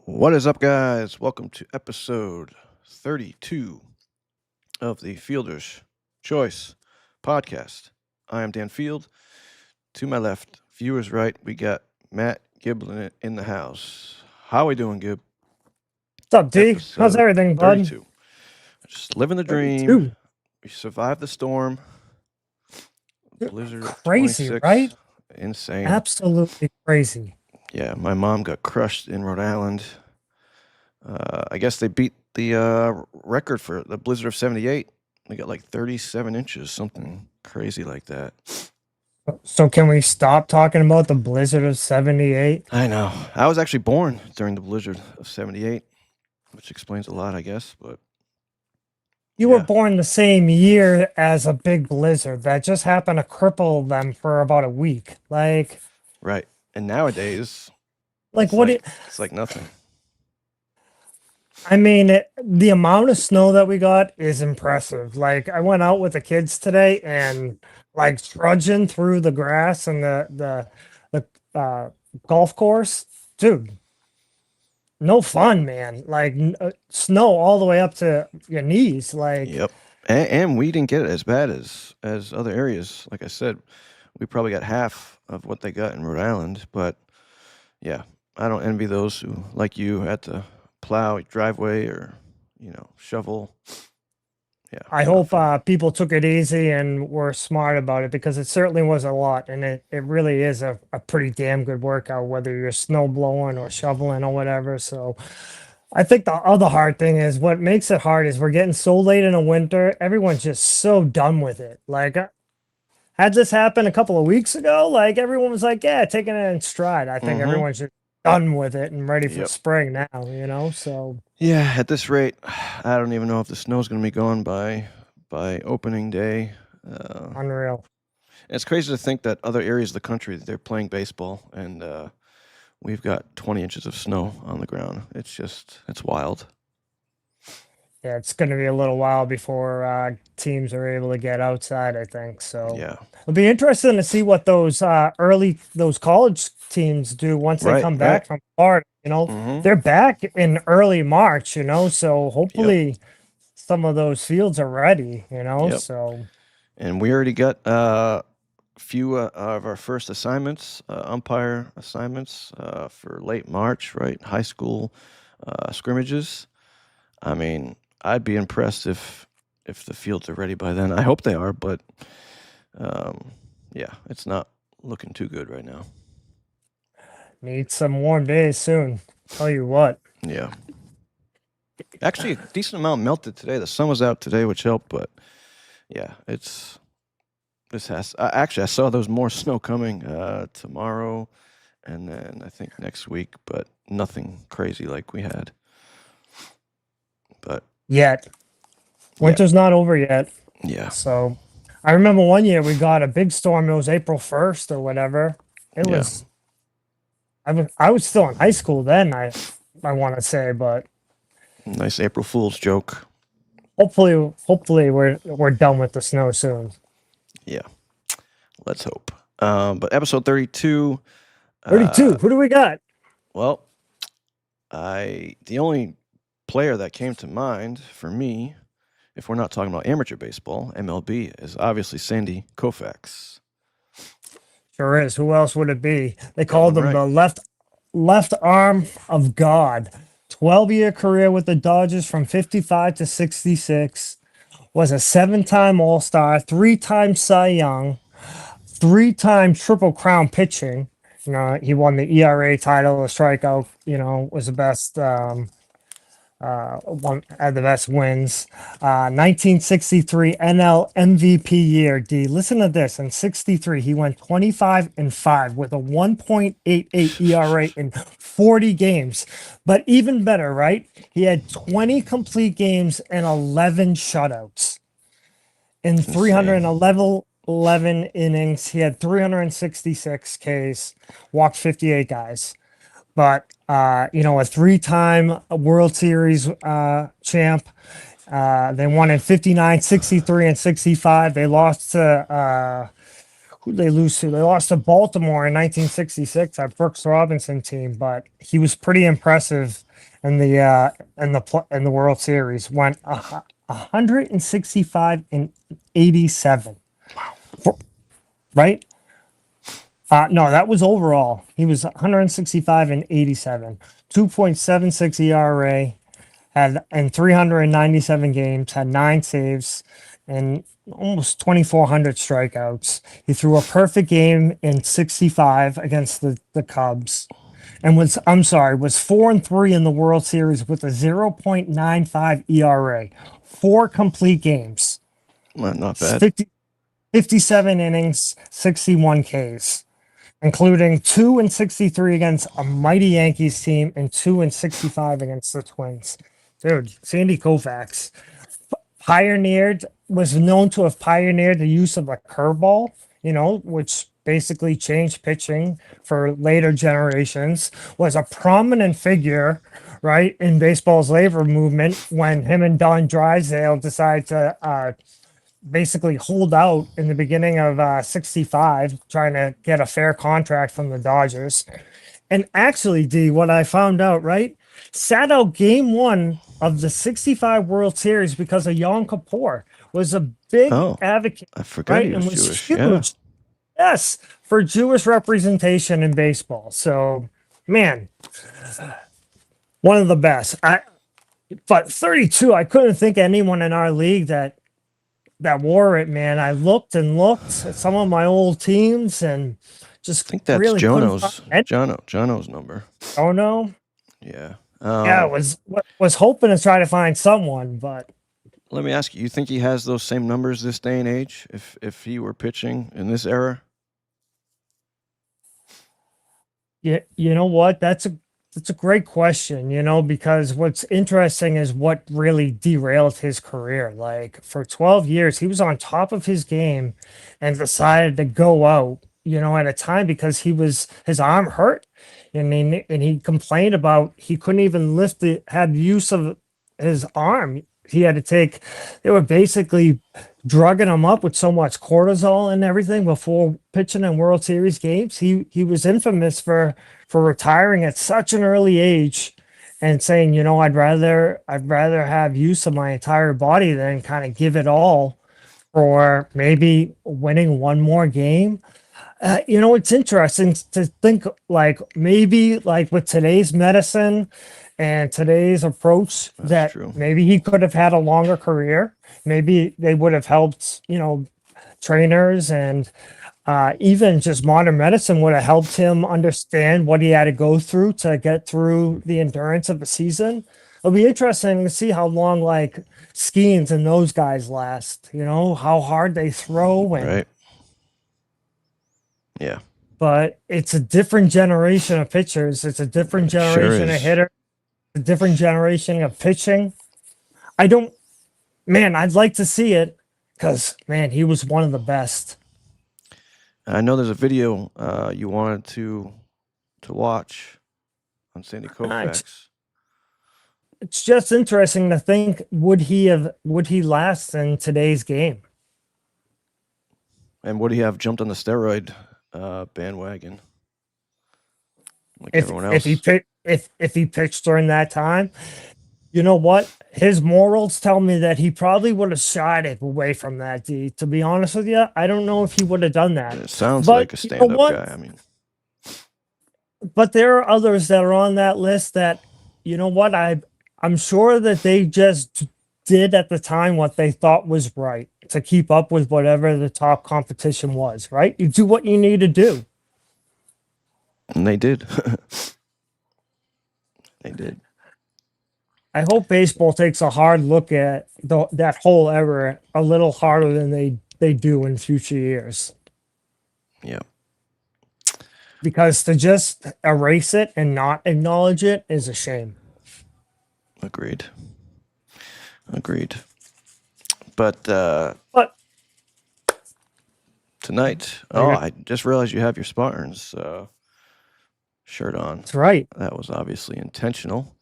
What is up, guys? Welcome to episode 32 of the Fielder's Choice podcast. I am Dan Field. To my left, viewers right, we got Matt Giblin in the house. How we doing, Gib? What's up, D? How's Episode everything, bud? 32. Just living the dream. 32. We survived the storm. Dude, Blizzard of crazy, 26. right? Insane. Absolutely crazy. Yeah, my mom got crushed in Rhode Island. I guess they beat the record for the blizzard of 78. They got like 37 inches, something crazy like that. So can we stop talking about the blizzard of 78? I know. I was actually born during the blizzard of 78, which explains a lot, I guess. But You were Yeah. born the same year as a big blizzard that just happened to cripple them for about a week. Right. And nowadays, Like it's what? it's like nothing. I mean, the amount of snow that we got is impressive. Like I went out with the kids today and like trudging through the grass and the golf course, dude. No fun, man. Like snow all the way up to your knees. Like Yep. And we didn't get it as bad as other areas. Like I said, we probably got half of what they got in Rhode Island. But yeah, I don't envy those who, like you, had to plow a driveway or shovel. Yeah. I not hope fun. people took it easy and were smart about it because it certainly was a lot, and it really is a pretty damn good workout, whether you're snow blowing or shoveling or whatever. So I think the other hard thing is what makes it hard is we're getting so late in the winter, everyone's just so done with it. Like had this happened a couple of weeks ago, like everyone was like, yeah, taking it in stride. I think Mm-hmm. everyone's just done with it and ready for Yep. spring now. So Yeah. At this rate, I don't even know if the snow's going to be gone by opening day. unreal. It's crazy to think that other areas of the country they're playing baseball and we've got 20 inches of snow on the ground. It's wild. Yeah, it's going to be a little while before teams are able to get outside, I think. So Yeah. it'll be interesting to see what those college teams do once they Right. come Right. back from Florida. Mm-hmm. They're back in early March, so Yep. hopefully some of those fields are ready, Yep. so And we already got a few of our first assignments, umpire assignments for late March, right? High school scrimmages. I mean, I'd be impressed if the fields are ready by then. I hope they are, but yeah, it's not looking too good right now. need some warm days soon. Tell you what. Yeah. Actually, a decent amount melted today. The sun was out today, which helped, but yeah, actually, I saw there's more snow coming tomorrow and then I think next week, but nothing crazy like we had. But Yet. Winter's not over yet. yeah, So I remember one year we got a big storm. It was April 1st or whatever. It Yeah. was I was still in high school then, I want to say, but nice April Fool's joke. hopefully we're done with the snow soon. Yeah, let's hope. But episode 32. 32. Who do we got? Well, the only player that came to mind for me, if we're not talking about amateur baseball, MLB, is obviously Sandy Koufax. Sure is. Who else would it be? They called him Right. the left arm of God. 12-year career with the Dodgers from 55 to 66. Was a 7-time All-Star, 3-time Cy Young, 3-time Triple Crown pitching. He won the ERA title, the strikeout, was the best one had the best wins. 1963 NL MVP year. D. Listen to this. In 63, he went 25-5 with a 1.88 ERA in 40 games. But even better, right? He had 20 complete games and 11 shutouts. In 311 innings, he had 366 Ks, walked 58 guys. But a 3-time World Series champ. They won in 59, 63, and 65. They lost to who they lose to? They lost to Baltimore in 1966, that Brooks Robinson team, but he was pretty impressive in the World Series. Went 165 and 87. Right? No, that was overall. He was 165 and 87, 2.76 ERA, had in 397 games, had 9 saves, and almost 2,400 strikeouts. He threw a perfect game in 65 against the Cubs, and was 4-3 in the World Series with a 0.95 ERA. 4 complete games, Well, not bad. 57 innings, 61 Ks, including 2 in 63 against a mighty Yankees team and 2 in 65 against the Twins. Dude, Sandy Koufax was known to have pioneered the use of a curveball, which basically changed pitching for later generations, was a prominent figure, right, in baseball's labor movement when him and Don Drysdale decided to basically hold out in the beginning of 65, trying to get a fair contract from the Dodgers. And actually, D, what I found out, right, sat out game 1 of the 65 World Series because of Yom Kippur, was a big Oh, advocate, I forgot right, he and was was Jewish. huge, Yeah. yes, for Jewish representation in baseball. So, man, one of the best. But 32, I couldn't think of anyone in our league that wore it, man. I looked and looked at some of my old teams and I just think that's really couldn't find any. Jono's number. Oh no. Yeah. Yeah, was hoping to try to find someone, but Let me ask you, you think he has those same numbers this day and age if he were pitching in this era? you know what? That's a great question, because what's interesting is what really derailed his career. Like for 12 years, he was on top of his game and decided to go out, at a time because his arm hurt. And he complained about he couldn't even had use of his arm. He had to they were basically drugging him up with so much cortisol and everything before pitching in World Series games. He was infamous for retiring at such an early age and saying, I'd rather have use of my entire body than kind of give it all for maybe winning one more game. It's interesting to think like maybe like with today's medicine and today's approach That's that true. maybe he could have had a longer career. Maybe they would have helped, trainers and even just modern medicine would have helped him understand what he had to go through to get through the endurance of a season. It'll be interesting to see how long like Skeens and those guys last, how hard they throw Right. Yeah. but it's a different generation of pitchers. It's a different It sure generation of is. hitter, a different generation of pitching. I don't, man, I'd like to see it because, man, he was one of the best. I know there's a video you wanted to watch on Sandy It's, Koufax. it's just interesting to think would he last in today's game? And would he have jumped on the steroid bandwagon like If everyone if he else? picked if he pitched during that time, you know what? His morals tell me that he probably would have shied away from that. D. To be honest with you, I don't know if he would have done that. It sounds But like a you know stand-up what? guy. I mean, But there are others that are on that list that, you know what? I'm sure that they just did at the time what they thought was right to keep up with whatever the top competition was. Right? You do what you need to do. and they did. They did. I hope baseball takes a hard look at that whole era a little harder than they do in future years. Yeah. Because to just erase it and not acknowledge it is a shame. Agreed. Agreed. But But tonight, yeah, I just realized you have your Spartans shirt on. that's right. That was obviously intentional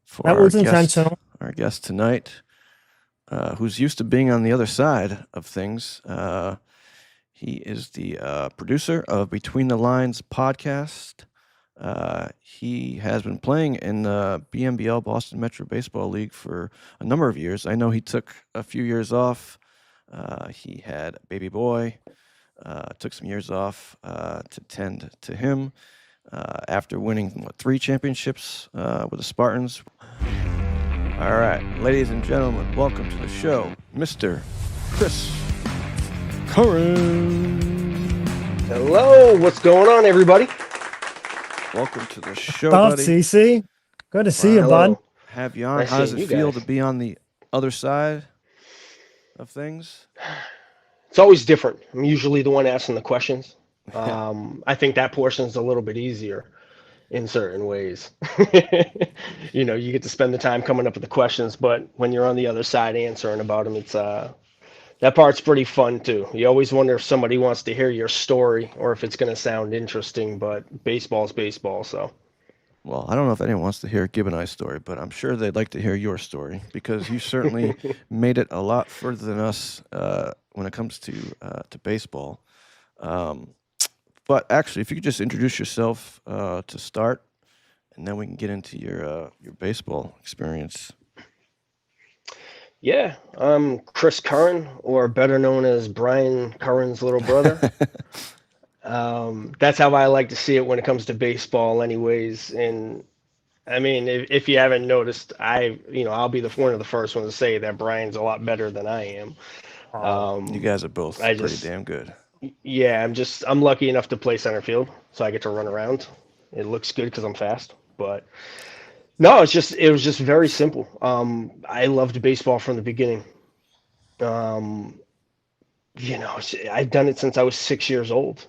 for That was intentional. our guest tonight, who's used to being on the other side of things. He is the producer of Between the Lines podcast. He has been playing in the BMBL, Boston Metro Baseball League, for a number of years. I know he took a few years off. He had a baby boy, took some years off to tend to him after winning, 3 championships with the Spartans. All right, ladies and gentlemen, welcome to the show, Mr. Chris Curran. Hello, what's going on, everybody? Welcome to the show, Up, buddy. CC? Good to see you, bud. Hello. Have you on. Nice How does seeing it you feel guys. to be on the other side of things? It's always different. I'm usually the one asking the questions. I think that portion's a little bit easier in certain ways. You get to spend the time coming up with the questions, but when you're on the other side answering about them, it's that part's pretty fun too. You always wonder if somebody wants to hear your story or if it's going to sound interesting, but baseball's baseball, so. Well, I don't know if anyone wants to hear Gib and I's story, but I'm sure they'd like to hear your story because you certainly made it a lot further than us when it comes to baseball. But actually, if you could just introduce yourself to start, and then we can get into your baseball experience. Yeah, I'm Chris Curran, or better known as Brian Curran's little brother. That's how I like to see it when it comes to baseball, anyways. And I mean, if you haven't noticed, I'll be one of the first ones to say that Brian's a lot better than I am. Oh, You Um, guys are both I pretty just, damn good. yeah, I'm lucky enough to play center field, so I get to run around. It looks good because I'm fast, but no, it was just very simple. I loved baseball from the beginning. Um, I've done it since I was 6 years old.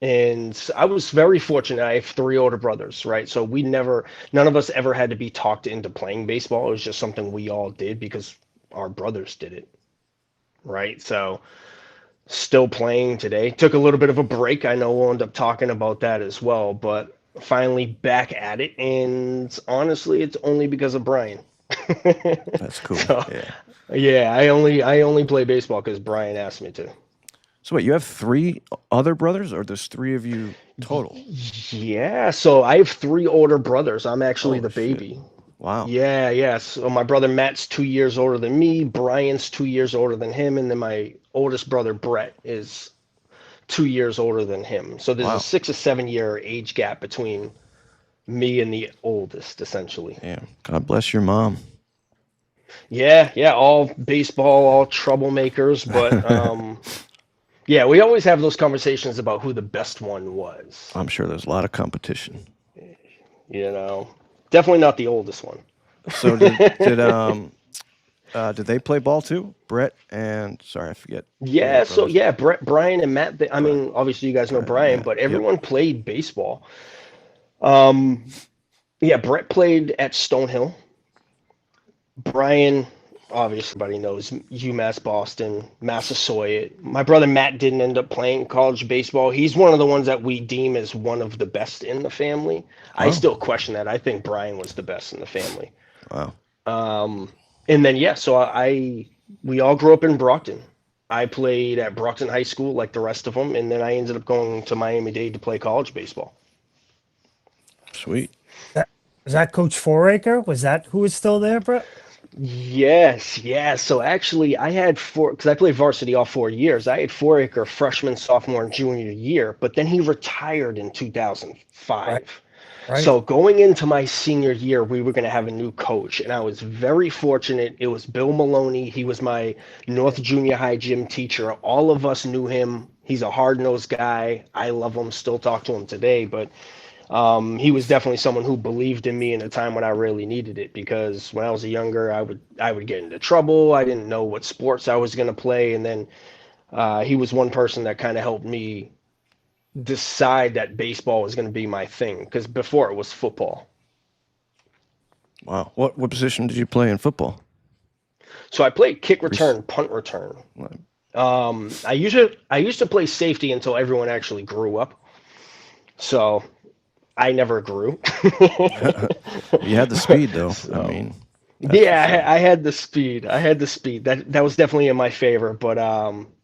And I was very fortunate. I have 3 older brothers, right? So none of us ever had to be talked into playing baseball. It was just something we all did because our brothers did it, right? So still playing today. Took a little bit of a break. I know we'll end up talking about that as well, but finally back at it. And honestly, it's only because of Brian. That's cool. So Yeah. yeah, I only play baseball because Brian asked me to. So wait, you have 3 other brothers, or there's 3 of you total? Yeah, so I have 3 older brothers. I'm actually Oh the shit! baby. Wow. Yeah, yeah. So my brother Matt's 2 years older than me. Brian's 2 years older than him, and then my oldest brother Brett is 2 years older than him. So there's a Wow. 6 or 7 year age gap between me and the oldest, essentially. Damn. God bless your mom. Yeah, yeah. All baseball, all troublemakers, but yeah, we always have those conversations about who the best one was. I'm sure there's a lot of competition. You know, definitely not the oldest one. So did they play ball too? Brett and sorry, I forget the other Yeah, so brothers. yeah, Brian and Matt. I Brett, mean, obviously you guys know Brett and Brian, Matt. but Yep. everyone played baseball. Um, yeah, Brett played at Stonehill. Brian, obviously, everybody knows UMass Boston, Massasoit. My brother Matt didn't end up playing college baseball. He's one of the ones that we deem as one of the best in the family. I Oh, still question that. I think Brian was the best in the family. wow. Um, and then yeah, so we all grew up in Brockton. I played at Brockton High School like the rest of them, and then I ended up going to Miami-Dade to play college baseball. Sweet. that, was that Coach Foraker? Was that who was still there, Brett? Yes, yes. So actually, I had because I played varsity all 4 years. I had Foraker freshman, sophomore, and junior year, but then he retired in Right, 2005. right. So going into my senior year, we were going to have a new coach, and I was very fortunate. It was Bill Maloney. He was my North Junior High gym teacher. All of us knew him. He's a hard-nosed guy. I love him. Still talk to him today, but he was definitely someone who believed in me in a time when I really needed it. Because when I was younger, I would get into trouble. I didn't know what sports I was going to play, and then he was one person that kind of helped me decide that baseball was going to be my thing. Because before it was football. Wow. What position did you play in football? So I played kick Rec- return, punt return. like, I used to play safety until everyone actually grew up. So I never grew. You had the speed though. I So mean, That's for Yeah, sure. I had the speed. I had the speed. That was definitely in my favor. But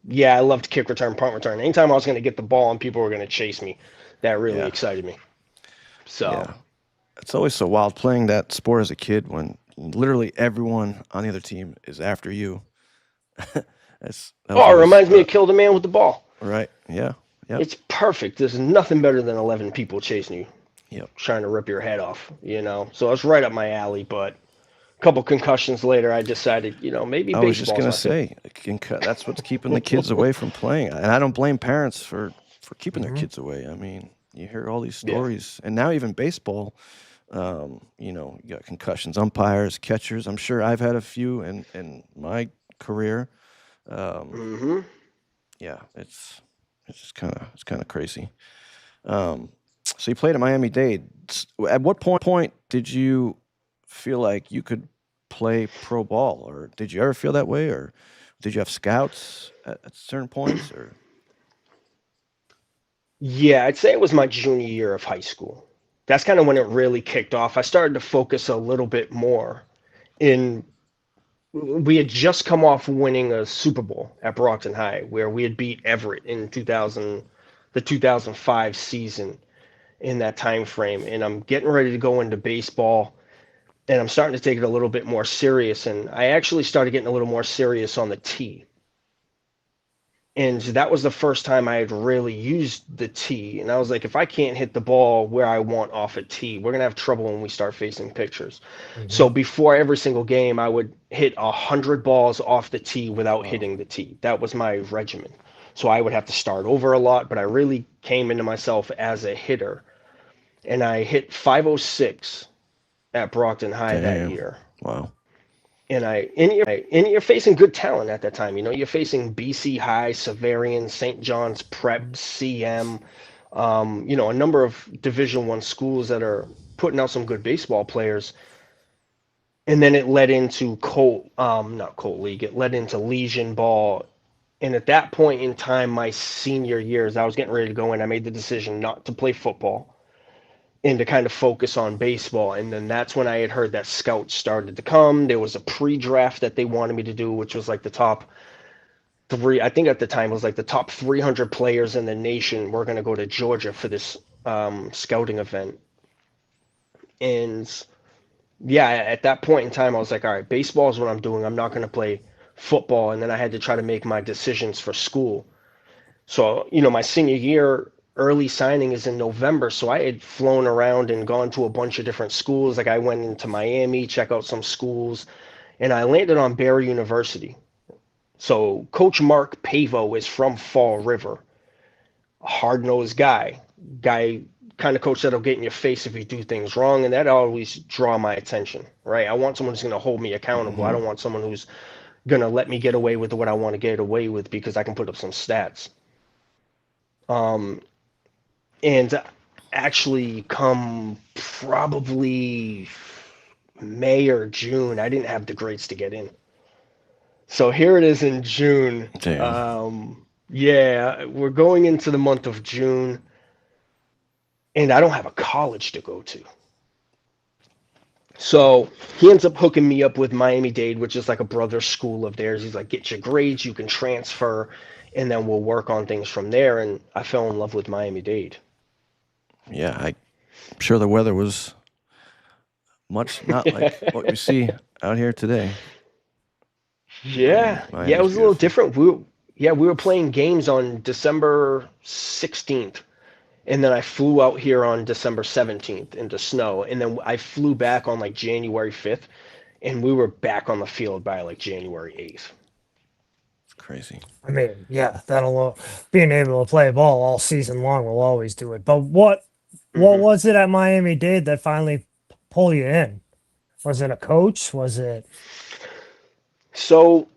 yeah, I loved kick return, punt return. Anytime I was going to get the ball and people were going to chase me, that really Yeah, excited me. So, yeah. It's always so wild playing that sport as a kid when literally everyone on the other team is after you. That was oh, it always reminds me of Kill the Man with the Ball. right. Yeah. Yep. It's perfect. There's nothing better than 11 people chasing you, Yep. trying to rip your head off, you know? So it's right up my alley. But a couple concussions later, I decided, maybe I was just baseball's gonna my thing. say, that's what's keeping the kids away from playing, and I don't blame parents for keeping their Hmm. kids away. I mean, you hear all these Yeah. stories, and now even baseball. You got concussions, umpires, catchers. I'm sure I've had a few in my career. Um, Hmm. yeah, it's just kind of crazy. Um, so you played at Miami-Dade. At what point did you feel like you could play pro ball, or did you ever feel that way, or did you have scouts at certain points, or Yeah, I'd say it was my junior year of high school. That's kind of when it really kicked off. I started to focus a little bit more in we had just come off winning a Super Bowl at Brockton High where we had beat Everett in 2000 the 2005 season in that time frame, and I'm getting ready to go into baseball, and I'm starting to take it a little bit more serious, and I actually started getting a little more serious on the tee. And that was the first time I had really used the tee. And I was like, if I can't hit the ball where I want off a tee, we're going to have trouble when we start facing pitchers. Hmm. So before every single game, I would hit 100 balls off the tee without wow, hitting the tee. That was my regimen. So I would have to start over a lot, but I really came into myself as a hitter. And I hit 506 at Brockton High that damn, year. wow, And you're facing good talent at that time. You're facing BC High, Severian, St. John's Prep, CM, a number of Division I schools that are putting out some good baseball players. And then it led into not Colt League. It led into Legion Ball. And at that point in time, my senior years, I was getting ready to go in. I made the decision not to play football and to kind of focus on baseball. And then that's when I had heard that scouts started to come. There was a pre-draft that they wanted me to do, which was like the top three. I think at the time it was like the top 300 players in the nation were going to go to Georgia for this scouting event. And yeah, at that point in time, I was like, all right, baseball is what I'm doing. I'm not going to play football. And then I had to try to make my decisions for school. So, my senior year early signing is in November. So I had flown around and gone to a bunch of different schools. Like I went into Miami, check out some schools, and I landed on Barry University. So Coach Mark Pavo is from Fall River, a hard-nosed guy kind of coach that'll get in your face if you do things wrong, and that always draw my attention, right? I want someone who's going to hold me accountable. I hmm don't want someone who's going to let me get away with what I want to get away with because I can put up some stats. Um, and actually, come probably May or June, I didn't have the grades to get in. So here it is in June. damn, Yeah, we're going into the month of June, and I don't have a college to go to. So he ends up hooking me up with Miami-Dade, which is like a brother school of theirs. He's like, get your grades, you can transfer, and then we'll work on things from there. And I fell in love with Miami-Dade. yeah. I'm sure the weather was much not like what we see out here today. Yeah, yeah, it Miami's was a little beautiful. different. We were playing games on December 16th, and then I flew out here on December 17th into snow, and then I flew back on like January 5th, and we were back on the field by like January 8th. It's crazy. I mean, yeah, being able to play ball all season long will always do it. But what Hmm. was it at Miami Dade that finally pulled you in? Was it a coach? Was it? So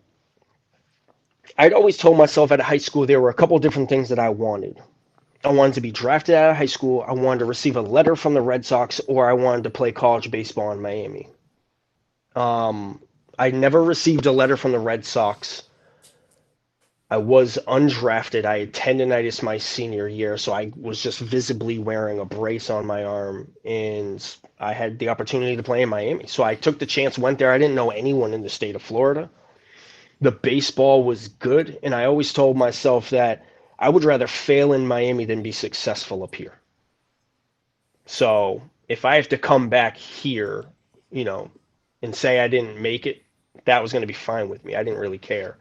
I'd always told myself at high school there were a couple different things that I wanted. I wanted to be drafted out of high school. I wanted to receive a letter from the Red Sox, or I wanted to play college baseball in Miami. Um, I never received a letter from the Red Sox. I was undrafted. I had tendonitis my senior year, so I was just visibly wearing a brace on my arm, and I had the opportunity to play in Miami. So I took the chance, went there. I didn't know anyone in the state of Florida. The baseball was good, and I always told myself that I would rather fail in Miami than be successful up here. So if I have to come back here, you know, and say I didn't make it, that was going to be fine with me. I didn't really care.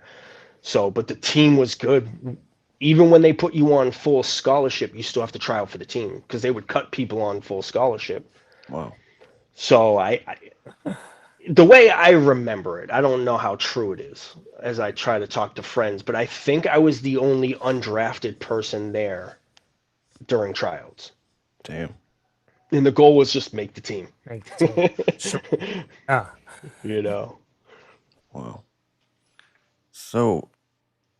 So, but the team was good. Even when they put you on full scholarship, you still have to try out for the team because they would cut people on full scholarship. Wow. So the way I remember it, I don't know how true it is as I try to talk to friends, but I think I was the only undrafted person there during tryouts. Damn. And the goal was just make the team. Make the team. Sure. Yeah. You know. Wow. So,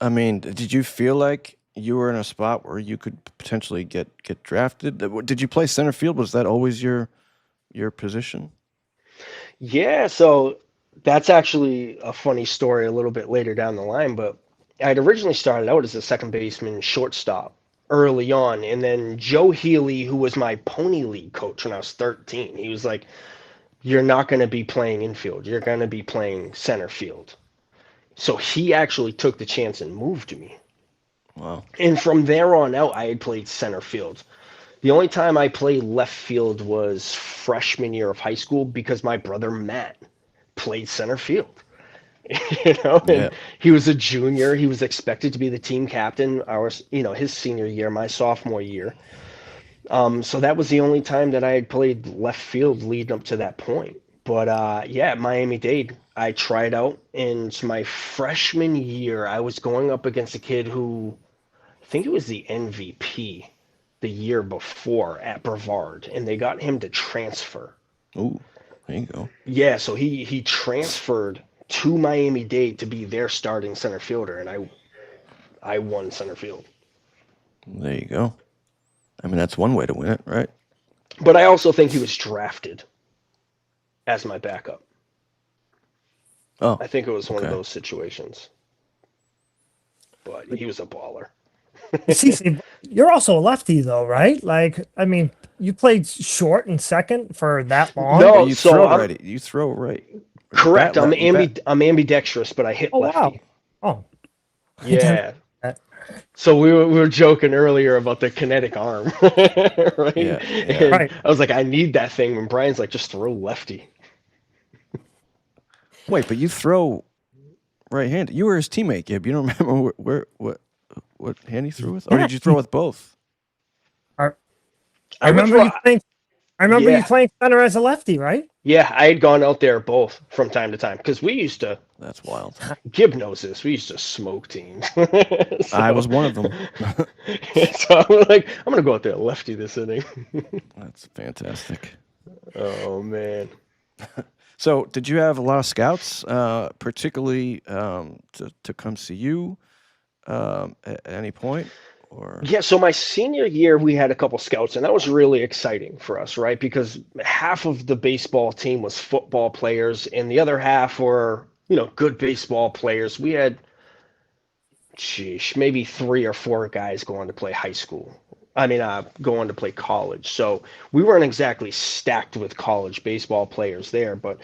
I mean, did you feel like you were in a spot where you could potentially get drafted? Did you play center field? Was that always your position? Yeah, so that's actually a funny story a little bit later down the line, but I'd originally started out as a second baseman shortstop early on, and then Joe Healy, who was my pony league coach when I was 13, he was like, "You're not going to be playing infield. You're going to be playing center field." So he actually took the chance and moved me. Wow. And from there on out, I had played center field. The only time I played left field was freshman year of high school because my brother Matt played center field. Yeah. And he was a junior. He was expected to be the team captain his senior year, my sophomore year. So that was the only time that I had played left field leading up to that point. But yeah, Miami-Dade, I tried out, and my freshman year, I was going up against a kid who I think it was the MVP the year before at Brevard, and they got him to transfer. Ooh, there you go. Yeah, so he transferred to Miami-Dade to be their starting center fielder, and I won center field. There you go. I mean, that's one way to win it, right? But I also think he was drafted as my backup. Oh, I think it was one of okay. those situations. But he was a baller. CC, you're also a lefty though, right? Like, I mean, you played short and second for that long. No, But you so throw I'm right. You throw right. correct. I'm You bat. I'm ambidextrous, but I hit Oh wow. lefty. Oh, I didn't know Yeah. that. So we were joking earlier about the kinetic arm, right? Yeah, yeah. And Right. I was like, I need that thing. When Brian's like, just throw lefty. Wait, but you throw right-handed. You were his teammate, Gib. You don't remember what hand he threw with, or Yeah. did you throw with both? I I would remember throw, you playing. I remember you yeah, playing center as a lefty, right? yeah. I had gone out there both from time to time because we used to. That's wild. Gib knows this. We used to smoke teams. I so, was one of them. so I'm like, I'm gonna go out there lefty this inning. That's fantastic. Oh man. So, did you have a lot of scouts, particularly to come see you at any point, or? Yeah, so my senior year, we had a couple scouts, and that was really exciting for us, right? Because half of the baseball team was football players, and the other half were, good baseball players. We had, maybe 3 or 4 guys going to play high school. I mean, going to play college. So we weren't exactly stacked with college baseball players there, but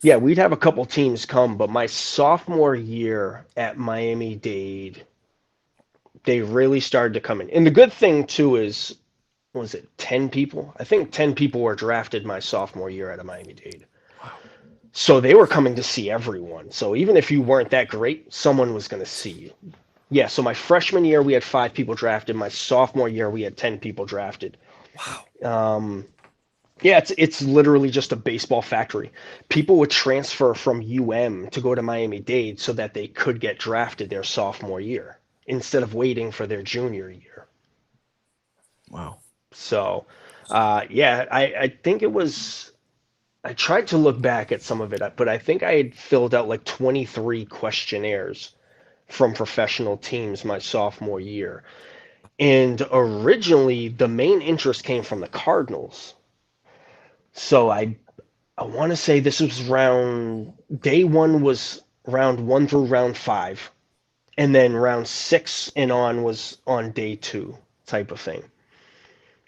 yeah, we'd have a couple teams come. But my sophomore year at Miami-Dade, they really started to come in. And the good thing too is, was it 10 people? I think 10 people were drafted my sophomore year at Miami-Dade. So they were coming to see everyone. So even if you weren't that great, someone was going to see you. Yeah, so my freshman year we had 5 people drafted. My sophomore year we had 10 people drafted. Wow. Yeah, it's literally just a baseball factory. People would transfer from to go to Miami-Dade so that they could get drafted their sophomore year instead of waiting for their junior year. Wow. So, yeah, I think it was. I tried to look back at some of it, but I think I had filled out like 23 questionnaires from professional teams my sophomore year. And originally, the main interest came from the Cardinals. So I want to say this was day one was round 1 through round 5. And then round 6 and on was on day 2 type of thing.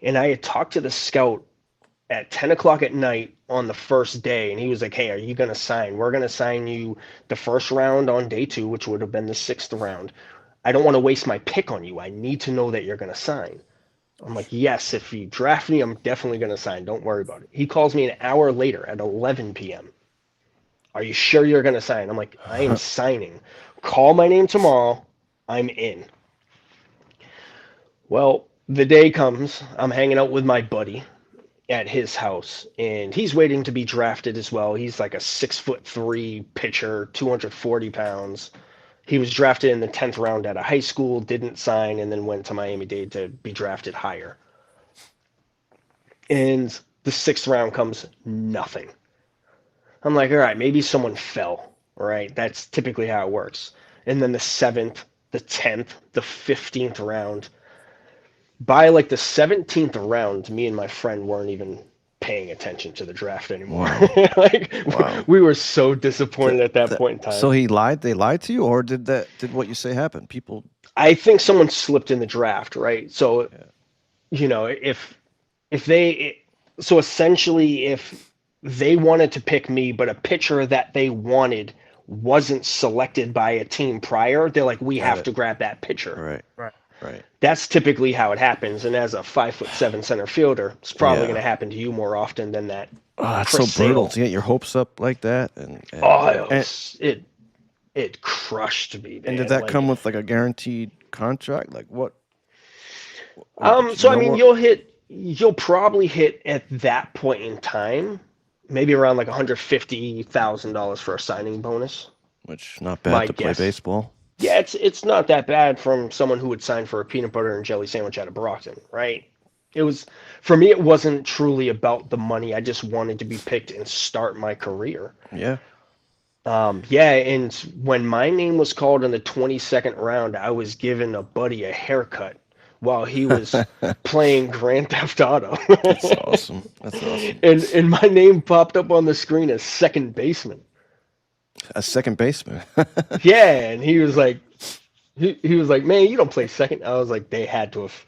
And I had talked to the scout at 10 o'clock at night on the first day, and he was like, hey, are you going to sign? We're going to sign you the first round on day 2, which would have been the 6th round. I don't want to waste my pick on you. I need to know that you're going to sign. I'm like, yes, if you draft me, I'm definitely going to sign. Don't worry about it. He calls me an hour later at 11 p.m. Are you sure you're going to sign? I'm like, I am signing. Call my name tomorrow. I'm in. Well, the day comes. I'm hanging out with my buddy at his house, and he's waiting to be drafted as well. He's like a 6'3" pitcher, 240 pounds. He was drafted in the 10th round at a high school, didn't sign, and then went to Miami-Dade to be drafted higher. And the 6th round comes, nothing. I'm like, all right, maybe someone fell, right? That's typically how it works. And then the 7th, the 10th, the 15th round. By like the 17th round, me and my friend weren't even paying attention to the draft anymore. Wow. Like Wow. we were so disappointed at that point in time. So he lied. They lied to you, or did what you say happen? People. I think someone slipped in the draft, right? So, Yeah. you know, if they so essentially if they wanted to pick me, but a pitcher that they wanted wasn't selected by a team prior, they're like, we Got have it. to grab that pitcher. Right. Right. Right. That's typically how it happens. And as a 5'7" center fielder, it's probably Yeah. going to happen to you more often than that. Oh, that's Chris so brutal Sale. to get your hopes up like that, and Oh, and, it crushed me, man. and did that Like, come with like a guaranteed contract? Like what? Or did you so I know mean, what? you'll probably hit at that point in time, maybe around like $150,000 for a signing bonus. Which not bad My to play guess. baseball. Yeah, it's not that bad from someone who would sign for a peanut butter and jelly sandwich out of Brockton, right? It was for me. It wasn't truly about the money. I just wanted to be picked and start my career. Yeah. Yeah, and when my name was called in the 22nd round, I was giving a buddy a haircut while he was playing Grand Theft Auto. That's awesome. That's awesome. And my name popped up on the screen as second baseman. A second baseman. Yeah, and he was like, he was like, man, you don't play second. I was like, they had to have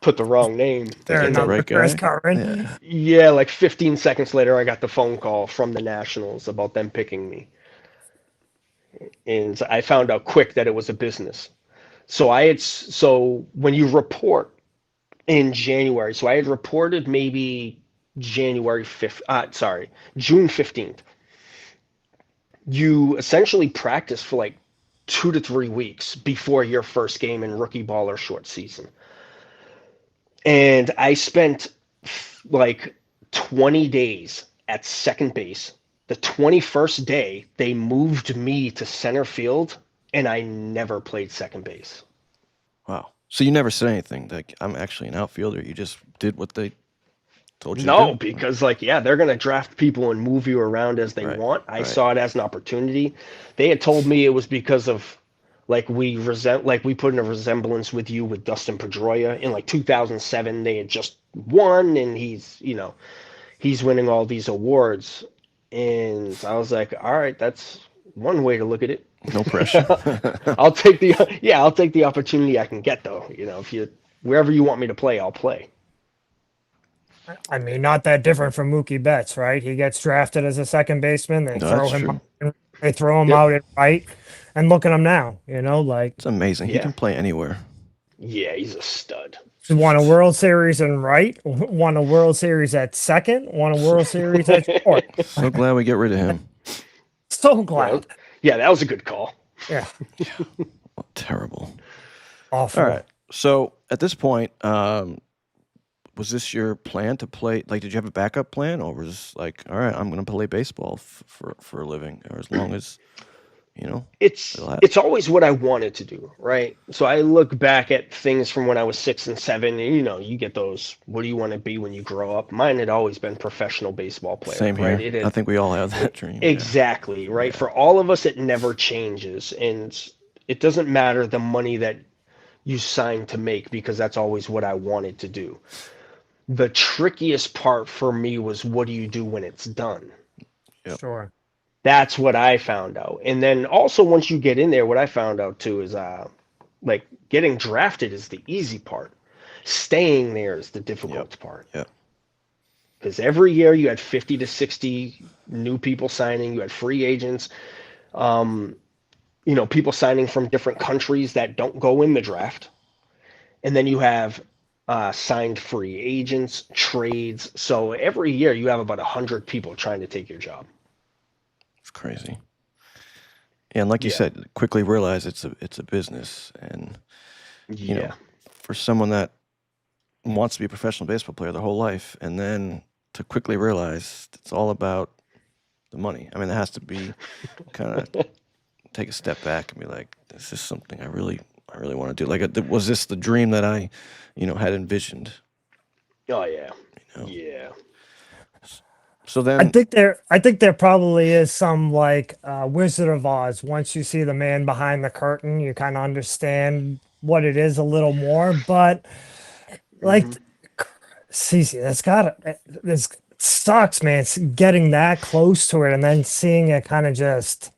put the wrong name. Fair Get And the enough. then, right Chris guy. Curran. Yeah. yeah, like 15 seconds later, I got the phone call from the Nationals about them picking me. And I found out quick that it was a business. So when you report in January, so I had reported maybe January 5th, June 15th. You essentially practice for like 2 to 3 weeks before your first game in rookie ball or short season. And I spent like 20 days at second base. The 21st day, they moved me to center field, and I never played second base. Wow. So you never said anything like I'm actually an outfielder. You just did what they told you to No, do. because like, yeah, they're gonna draft people and move you around as they Right. want. I Right. saw it as an opportunity. They had told me it was because of like we put in a resemblance with you with Dustin Pedroia in like 2007. They had just won, and he's winning all these awards, and I was like, all right, that's one way to look at it. No pressure. I'll take the opportunity I can get though. If you wherever you want me to play, I'll play. I mean, not that different from Mookie Betts, right? He gets drafted as a second baseman. They No, throw that's him true. out, they throw him Yep. out at right, and look at him now. Like It's amazing. He Yeah. can play anywhere. Yeah, he's a stud. he won a World Series in right, won a World Series at second, won a World Series at short. So glad we get rid of him. So Yeah, glad. yeah, that was a good call. Yeah, Terrible. awful. All right. So at this point, was this your plan to play? Like, did you have a backup plan, or was this like, all right, I'm going to play baseball for a living, or as long as It's it'll happen? it's always what I wanted to do, right? So I look back at things from when I was 6 and 7, and you get those. What do you want to be when you grow up? Mine had always been professional baseball player, Same here. right? It I had, think we all have that dream. Yeah. exactly, right? For all of us, it never changes, and it doesn't matter the money that you sign to make because that's always what I wanted to do. The trickiest part for me was what do you do when it's done? Yep. Sure. That's what I found out. And then also once you get in there, what I found out too is like getting drafted is the easy part. Staying there is the Yep. difficult part. Yep. Because every year you had 50 to 60 new people signing, you had free agents, um, people signing from different countries that don't go in the draft. And then you have signed free agents, trades. So every year you have about 100 people trying to take your job. It's crazy. And like you Yeah. said, quickly realize it's a business, and Yeah. for someone that wants to be a professional baseball player their whole life, and then to quickly realize it's all about the money. I mean, it has to be kind of take a step back and be like, "Is this something I really want to do? Like, was this the dream that I, had envisioned?" Oh yeah. You know? Yeah. So then, I think there probably is some like Wizard of Oz. Once you see the man behind the curtain, you kind of understand what it is a little more. But like, Hmm. Cece, that's got this sucks, man. Getting that close to it and then seeing it kind of just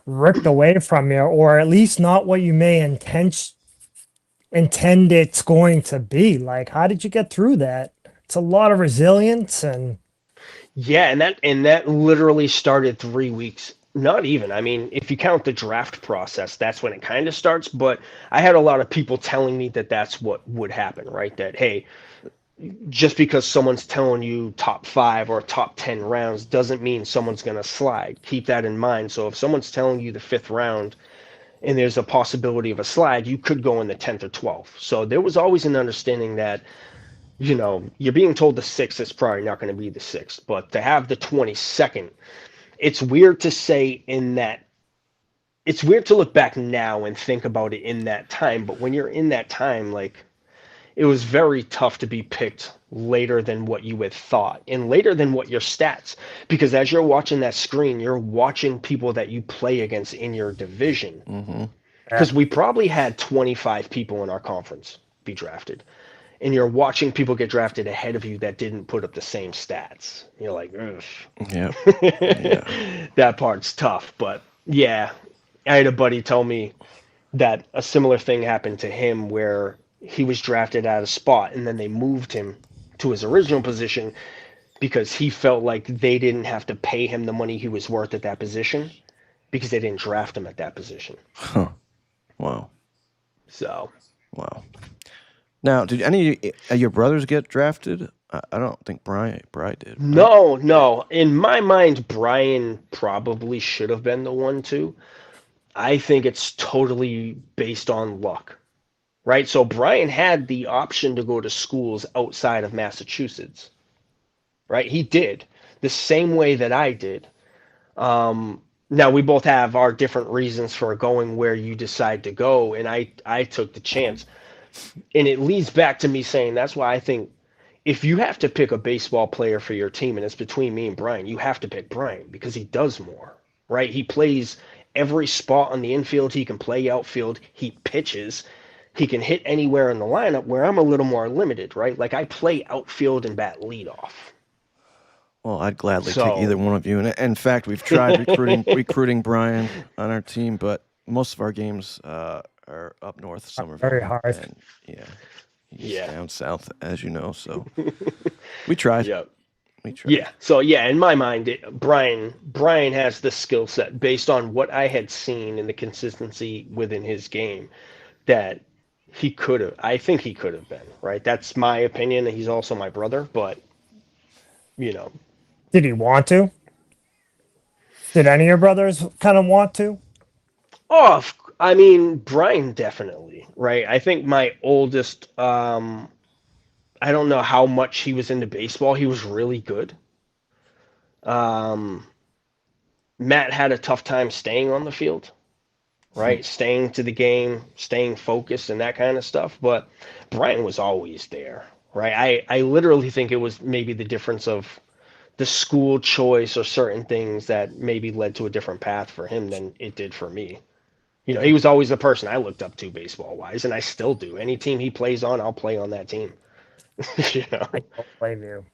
ripped away from you, or at least not what you may intend it's going to be. Like, how did you get through that? It's a lot of resilience and Yeah, and that literally started 3 weeks. Not even. I mean, if you count the draft process, that's when it kind of starts. But I had a lot of people telling me that that's what would happen, right? That hey, just because someone's telling you top 5 or top 10 rounds doesn't mean someone's going to slide. Keep that in mind. So if someone's telling you the 5th round and there's a possibility of a slide, you could go in the 10th or 12th. So there was always an understanding that you're being told the 6th is probably not going to be the 6th, but to have the 22nd, it's weird to say in that. It's weird to look back now and think about it in that time, but when you're in that time, like it was very tough to be picked later than what you had thought and later than what your stats, because as you're watching that screen, you're watching people that you play against in your division. mm-hmm. yeah. Because we probably had 25 people in our conference be drafted, and you're watching people get drafted ahead of you that didn't put up the same stats. You're like, ugh. Yeah, yeah. That part's tough. But yeah, I had a buddy tell me that a similar thing happened to him where he was drafted at a spot and then they moved him to his original position because he felt like they didn't have to pay him the money he was worth at that position because they didn't draft him at that position. Huh. Wow. So Wow. Now, did any of your brothers get drafted? I don't think Brian did, right? no, no. In my mind, Brian probably should have been the one to. I think it's totally based on luck, right? So Brian had the option to go to schools outside of Massachusetts, right? He did the same way that I did. Now we both have our different reasons for going where you decide to go, and I took the chance, and it leads back to me saying that's why I think if you have to pick a baseball player for your team, and it's between me and Brian, you have to pick Brian because he does more, right? He plays every spot on the infield. He can play outfield. He pitches. He can hit anywhere in the lineup where I'm a little more limited, right? Like I play outfield and bat leadoff. Well, I'd gladly take either So, one of you. And in fact, we've tried recruiting Brian on our team, but most of our games are up north, Very Somerville, hard. and yeah, he's yeah. down south, as you know. So we tried. Yeah. We tried. Yeah. So yeah, in my mind, Brian has the skill set based on what I had seen and the consistency within his game that he could have. I think he could have been right. That's my opinion. He's also my brother, but you know, Did he want to? Did any of your brothers kind of want to? oh, I mean, Brian definitely right. I think my oldest. I don't know how much he was into baseball. He was really good. Um, Matt had a tough time staying on the field, right? Staying to the game, staying focused, and that kind of stuff. But Brian was always there, right? I literally think it was maybe the difference of the school choice or certain things that maybe led to a different path for him than it did for me. He was always the person I looked up to baseball wise, and I still do. Any team he plays on, I'll play on that team. you know? I don't blame you.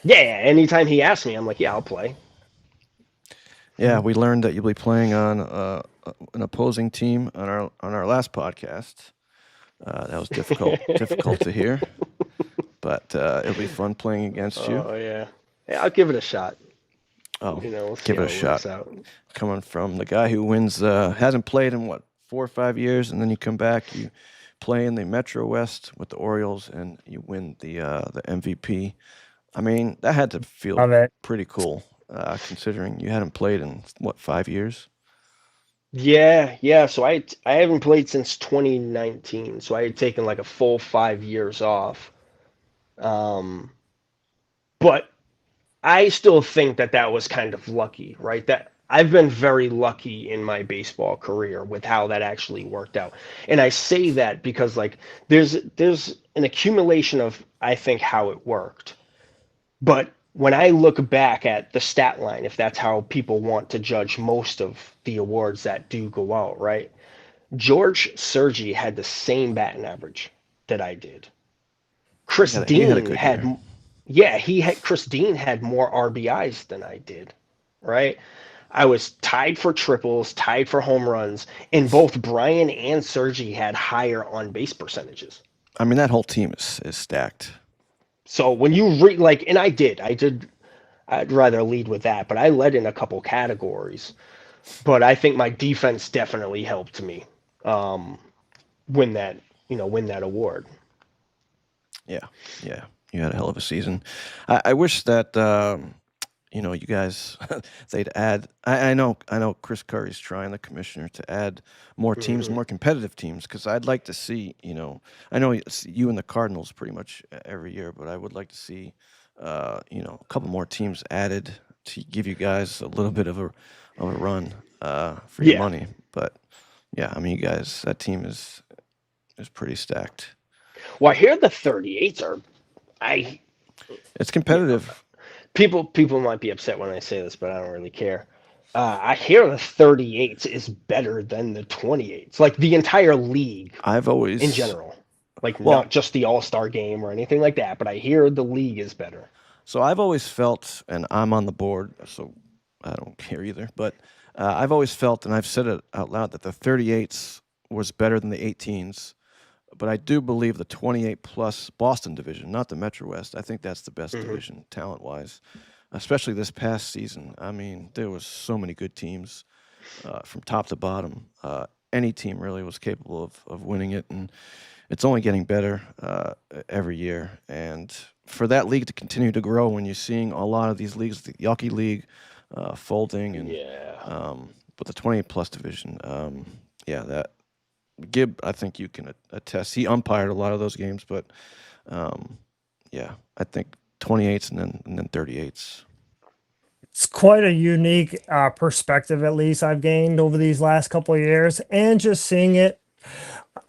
Yeah, anytime he asks me, I'm like, yeah, I'll play. Yeah, we learned that you'll be playing on an opposing team on our last podcast. That was difficult to hear, but it'll be fun playing against you. Oh yeah. Yeah, I'll give it a shot. Oh, We'll see give it how a it shot. works out. Coming from the guy who wins, hasn't played in what 4 or 5 years, and then you come back, you play in the MetroWest with the Orioles, and you win the MVP. I mean, that had to feel Love it. pretty cool, considering you hadn't played in what 5 years. Yeah, yeah. So I haven't played since 2019. So I had taken like a full 5 years off. Um, but I still think that that was kind of lucky, right? That I've been very lucky in my baseball career with how that actually worked out. And I say that because like there's an accumulation of I think how it worked. But when I look back at the stat line, if that's how people want to judge most of the awards that do go out, right? George Sergi had the same batting average that I did. Chris He had a Dean good year. had, yeah, he had Chris Dean had more RBIs than I did, right? I was tied for triples, tied for home runs, and both Brian and Sergi had higher on base percentages. I mean, that whole team is stacked. So when you read like, and I'd rather lead with that, but I led in a couple categories. But I think my defense definitely helped me um, win that, win that award. Yeah, yeah, you had a hell of a season. I wish that you guys they'd add. I know Chris Curry's trying, the commissioner, to add more teams, Hmm. more competitive teams, because I'd like to see. I know you and the Cardinals pretty much every year, but I would like to see a couple more teams added to give you guys a little bit of a run for your Yeah. money. But yeah, I mean, you guys, that team is pretty stacked. Well, I hear the 38s are. I It's you know, competitive. people might be upset when I say this, but I don't really care. I hear the 38s is better than the 28s, like the entire league I've in always general. Like not well, just the All-Star game or anything like that, but I hear the league is better. so I've always felt, and I'm on the board, so I don't care either. But I've always felt, and I've said it out loud, that the 38s was better than the 18s. But I do believe the 28 plus Boston division, not the Metro West. I think that's the best Hmm. division talent wise, especially this past season. I mean, there was so many good teams from top to bottom. Any team really was capable of winning it, and it's only getting better every year. And for that league to continue to grow, when you're seeing a lot of these leagues, the Yucky League folding, and Yeah. but the 28 plus division, yeah, that Gibb, I think you can attest. He umpired a lot of those games, but um, yeah, I think 28s and then 38s. It's quite a unique perspective, at least I've gained over these last couple of years, and just seeing it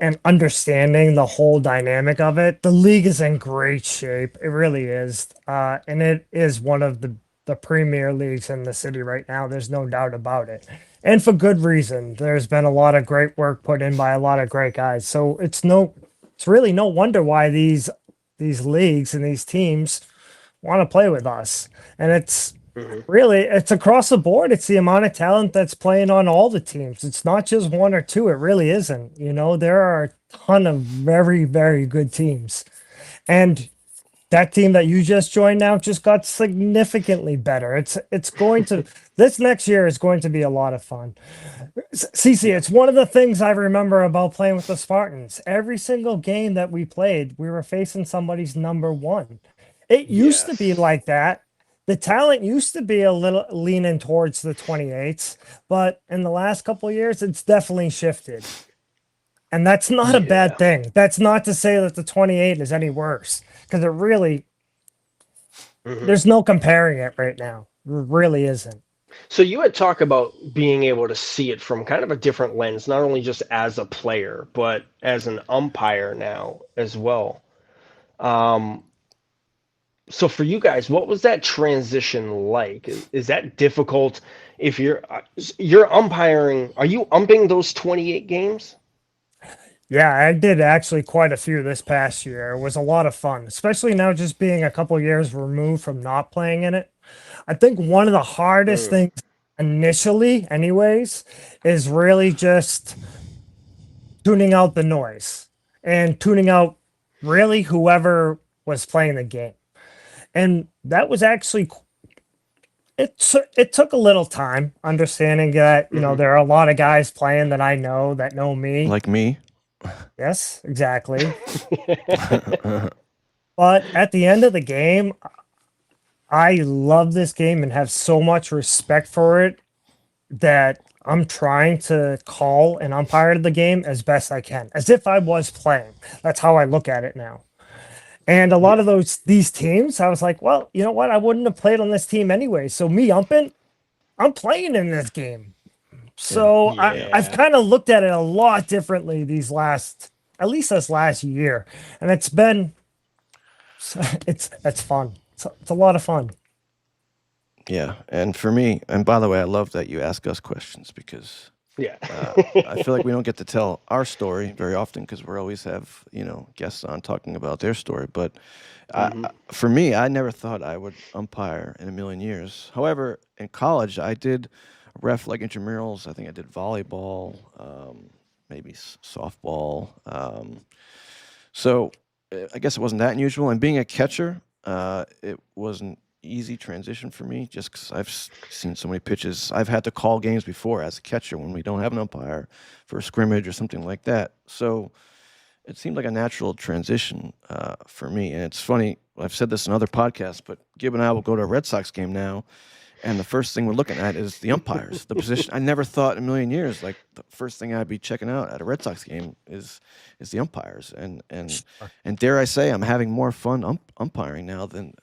and understanding the whole dynamic of it. The league is in great shape. It really is, and it is one of the premier leagues in the city right now. There's no doubt about it, and for good reason. There's been a lot of great work put in by a lot of great guys. So it's really no wonder why these leagues and these teams want to play with us, and Hmm. it's across the board. It's the amount of talent that's playing on all the teams. It's not just one or two. It really isn't. There are a ton of very, very good teams. And that team that you just joined now just got significantly better. It's going to this next year is going to be a lot of fun. CC, Yeah. it's one of the things I remember about playing with the Spartans. Every single game that we played, we were facing somebody's number one. It used to be Yes. like that. The talent used to be a little leaning towards the 28s, but in the last couple of years, it's definitely shifted. And that's not a bad Yeah. thing. That's not to say that the 28 is any worse, because Hmm. there's no comparing it right now. There really isn't. So you had talked about being able to see it from kind of a different lens, not only just as a player, but as an umpire now as well. Um, so for you guys, what was that transition like? Is that difficult if you're umpiring? Are you umping those 28 games? Yeah, I did actually quite a few this past year. It was a lot of fun, especially now just being a couple years removed from not playing in it. I think one of the hardest Mm. things initially, anyways, is really just tuning out the noise and tuning out really whoever was playing the game. And that was actually it took a little time understanding that, you know, Hmm. there are a lot of guys playing that I know that know me. Like me. Yes, exactly. But at the end of the game, I love this game and have so much respect for it that I'm trying to call and umpire the game as best I can, as if I was playing. That's how I look at it now. And a lot Yeah. of these teams, I was like, well, you know what? I wouldn't have played on this team anyway. So me umping, I'm playing in this game. Yeah. So Yeah. I've Yeah. kind of looked at it a lot differently at least this last year, and it's been, it's fun. It's a lot of fun. Yeah. And for me, and by the way, I love that you ask us questions because Yeah. I feel like we don't get to tell our story very often because we always have, guests on talking about their story. But Hmm. for me, I never thought I would umpire in a million years. However, in college, I did ref like intramurals. I think I did volleyball, maybe softball. So I guess it wasn't that unusual. And being a catcher, it wasn't easy transition for me just because I've seen so many pitches. I've had to call games before as a catcher when we don't have an umpire for a scrimmage or something like that. So it seemed like a natural transition for me. And it's funny, I've said this in other podcasts, but Gib and I will go to a Red Sox game now, and the first thing we're looking at is the umpires, the position. I never thought in a million years, like the first thing I'd be checking out at a Red Sox game is the umpires, and dare I say, I'm having more fun umpiring now than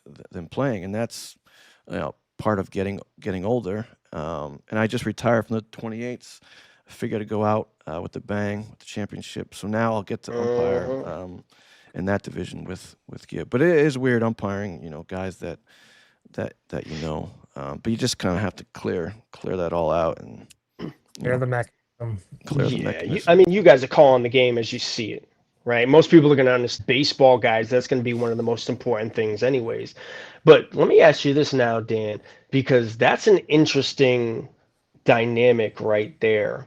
playing, and that's part of getting older. And I just retired from the 28s. I figured to go out with the bang with the championship. So now I'll get to umpire Hmm. in that division with Gib. But it is weird umpiring, guys that but you just kind of have to clear that all out and you They're know the mechanism. clear the Yeah. I mechanism. mean, you guys are calling the game as you see it, right? Most people are going to understand baseball guys. That's going to be one of the most important things, anyways. But let me ask you this now, Dan, because that's an interesting dynamic right there.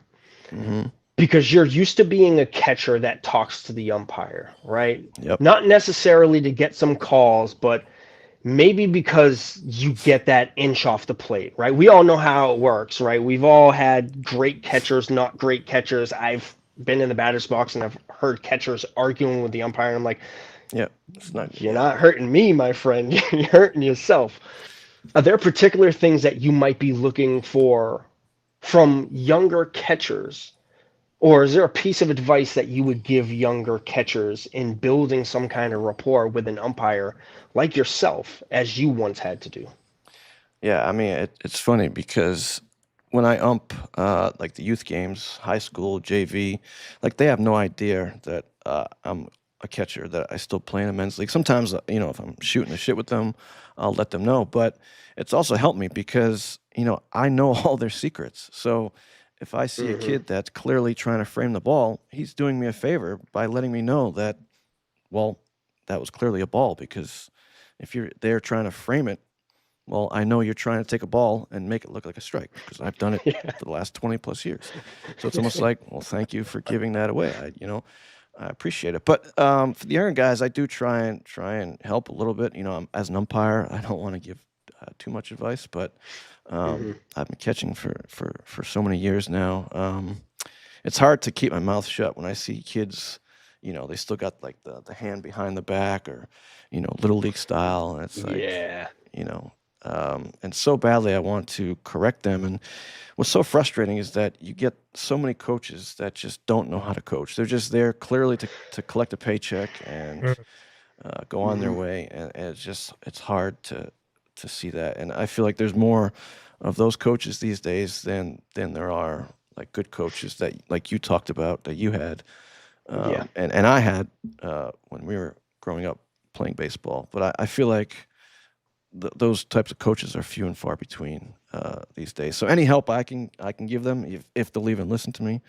Hmm. Because you're used to being a catcher that talks to the umpire, right? Yep. Not necessarily to get some calls, but maybe because you get that inch off the plate, right? We all know how it works, right? We've all had great catchers, not great catchers. I've been in the batter's box and I've heard catchers arguing with the umpire. And I'm like, Yep. It's not. you're Yeah. not hurting me, my friend. You're hurting yourself. Are there particular things that you might be looking for from younger catchers? Or is there a piece of advice that you would give younger catchers in building some kind of rapport with an umpire like yourself, as you once had to do? Yeah. I mean, it's funny because when I ump like the youth games, high school, JV, like they have no idea that I'm a catcher, that I still play in a men's league. Sometimes, if I'm shooting the shit with them, I'll let them know. But it's also helped me because, I know all their secrets. So if I see a Hmm. kid that's clearly trying to frame the ball, he's doing me a favor by letting me know that, well, that was clearly a ball because if you're there trying to frame it, well, I know you're trying to take a ball and make it look like a strike because I've done it Yeah. for the last 20 plus years. So it's almost like, well, thank you for giving that away. I appreciate it. But for the younger guys, I do try and help a little bit. As an umpire, I don't want to give too much advice, but Hmm. I've been catching for so many years now. It's hard to keep my mouth shut when I see kids. They still got like the hand behind the back or little league style, and it's like Yeah. you know and so badly I want to correct them. And what's so frustrating is that you get so many coaches that just don't know how to coach. They're just there clearly to collect a paycheck and Mm. go on their Hmm. way, and it's hard to see that. And I feel like there's more of those coaches these days than there are like good coaches that like you talked about that you had Yeah. and I had when we were growing up playing baseball. But I feel like those types of coaches are few and far between these days. So any help I can give them, if they'll even listen to me,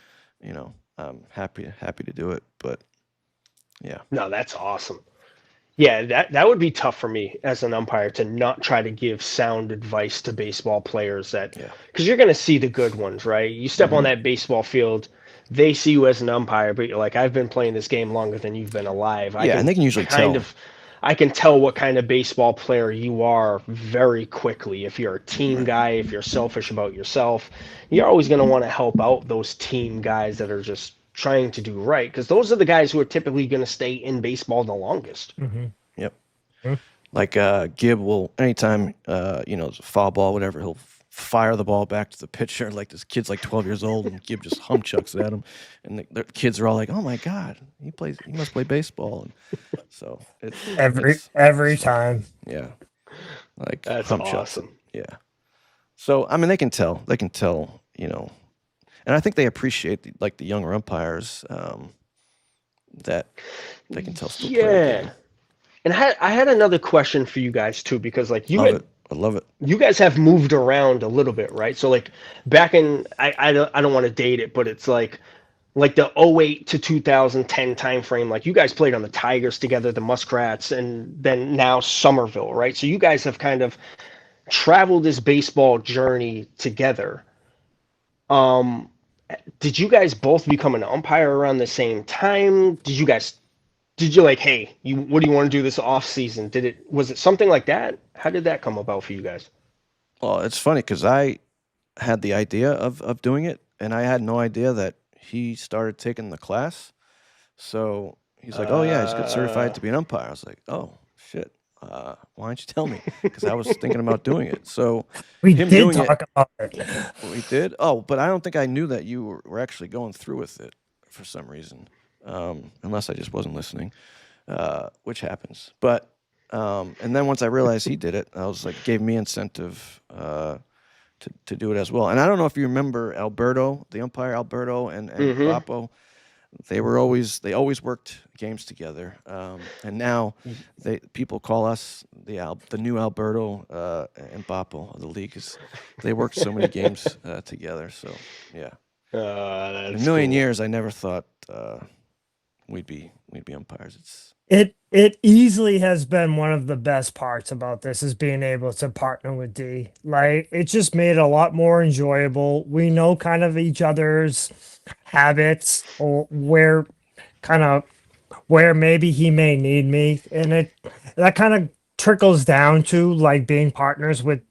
I'm happy to do it. But yeah, No, that's awesome. Yeah, that would be tough for me as an umpire to not try to give sound advice to baseball players that Yeah. because you're going to see the good ones, right? You step on Hmm. that baseball field, they see you as an umpire, but you're like, I've been playing this game longer than you've been alive. I Yeah, and can they can usually kind tell. of I can tell what kind of baseball player you are very quickly. If you're a team Right. guy, if you're selfish about yourself, you're always going to want to help out those team guys that are just trying to do right because those are the guys who are typically going to stay in baseball the longest. Hmm. Yep. Like Gibb will anytime it's a foul ball, whatever, he'll fire the ball back to the pitcher. Like this kid's like 12 years old, and Gibb just humchucks at him, and the kids are all like, "Oh my god, he must play baseball." And so Every time. yeah, like That's humchucks it. awesome. Yeah. So I mean, they can tell, and I think they appreciate like the younger umpires that they can tell still play the Yeah. game. And I had another question for you guys too, because like Love it. I love it. you guys have moved around a little bit, right? So like back in I don't want to date it, but it's like the '08 to 2010 time frame, like you guys played on the Tigers together, the Muskrats, and then now Somerville, right? So you guys have kind of traveled this baseball journey together. Um, did you guys both become an umpire around the same time? Did you like, hey, what do you want to do this off season? Was it something like that? How did that come about for you guys? Well, it's funny because I had the idea of doing it, and I had no idea that he started taking the class. So he's like, "Oh yeah, he's got certified Uh, to be an umpire." I was like, "Oh shit, why don't you tell me?" Because I was thinking about doing it. So We him did doing it, talk about it. we did. Oh, but I don't think I knew that you were actually going through with it for some reason, unless I just wasn't listening, which happens. But and then once I realized he did it, I was like, gave me incentive. To do it as well. And I don't know if you remember Alberto, the umpire Alberto and mm-hmm. Bappo. They always worked games together. And now people call us the new Alberto and Bappo of the league because they worked so many games together. So yeah, in a That's million cool. years, I never thought we'd be umpires. It's It easily has been one of the best parts about this is being able to partner with D. Like it just made it a lot more enjoyable. We know kind of each other's habits or where maybe he may need me. And that kind of trickles down to like being partners with,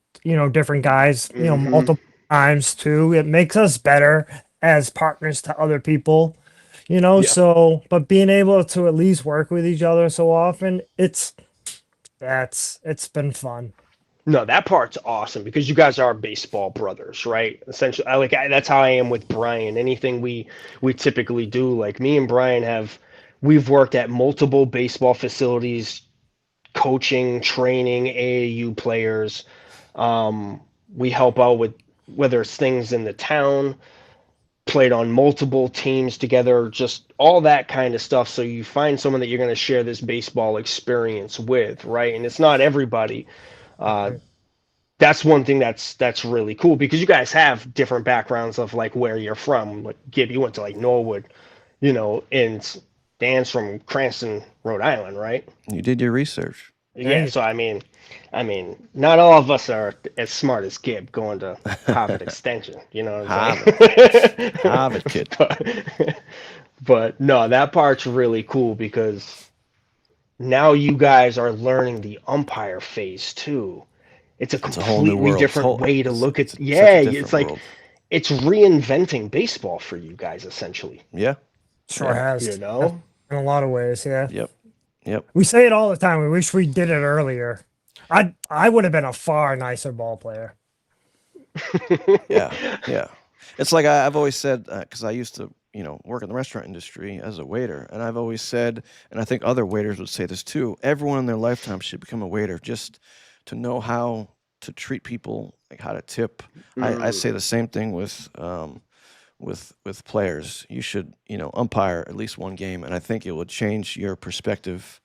different guys, Mm-hmm. multiple times too. It makes us better as partners to other people, Yeah. so but being able to at least work with each other so often, it's been fun. No, that part's awesome because you guys are baseball brothers, right? Essentially, that's how I am with Brian. Anything we typically do, like me and Brian we've worked at multiple baseball facilities, coaching, training AAU players. We help out with whether it's things in the town, played on multiple teams together, just all that kind of stuff. So you find someone that you're going to share this baseball experience with, right? And it's not everybody. Uh, Mhm. that's one thing that's really cool because you guys have different backgrounds of like where you're from. Like Gib, you went to like Norwood, and Dan's from Cranston, Rhode Island, right? you did your research. Yeah, Hey, so I mean, not all of us are as smart as Gib going to Harvard Extension. You know what I'm Harvard, saying? Harvard kid. but no, that part's really cool because now you guys are learning the umpire phase too. It's a It's a whole new completely world. different way to look at. It's such Yeah, a it's different like world. it's reinventing baseball for you guys essentially. Yeah, sure yeah, has You know? in a lot of ways. Yeah, yep, yep. we say it all the time. We wish we did it earlier. I would have been a far nicer ball player. Yeah, yeah. It's like I've always said because I used to, work in the restaurant industry as a waiter, and I've always said, and I think other waiters would say this too. Everyone in their lifetime should become a waiter just to know how to treat people, like how to tip. I Mm, say the same thing with players. You should, umpire at least one game, and I think it would change your perspective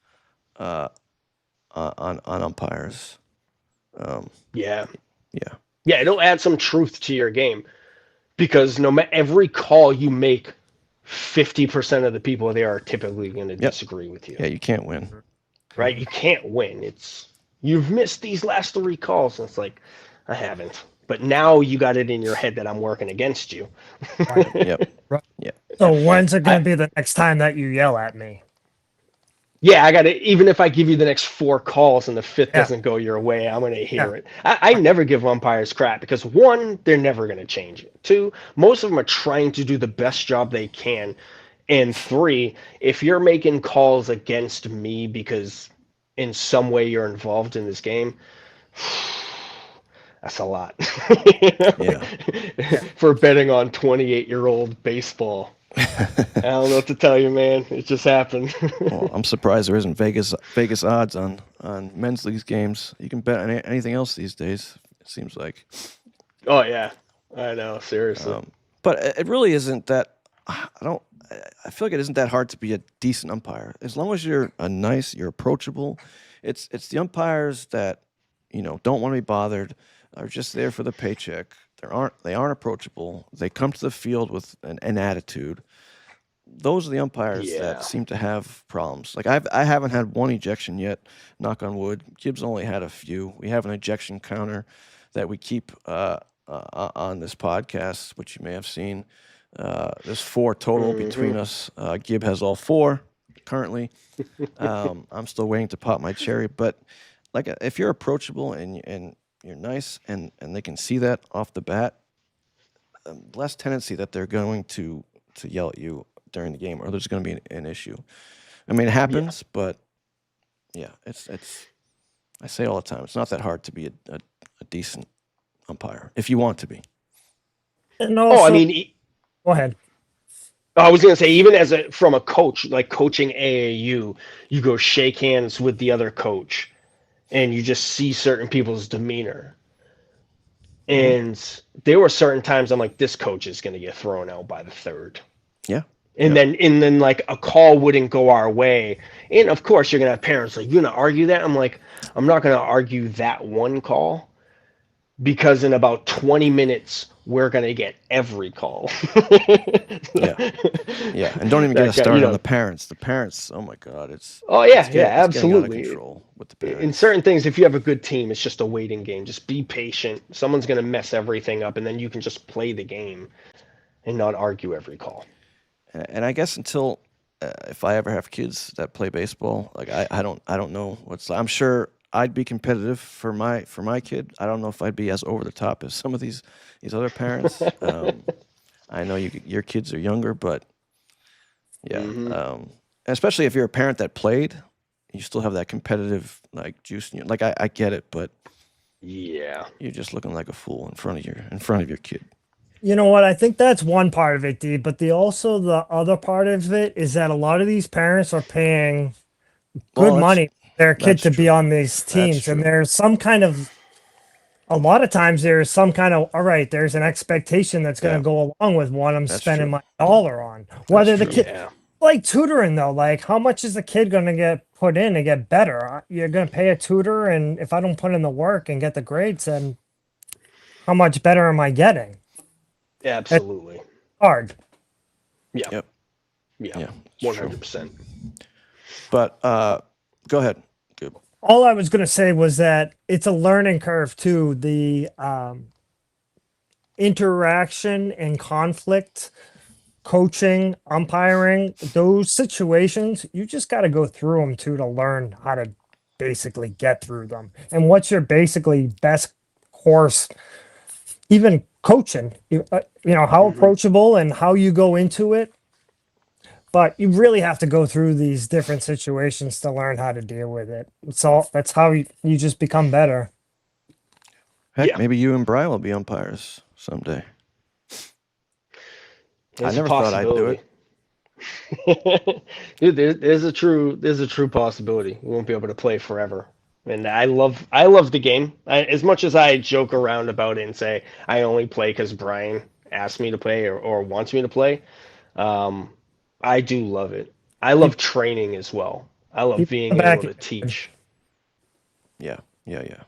uh, on umpires. Um, yeah. yeah. Yeah, it'll add some truth to your game because no matter every call you make, 50% of the people there are typically going to Yep. disagree with you. Yeah. You can't win. right? You can't win. It's you've missed these last 3 calls. And it's like, I haven't. But now you got it in your head that I'm working against you. Right. Yep. Right. Yeah. So when's it going I to be the next time that you yell at me? Yeah, I got to, even if I give you the next 4 calls and the fifth Yeah. doesn't go your way, I'm going to Yeah. hear it. I never give umpires crap because one, they're never going to change it. Two, most of them are trying to do the best job they can. And three, if you're making calls against me because in some way you're involved in this game, that's a lot. You know? Yeah. Yeah. For betting on 28-year-old baseball. I don't know what to tell you, man. It just happened. Well, I'm surprised there isn't Vegas odds on men's league games. You can bet on anything else these days. It seems like. Oh yeah, I know. Seriously. But it really isn't that. I don't. I feel like it isn't that hard to be a decent umpire as long as you're you're approachable. It's the umpires that don't want to be bothered, are just there for the paycheck. They aren't approachable. They come to the field with an attitude. Those are the umpires that Yeah. seem to have problems. Like I haven't had one ejection yet, knock on wood. Gibbs only had a few. We have an ejection counter that we keep on this podcast, which you may have seen. There's 4 total between us. Gibb has all 4 currently. I'm still waiting to pop my cherry, but like if you're approachable and you're nice and they can see that off the bat, less tendency that they're going to yell at you during the game, or there's going to be an issue. I mean, it happens, but yeah, it's. I say all the time, it's not that hard to be a decent umpire if you want to be. And Oh, I also, mean, go ahead. I was gonna say, even as from a coach, like coaching AAU, you go shake hands with the other coach, and you just see certain people's demeanor. Hmm. And there were certain times I'm like, this coach is gonna get thrown out by the third. Yeah. And Yep. then like a call wouldn't go our way. And of course you're gonna have parents like, you're gonna argue that? I'm like, I'm not gonna argue that one call because in about 20 minutes we're gonna get every call. Yeah. Yeah, and don't even get That us guy, started on the parents. The parents, oh my God, oh it's yeah, yeah, getting out of absolutely. control with the In parents. certain things, if you have a good team, it's just a waiting game. Just be patient. Someone's gonna mess everything up, and then you can just play the game and not argue every call. And I guess until if I ever have kids that play baseball, like I don't know what's. I'm sure I'd be competitive for my kid. I don't know if I'd be as over the top as some of these other parents. I know your kids are younger, but yeah, Hmm. especially if you're a parent that played, you still have that competitive like juice in you. Like I get it, but Yeah. you're just looking like a fool in front of your kid. You know what? I think that's one part of it, D. But the other part of it is that a lot of these parents are paying good Well, that's money for their kid that's to be true. on these That's teams, and true. there's some kind of a lot of times there's some kind of all right. There's an expectation that's going Yeah, to go along with what I'm that's spending true. my dollar on. That's Whether the true. kid Yeah. like tutoring though, like how much is the kid going to get put in to get better? You're going to pay a tutor, and if I don't put in the work and get the grades, then how much better am I getting? It's Absolutely. hard. Yeah. Yep. Yeah. Yeah, it's true. 100%. But go ahead. Good. All I was going to say was that it's a learning curve too. The interaction and conflict, coaching, umpiring, those situations, you just got to go through them too to learn how to basically get through them. And what's your basically best course, even coaching, how Hmm. approachable and how you go into it. But you really have to go through these different situations to learn how to deal with it. So that's how you just become better. Heck, Yeah. maybe you and Brian will be umpires someday. I There's a never thought I'd do possibility. it. Dude, there's a true possibility. We won't be able to play forever. And I love the game. As much as I joke around about it and say I only play because Brian asked me to play or wants me to play, um, I do love it. I love Keep, training as well. I love keep being able back. to teach. Yeah, yeah, yeah.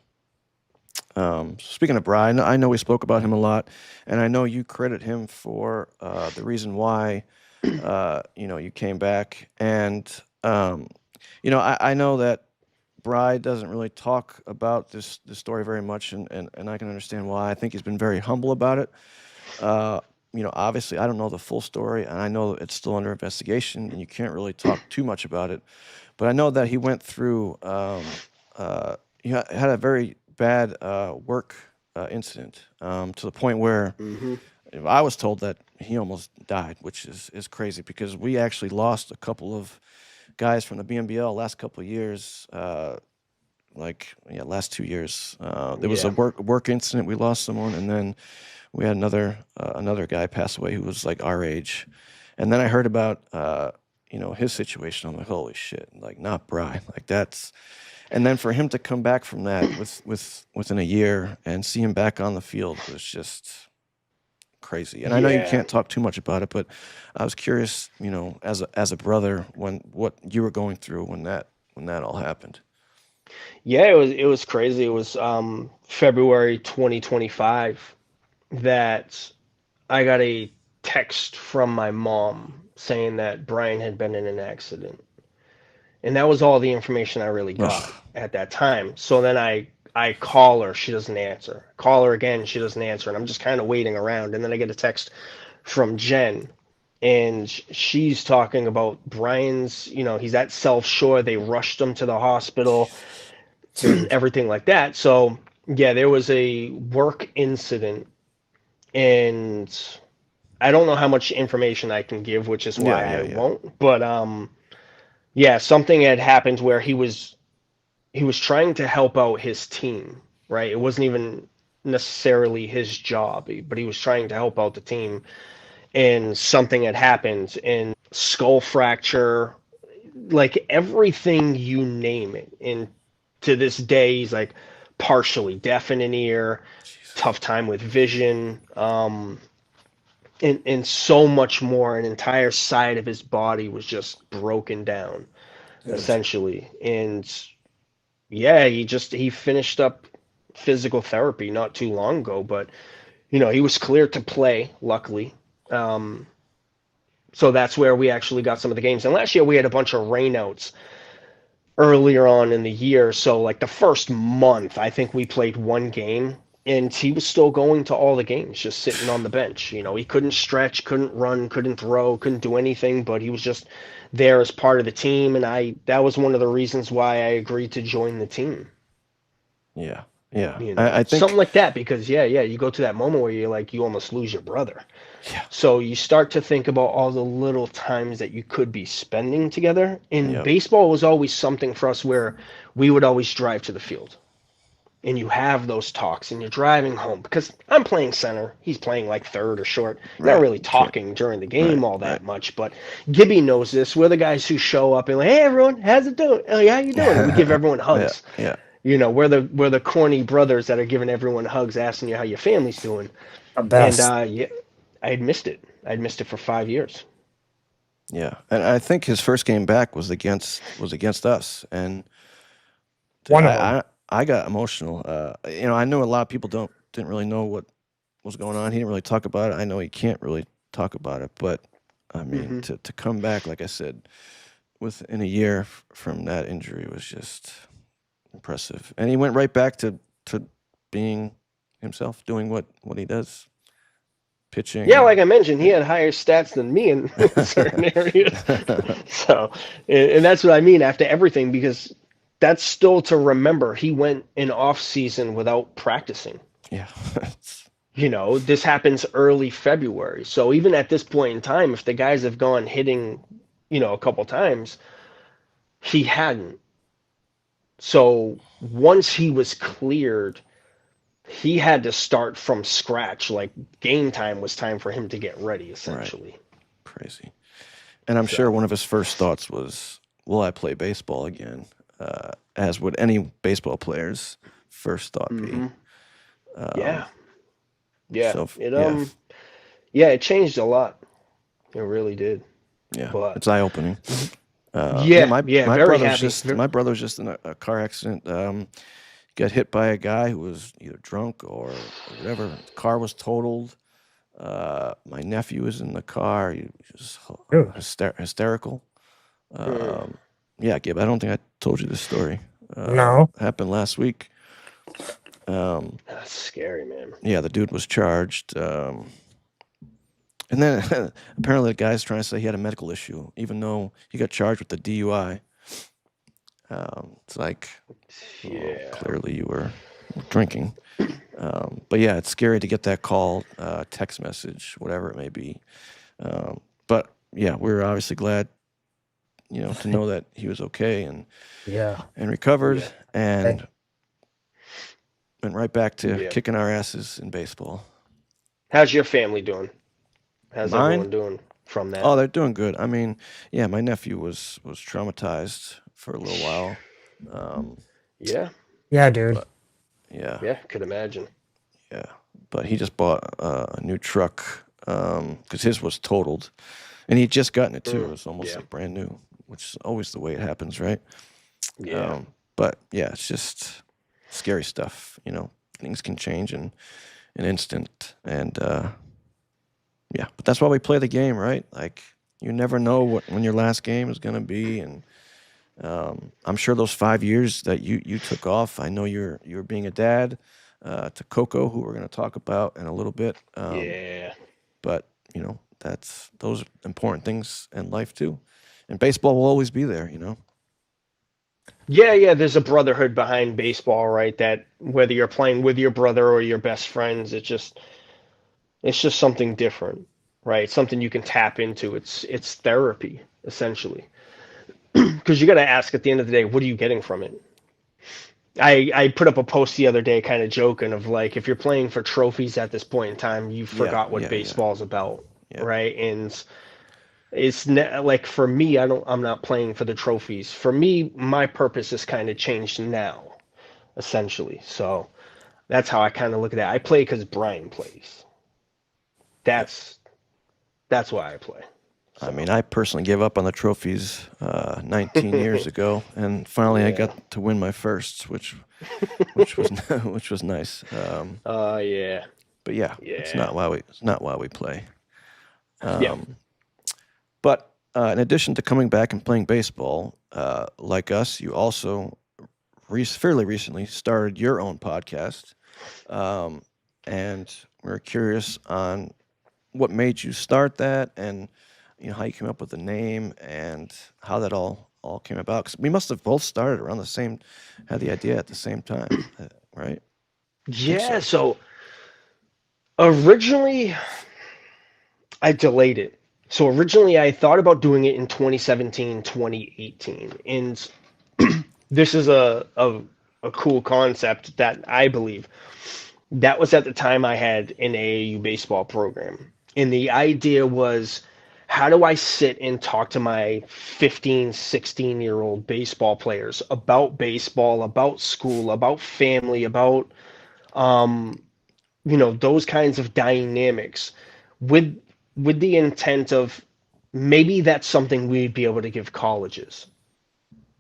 Speaking of Brian, I know we spoke about him a lot, and I know you credit him for the reason why you came back. And I know that Bry doesn't really talk about this story very much, and I can understand why. I think he's been very humble about it. Uh, Obviously, I don't know the full story, and I know it's still under investigation, and you can't really talk too much about it. But I know that he went through, had a very bad work incident to the point where Hmm. I was told that he almost died, which is crazy because we actually lost a couple of guys from the BMBL last couple of years. Last 2 years. There was a Yeah. work incident. We lost someone, and then we had another guy pass away who was like our age. And then I heard about his situation. I'm like, holy shit! Like not Bry. Like that's. And then for him to come back from that within a year and see him back on the field was just crazy. And I know you Yeah. can't talk too much about it, but I was curious, as a brother, what you were going through when that all happened. Yeah, it was crazy. It was February 2025 that I got a text from my mom saying that Brian had been in an accident. And that was all the information I really got Ugh. at that time. So then I call her, she doesn't answer. Call her again, she doesn't answer, and I'm just kind of waiting around. And then I get a text from Jen, and she's talking about Brian's, he's at South Shore. They rushed him to the hospital, Dude, everything like that. So yeah, there was a work incident, and I don't know how much information I can give, which is Yeah, why yeah, I yeah. won't. But yeah, something had happened where he was trying to help out his team, right? It wasn't even necessarily his job, but he was trying to help out the team, and something had happened, and skull fracture, like everything you name it. And to this day, he's like partially deaf in an ear, Jesus. tough time with vision, and so much more. An entire side of his body was just broken down, dude. essentially. And yeah, he finished up physical therapy not too long ago, but he was cleared to play, luckily. Um, so that's where we actually got some of the games. And last year we had a bunch of rainouts earlier on in the year. So like the first month, I think we played one game, and he was still going to all the games, just sitting on the bench. He couldn't stretch, couldn't run, couldn't throw, couldn't do anything, but he was just there as part of the team. And that was one of the reasons why I agreed to join the team. Yeah, yeah. I Something think. like that, because yeah, you go to that moment where you're like, you almost lose your brother. Yeah. So you start to think about all the little times that you could be spending together. And Yep. baseball was always something for us where we would always drive to the field. And you have those talks, and you're driving home because I'm playing center. He's playing like third or short. Not Right. really Can't. talking during the Right. game all Right. that much, but Gibby knows this. We're the guys who show up and like, hey everyone, how's it doing? Oh yeah, how you doing? And we give everyone Yeah. hugs. Yeah. We're the corny brothers that are giving everyone hugs, asking you how your family's doing. The And best. yeah, I had missed it. I'd missed it for 5 years. Yeah. And I think his first game back was against us, and One of them. I got emotional. I know a lot of people didn't really know what was going on. He didn't really talk about it. I know he can't really talk about it, but I mean, Hmm. to come back, like I said, within a year from that injury was just impressive. And he went right back to being himself, doing what he does, pitching Yeah, like and I mentioned, he yeah. had higher stats than me in certain areas. So, and that's what I mean after everything, because that's still to remember. He went an off season without practicing. Yeah. This happens early February. So even at this point in time, if the guys have gone hitting, a couple times, he hadn't. So once he was cleared, he had to start from scratch. Like game time was time for him to get ready, Right. essentially. Crazy. And I'm sure So, one of his first thoughts was, "Will I play baseball again?" As would any baseball player's first thought be. hmm Um, yeah, yeah, so yeah, yeah, it changed a lot. It really did. yeah, But it's eye opening. Yeah, yeah, my yeah, my very brother's happy. just my brother was just in a car accident. Got hit by a guy who was either drunk or whatever. The car was totaled. My nephew was in the car. He was Dude. hysterical. Mm. Yeah, Gib, I don't think I told you this story. No. Happened last week. That's scary, man. Yeah, the dude was charged. And then apparently the guy's trying to say he had a medical issue, even though he got charged with the DUI. It's like, well, Yeah. clearly you were drinking. But yeah, it's scary to get that call, text message, whatever it may be. But yeah, we're obviously glad, to know that he was okay and Yeah. recovered Yeah. and went right back to Yeah. kicking our asses in baseball. How's your family doing? How's Mine? everyone doing from that? Oh, they're doing good. I mean, yeah, my nephew was traumatized for a little while. Yeah. Yeah, dude. But yeah, Yeah. Could imagine. yeah. But he just bought a new truck because his was totaled, and he'd just gotten it too. It was almost Yeah. like brand new, which is always the way it happens, right? Yeah. But yeah, it's just scary stuff. Things can change in an instant, and yeah. But that's why we play the game, right? Like you never know when your last game is gonna be, and I'm sure those 5 years that you took off. I know you're being a dad to Coco, who we're going to talk about in a little bit. Yeah. But that's those important things in life too, and baseball will always be there. Yeah, yeah, there's a brotherhood behind baseball, right? That whether you're playing with your brother or your best friends, it's just something different, right? Something you can tap into. It's therapy, essentially. Because you got to ask at the end of the day, what are you getting from it? I put up a post the other day, kind of joking, of like, if you're playing for trophies at this point in time, you Yeah, forgot what yeah, yeah, baseball's about, yeah. right? And like for me, I'm not playing for the trophies. For me, my purpose has kind of changed now, essentially. So that's how I kind of look at that. I play because Brian plays. Yep. That's that's why I play. I So mean, I personally gave up on the trophies 19 years ago, and finally I yeah. got to win my first, which was which was nice. Yeah. But yeah, Yeah. it's not why we play. Yeah. Um, But in addition to coming back and playing baseball, like us, you also fairly recently started your own podcast. Um, and we're curious on what made you start that and how you came up with the name and how that all came about. 'Cause we must have both started around the same, had the idea at the same time, right? I think Yeah, so. so originally I delayed it. So originally I thought about doing it in 2017, 2018. And this is a cool concept that I believe. That was at the time I had an AAU baseball program. And the idea was, how do I sit and talk to my 15, 16-year-old baseball players about baseball, about school, about family, about those kinds of dynamics with the intent of maybe that's something we'd be able to give colleges,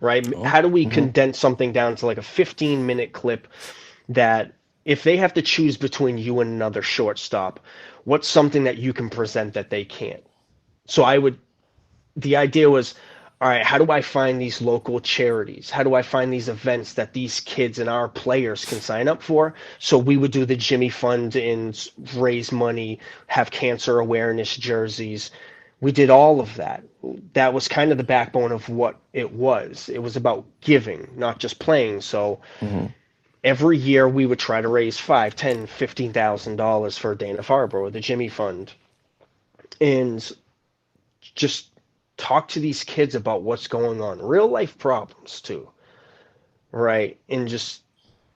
right? Oh, How do we hmm, condense something down to like a 15-minute clip that if they have to choose between you and another shortstop, what's something that you can present that they can't? So the idea was, all right, how do I find these local charities? How do I find these events that these kids and our players can sign up for? So we would do the Jimmy Fund and raise money, have cancer awareness jerseys. We did all of that. That was kind of the backbone of what it was. It was about giving, not just playing. So hmm, every year we would try to raise five, ten, $15,000 for Dana Farber or the Jimmy Fund, and just talk to these kids about what's going on, real life problems too, right? And just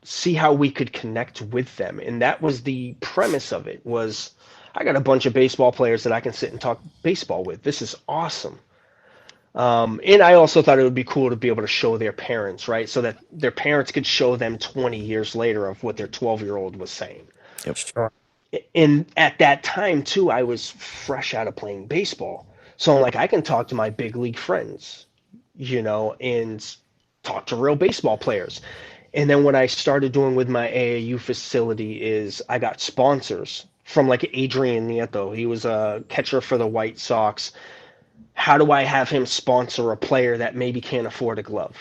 see how we could connect with them. And that was the premise of it. Was I got a bunch of baseball players that I can sit and talk baseball with. This is awesome. And I also thought it would be cool to be able to show their parents, right? So that their parents could show them 20 years later of what their 12-year-old was saying. yep. Sure. And at that time too, I was fresh out of playing baseball. So I'm like, I can talk to my big league friends, and talk to real baseball players. And then what I started doing with my AAU facility is I got sponsors from like Adrian Nieto. He was a catcher for the White Sox. How do I have him sponsor a player that maybe can't afford a glove?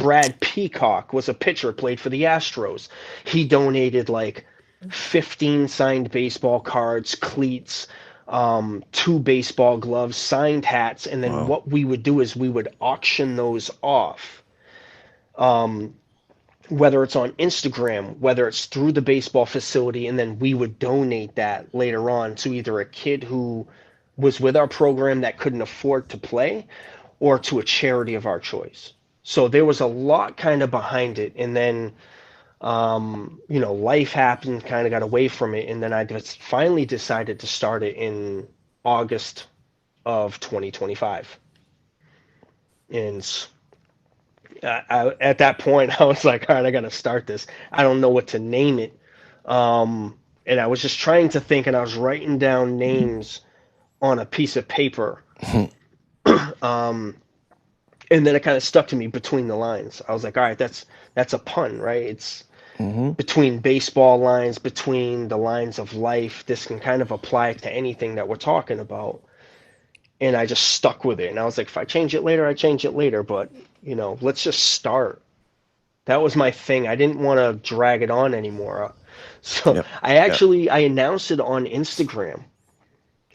Brad Peacock was a pitcher, played for the Astros. He donated like 15 signed baseball cards, cleats, two baseball gloves, signed hats, and then Wow. what we would do is we would auction those off. Um, Whether it's on Instagram, whether it's through the baseball facility, and then we would donate that later on to either a kid who was with our program that couldn't afford to play or to a charity of our choice. So there was a lot kind of behind it. And then, life happened, kind of got away from it. And then I just finally decided to start it in August of 2025. And at that point, I was like, all right, I got to start this. I don't know what to name it. And I was just trying to think, and I was writing down names on a piece of paper. Um, and then it kind of stuck to me between the lines. I was like, all right, that's a pun, right? It's Hmm. between baseball lines, between the lines of life. This can kind of apply to anything that we're talking about. And I just stuck with it. And I was like, if I change it later, I change it later. But, let's just start. That was my thing. I didn't want to drag it on anymore. So Yep. Yep. I announced it on Instagram.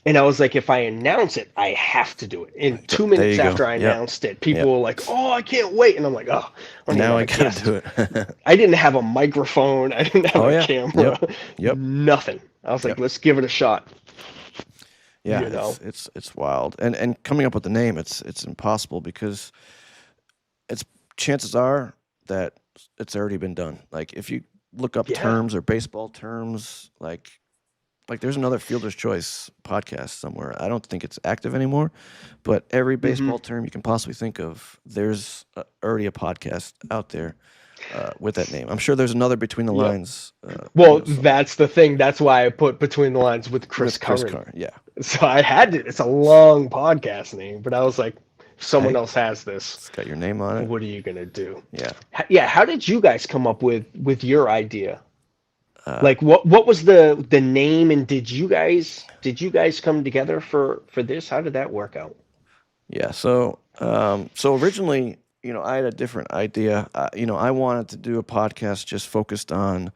And I was like, if I announce it, I have to do it. And Th- two there minutes you go. after I Yep. announced it, people Yep. were like, oh, I can't wait. And I'm like, oh, I don't even Now have I a gotta guest. do it. I didn't have a microphone. I didn't have Oh a yeah. camera. Yep. Yep. Nothing. I was like, Yep. let's give it a shot. Yeah. You know? It's wild. And coming up with the name, it's impossible because it's chances are that it's already been done. Like if you look up Yeah. terms or baseball terms, like there's another Fielder's Choice podcast somewhere. I don't think it's active anymore, but every Hmm. baseball term you can possibly think of, there's already a podcast out there with that name. I'm sure there's another Between the Yep. Lines, Well, somewhere that's the thing. That's why I put Between the Lines with Chris with Chris Curran. Carr. Yeah. So I had to. It's a long podcast name, but I was like, if someone Hey, else has this, it's got your name on it. what are you gonna do? Yeah. Yeah. How did you guys come up with your idea? Uh, Like, what was the name, and did you guys come together for this? How did that work out? yeah. So originally, I had a different idea. I wanted to do a podcast just focused on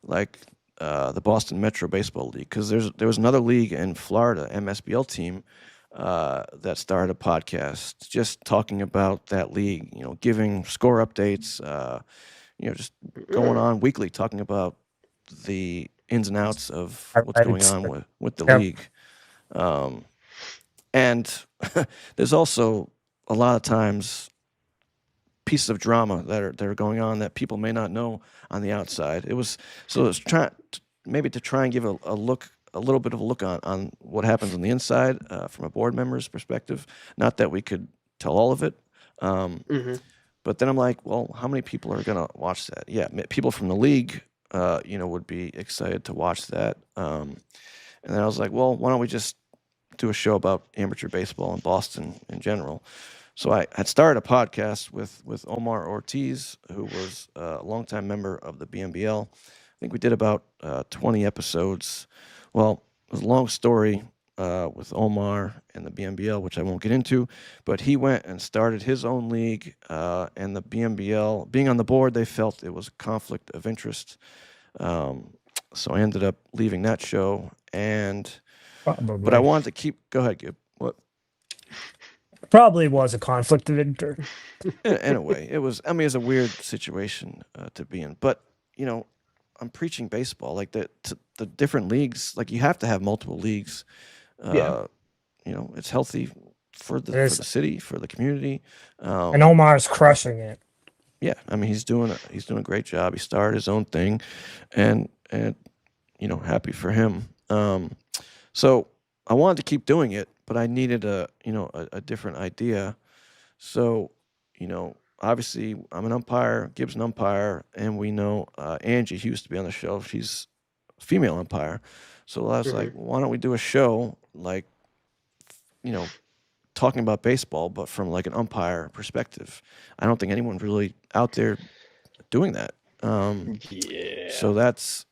like the Boston Metro Baseball League because there was another league in Florida, MSBL team, that started a podcast just talking about that league. Giving score updates. Just going Mm, on weekly, talking about the ins and outs of All what's right. going on with the Yep. league. Um, and there's also a lot of times pieces of drama that are going on that people may not know on the outside. It's trying maybe to try and give a little bit of a look on what happens on the inside from a board member's perspective. Not that we could tell all of it, um, mm-hmm. but then I'm like, well, how many people are gonna watch that? Yeah, people from the league, would be excited to watch that. And then I was like, well, why don't we just do a show about amateur baseball in Boston in general? So I had started a podcast with Omar Ortiz, who was a longtime member of the BMBL. I think we did about 20 episodes. Well, it was a long story with Omar and the BMBL, which I won't get into, but he went and started his own league, and the BMBL, being on the board, they felt it was a conflict of interest. Um, so I ended up leaving that show, but I Probably. wanted to keep. Go ahead, Gib. What? Probably was a conflict of interest. In a way, it was. I mean, it's a weird situation to be in, but you know, I'm preaching baseball. Like the different leagues. Like you have to have multiple leagues. Yeah. Uh, it's healthy for It the is, city, for the community. and Omar's crushing it. Yeah, I mean, he's doing a great job. He started his own thing, and happy for him. So I wanted to keep doing it, but I needed a different idea. So, obviously I'm an umpire, Gibbs an umpire, and we know Angie, who used to be on the show, she's a female umpire. So I was like, Hmm. why don't we do a show like, you know, talking about baseball, but from like an umpire perspective. I don't think anyone really out there doing that. Yeah. So that's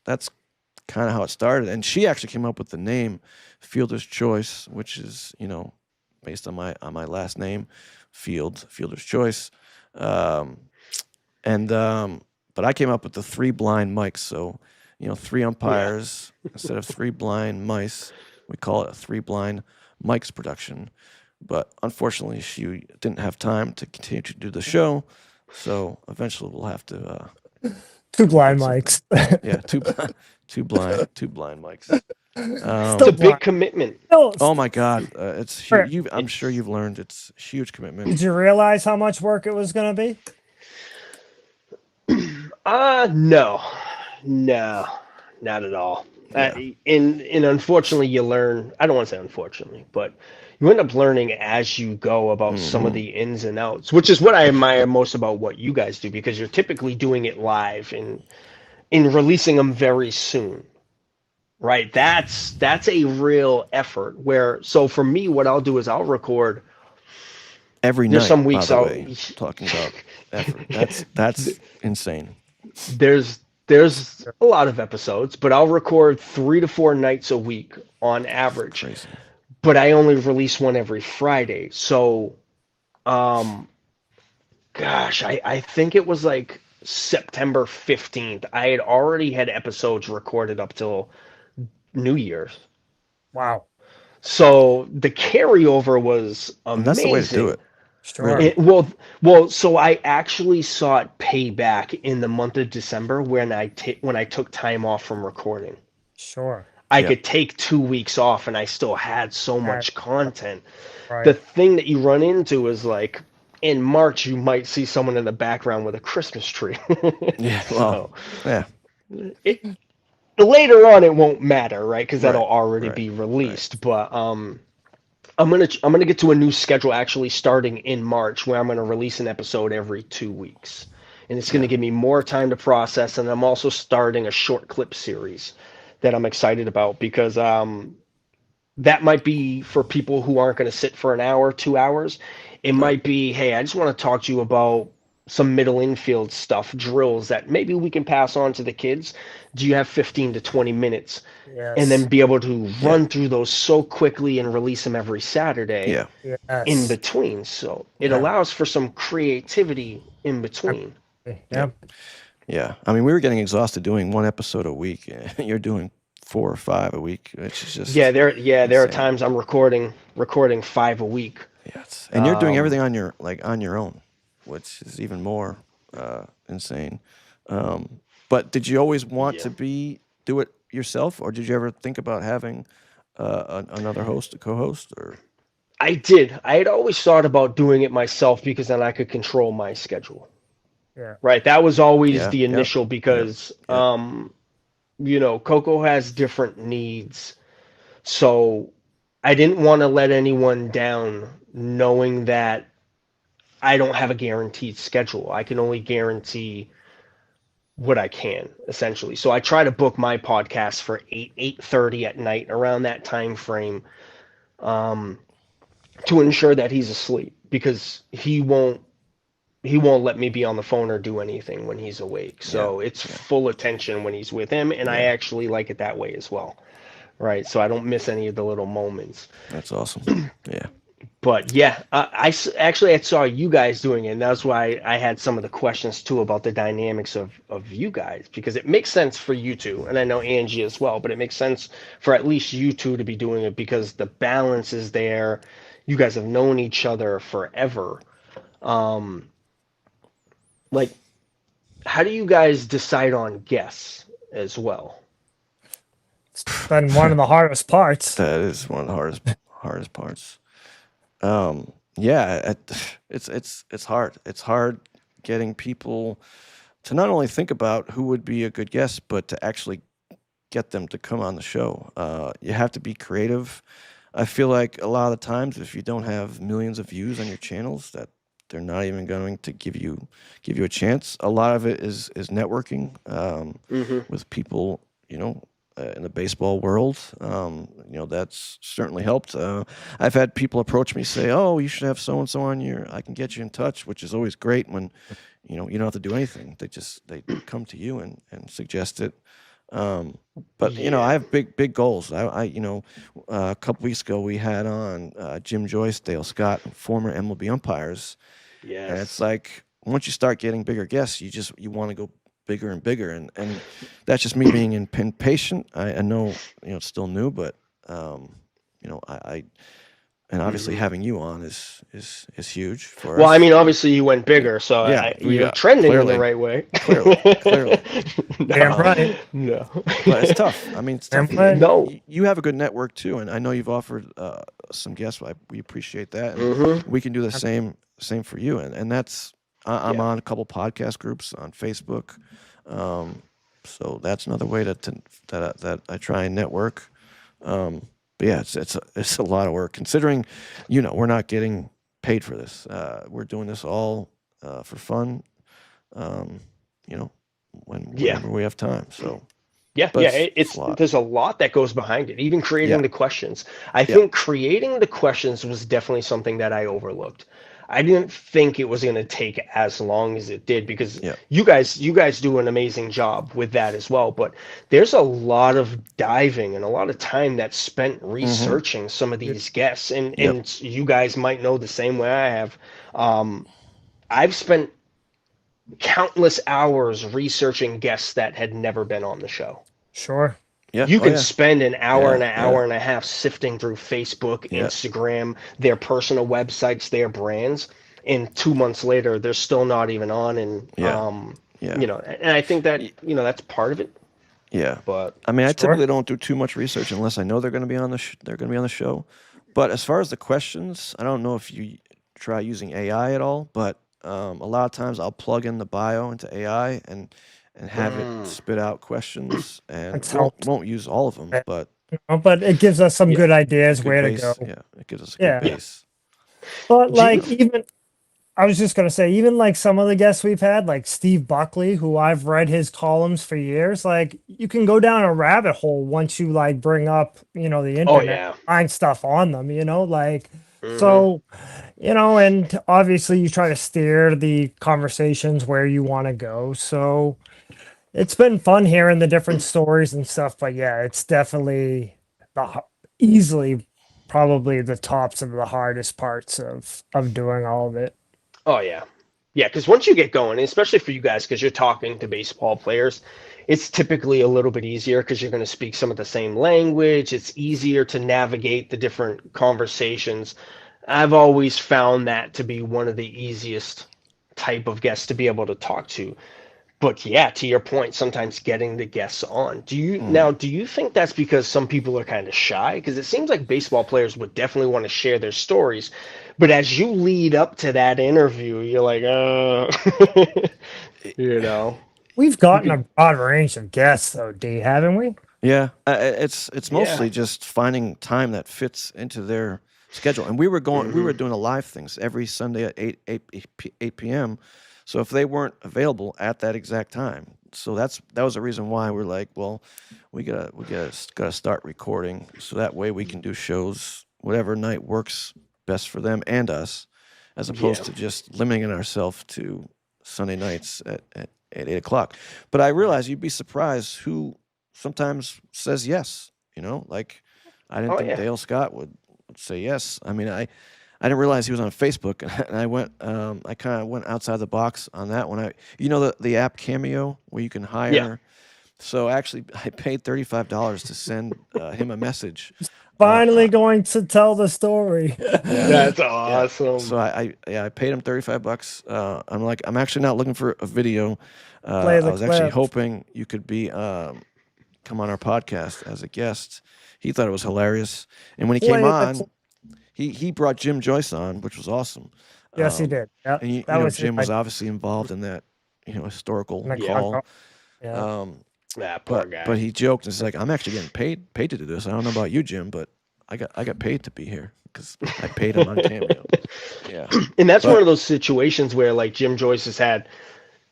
kind of how it started. And she actually came up with the name Fielder's Choice, which is based on my last name, Fielder's Choice. Um, And but I came up with the three blind mics. So, three Yeah. umpires instead of three blind mice. We call it a three blind mics production. But unfortunately, she didn't have time to continue to do the show. So eventually, we'll have to Two come up blind with something. mics. Yeah, two blind mics. It's Still a Um, big blind. commitment. Still, oh my God, it's huge. Fair. You, I'm sure It's you've learned it's a huge commitment. Did you realize how much work it was going to be? no, no, not at all. Yeah. And unfortunately, you learn. I don't want to say unfortunately, but you end up learning as you go about some of Hmm. the ins and outs, which is what I admire most about what you guys do because you're typically doing it live and in releasing them very soon. Right. That's a real effort where so for me what I'll do is I'll record Every there's night, some by weeks the I'll way, talking about effort. That's insane. there's there's a lot of episodes, but I'll record 3 to 4 nights a week on It's average. crazy. But I only release one every Friday. So um gosh, I think it was like September 15th. I had already had episodes recorded up till New Year's. Wow. So the carryover was And that's the way to do amazing. it. Sure. Really. So I actually saw it pay back in the month of December when I took time off from recording. Sure. I Yep. could take 2 weeks off, and I still had so That, much content. The right. thing that you run into is like in March, you might see someone in the background with a Christmas tree. Yeah. Well. So Yeah. it later on, it won't matter, right? Because that'll Right. already Right. be Right. released. But I'm gonna get to a new schedule actually starting in March where I'm gonna release an episode every 2 weeks. And it's gonna Yeah. give me more time to process. And I'm also starting a short clip series that I'm excited about because that might be for people who aren't going to sit for an hour, 2 hours. It Right. might be, hey, I just want to talk to you about some middle infield stuff, drills that maybe we can pass on to the kids. Do you have 15 to 20 minutes? And then Yes. be able to Yeah. run through those so quickly and release them every Saturday Yeah. in Yes. between. So it Yeah. allows for some creativity in between. Yeah. Yeah. Yeah. I mean, we were getting exhausted doing one episode a week. You're doing 4 or 5 a week, which is Yeah, just there are insane. times I'm recording 5 a week. Yes. And you're doing Um, everything on your own, which is even more insane. But did you always want yeah. to do it yourself, or did you ever think about having another host, a co-host, or? I did. I had always thought about doing it myself because then I could control my schedule. Yeah. Right. That was always Yeah. the Yep. initial Yep. because Yep. Coco has different needs. So I didn't want to let anyone down knowing that I don't have a guaranteed schedule. I can only guarantee what I can, essentially. So I try to book my podcast for 8:30 at night around that time frame um, to ensure that he's asleep because he won't let me be on the phone or do anything when he's awake. Yeah. So it's Yeah. full attention when he's with him, and I Yeah. actually like it that way as well, right? So I don't miss any of the little moments. That's awesome. Yeah. But yeah, actually I saw you guys doing it, and that's why I had some of the questions too about the dynamics of you guys because it makes sense for you two, and I know Angie as well, but it makes sense for at least you two to be doing it because the balance is there. You guys have known each other forever. Um, like how do you guys decide on guests as well? It's been one of the hardest parts. That is one of the hardest parts. Yeah, it's hard. It's hard getting people to not only think about who would be a good guest, but to actually get them to come on the show. You have to be creative. I feel like a lot of the times, if you don't have millions of views on your channels, that they're not even going to give you a chance. A lot of it is networking Hmm. with people, in the baseball world. That's certainly helped. I've had people approach me say, "Oh, you should have so and so on your. I can get you in touch," which is always great when you don't have to do anything. They come to you and suggest it. But I Yeah. have big goals. A couple weeks ago we had on Jim Joyce, Dale Scott, former MLB umpires, and it's Yes. like once you start getting bigger guests, you want to go bigger and bigger, and that's just me being impatient. I know, it's still new, but I and obviously Hmm. having you on is huge for Well, I us. mean, obviously you went Yeah, bigger, so yeah, you're trending in the clearly, right way. clearly. Damn No, right. no, But it's tough. I mean, it's Damn tough. right. no. You have a good network too, and I know you've offered some guests. We appreciate that, and Hmm. we can do the same for you. And that's I'm Yeah, on a couple podcast groups on Facebook, um, so that's another way that I try and network. But yeah, it's a lot of work considering, we're not getting paid for this. We're doing this all for fun. Um, you know, yeah. whenever we have time. So, Yeah, but yeah, it's a lot. there's a lot that goes behind it. Even Yeah, creating the questions. I yeah. think creating the questions was definitely something that I overlooked. I didn't think it was going to take as long as it did because Yeah. you guys do an amazing job with that as well, but there's a lot of diving and a lot of time that's spent Mhm. researching some of Yeah. these guests Yep. and you guys might know the same way I have. I've spent countless hours researching guests that had never been on the show. Sure. Yeah. You Oh can yeah. spend an hour Yeah. and an Yeah. hour and a half sifting through Facebook, Yeah. Instagram, their personal websites, their brands, and 2 months later, they're still not even on. And Yeah. Yeah. and I think that Y- that's part of it. Yeah. But I mean, I Sure. typically don't do too much research unless I know they're going to be on they're going to be on the show. But as far as the questions, I don't know if you try using AI at all, but a lot of times I'll plug in the bio into AI and have it mm, spit out questions, and That's won't helped. won't use all of them, but But it gives us some yeah, good a ideas good where to go. base. Yeah, it gives us a good Yeah. yeah. base. But Do you? like even I was just gonna say, even like some of the guests we've had, like Steve Buckley, who I've read his columns for years, like you can go down a rabbit hole once you like bring up, the Oh internet, yeah. find stuff on them, like Hmm. so, and obviously you try to steer the conversations where you want to go. So it's been fun hearing the different stories and stuff, but yeah, it's definitely easily probably the tops of the hardest parts of doing all of it. Oh yeah. Yeah, because once you get going, especially for you guys, because you're talking to baseball players, it's typically a little bit easier because you're going to speak some of the same language. It's easier to navigate the different conversations. I've always found that to be one of the easiest type of guests to be able to talk to. But yeah, to your point, sometimes getting the guests on. Mm. Do you think that's because some people are kind of shy? Because it seems like baseball players would definitely want to share their stories, but as you lead up to that interview, you're like, It- you know, We've you gotten a could, broad range of guests, though, D, haven't we? Yeah, it's yeah. mostly just finding time that fits into their schedule. And we Hmm. were doing a live things every Sunday at 8 p.m. So if they weren't available at that exact time, so that was the reason why we're like, well, we gotta start recording so that way we can do shows whatever night works best for them and us, as opposed Yeah. to just limiting ourselves to Sunday nights at 8 o'clock. But I realize you'd be surprised who sometimes says yes. Like I didn't Oh think yeah. Dale Scott would say yes. I mean, I didn't realize he was on Facebook, and I kind of went outside the box on that one. The app Cameo where you can Yeah. hire. So actually, I paid $35 to send him a message. Finally going to tell the story. Yeah, That's yeah. awesome. So I paid him $35. I'm like, I'm actually not looking for a video. Play I the was actually clip. hoping you could come on our podcast as a guest. He thought it was hilarious, and when he came Play the clip. on, he brought Jim Joyce on, which was awesome. Yes, he Um, did. Yeah, and that was his Jim was obviously involved in that in historical the Yeah. call. Congo. Yeah. Um, That poor but guy. he joked and says like, I'm actually getting paid to do this. I don't know about you, Jim, but I got paid to be here because I paid him on Cameo. Yeah, And that's one but of those situations where like Jim Joyce has had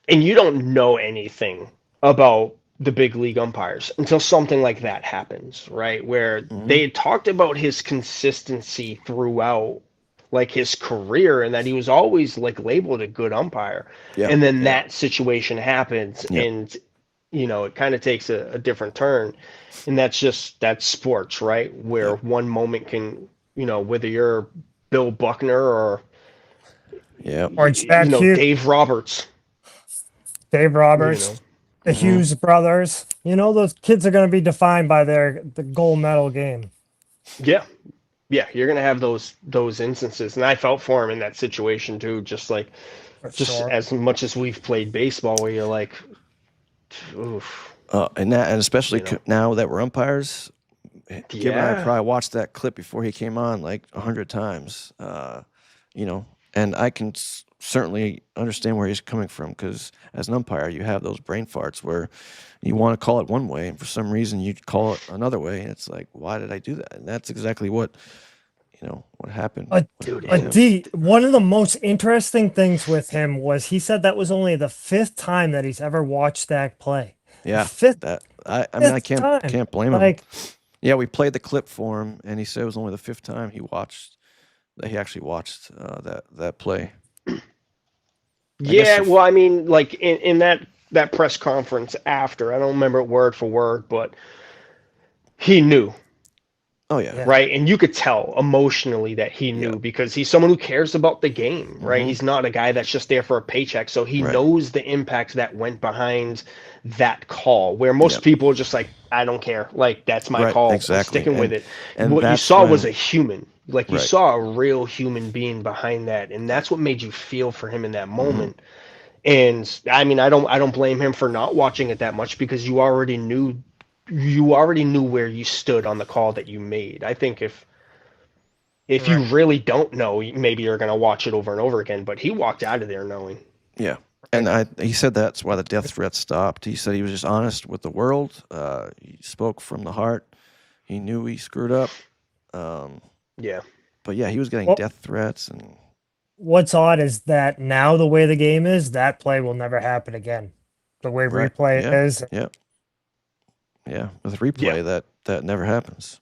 and you don't know anything about the big league umpires until something like that happens, right? Where hmm they had talked about his consistency throughout like his career and that he was always like labeled a good umpire. yeah, And then yeah, that situation happens yeah, and it kind of takes a different turn. And that's sports, right? Where yeah, one moment can, whether you're Bill Buckner or Yep. Or Jack Hughes, Dave Roberts. Dave You Roberts, know, the Hughes brothers. Those kids are going to be defined by the gold medal game. yeah, yeah, you're gonna have those instances, and I felt for him in that situation too. For Just sure. as much as we've played baseball, where you're like, oof, And especially you know, now that we're umpires, Gib and I yeah, probably watched that clip before he came on like 100 times. And I can certainly understand where he's coming from because as an umpire, you have those brain farts where you want to call it one way, and for some reason you call it another way, and it's like, why did I do that? And that's exactly what happened But, dude, with but and him. D, one of the most interesting things with him was he said that was only the fifth time that he's ever watched that play. The Yeah, I mean I fifth can't time. can't blame him. Like, Yeah, we played the clip for him, and he said it was only the fifth time he actually watched that play. I guess yeah, well, I mean, like in that press conference after, I don't remember it word for word, but he knew, oh yeah, yeah, right? And you could tell emotionally that he yeah, knew because he's someone who cares about the game, right? mm-hmm, He's not a guy that's just there for a paycheck. So he right, knows the impact that went behind that call, where yeah, most people are just like, I don't care. Like, that's my right, call. I'm exactly, sticking with it. and What you that's saw was when a human. Like, you right, saw a real human being behind that. And right, that's what made you feel for him in that mm-hmm, moment. And I mean, I don't blame him for not watching it that much because you already knew where you stood on the call that you made. I think if right. you really don't know, maybe you're gonna watch it over and over again. But he walked out of there knowing. yeah. And he said that's why the death threat stopped. He said he was just honest with the world. He spoke from the heart. He knew he screwed up. Um, Yeah, but yeah, he was getting Well, death threats and what's odd is that now the way the game is, that play will never happen again. The way right, replay yeah, is, yeah, yeah. With yeah. replay, that never happens.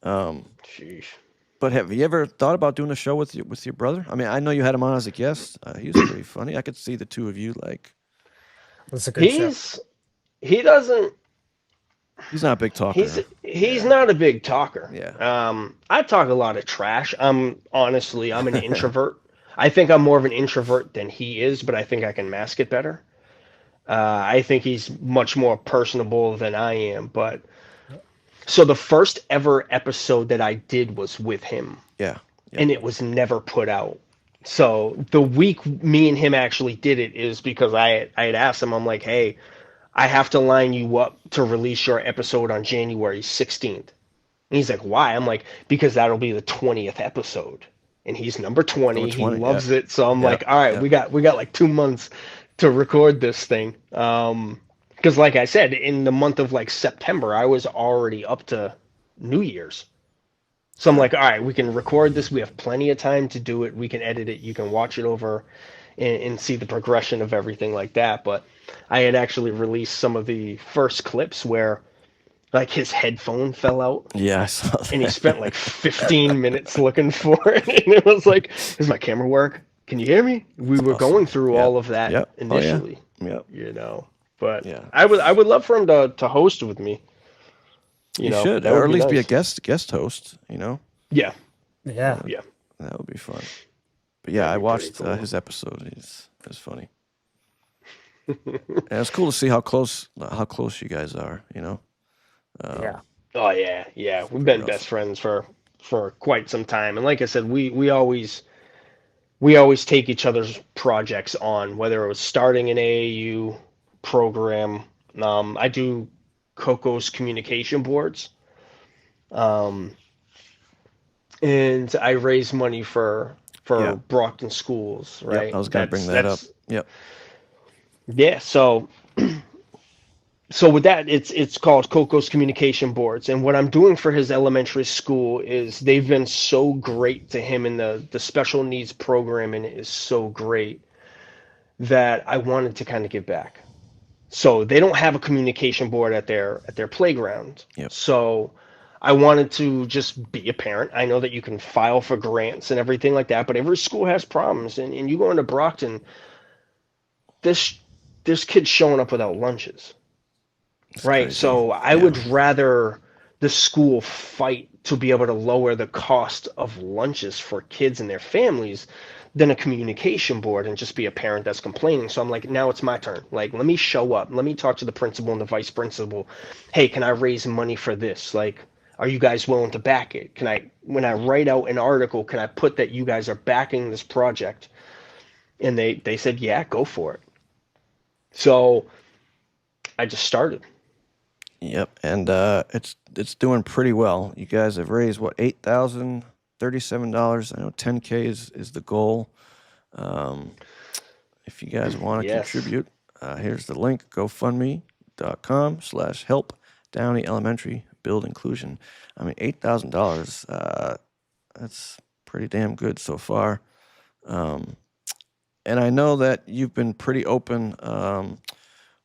Um, Sheesh. but have you ever thought about doing a show with your brother? I mean, I know you had him on as a guest. He was pretty funny. I could see the two of you like. it's a good show. He doesn't He's not a big he's talker. he's Yeah, not a big talker. yeah, I talk a lot of trash. I'm an introvert. I think I'm more of an introvert than he is, but I think I can mask it better. I think he's much more personable than I am. But so the first ever episode that I did was with him, yeah, yeah. and it was never put out. So the week me and him actually did it is because I had asked him, I'm like, hey, I have to line you up to release your episode on January 16th. And he's like, why? I'm like, because that'll be the 20th episode. And he's number Number 20. He 20. Yeah, loves it. So I'm yeah, like, all right, yeah. we got like 2 months to record this thing. Because like I said, in the month of like September, I was already up to New Year's. So I'm Right. like, all right, we can record this. We have plenty of time to do it. We can edit it. You can watch it over and see the progression of everything like that. But I had actually released some of the first clips where like his headphone fell out Yeah, I saw and he that. spent like 15 minutes looking for it. And it was like, does my camera work? Can you hear me? We That's were awesome. going through Yep, all of that yep. Oh yeah, initially, yep. But Yeah. I would love for him to host with me. You should, That or would at be least be a nice. guest host. Yeah, Yeah. yeah. That would be fun. But yeah, That'd I be pretty watched cool. his episode. It's funny, and it's cool to see how close you guys are. Yeah. Oh yeah, yeah. We've Pretty been best awesome. friends for quite some time, and like I said, we always take each other's projects on, whether it was starting an AAU program. I do Coco's communication boards, um, and I raise money for Yeah, Brockton schools. yep. I Right? was gonna bring That's that up. that's Yep. yeah. So with that, it's called Coco's Communication Boards, and what I'm doing for his elementary school is they've been so great to him, and the special needs programming is so great that I wanted to kind of give back. So they don't have a communication board at their playground. Yep. So I wanted to just be a parent. I know that you can file for grants and everything like that, but every school has problems, and you go into Brockton, this there's kids showing up without lunches. It's Right. crazy. So I Yeah. would rather the school fight to be able to lower the cost of lunches for kids and their families than a communication board and just be a parent that's complaining. So I'm like, now it's my turn. Like, let me show up. Let me talk to the principal and the vice principal. Hey, can I raise money for this? Like, are you guys willing to back it? Can I, when I write out an article, can I put that you guys are backing this project? And they said, yeah, go for it. So I just started. Yep, and it's doing pretty well. You guys have raised what, $8,037. I know 10K is the goal. Um, if you guys want to Yes. contribute, here's the link: GoFundMe.com/help Downey Elementary build inclusion. I mean, $8,000. That's pretty damn good so far. Um, and I know that you've been pretty open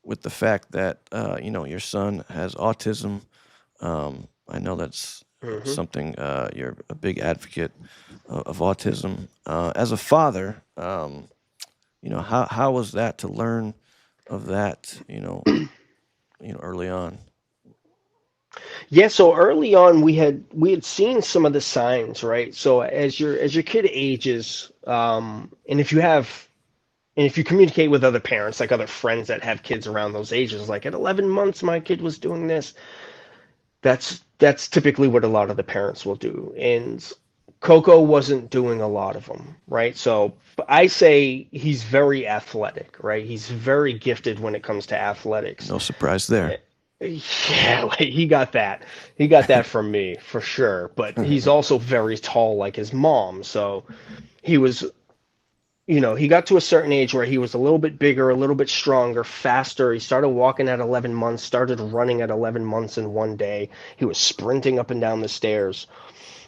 with the fact that your son has autism. I know that's Hmm. something you're a big advocate of autism. As a father, how was that to learn of that? Early on. Yeah, so early on we had seen some of the signs, right? So as your kid ages, and if you communicate with other parents, like other friends that have kids around those ages, like at 11 months my kid was doing this, that's typically what a lot of the parents will do. And Coco wasn't doing a lot of them, right? So but I say he's very athletic, right? He's very gifted when it comes to athletics. No surprise there. Yeah, like he got that. He got that from me for sure. But he's also very tall like his mom. So he was, he got to a certain age where he was a little bit bigger, a little bit stronger, faster. He started walking at 11 months, started running at 11 months in one day. He was sprinting up and down the stairs.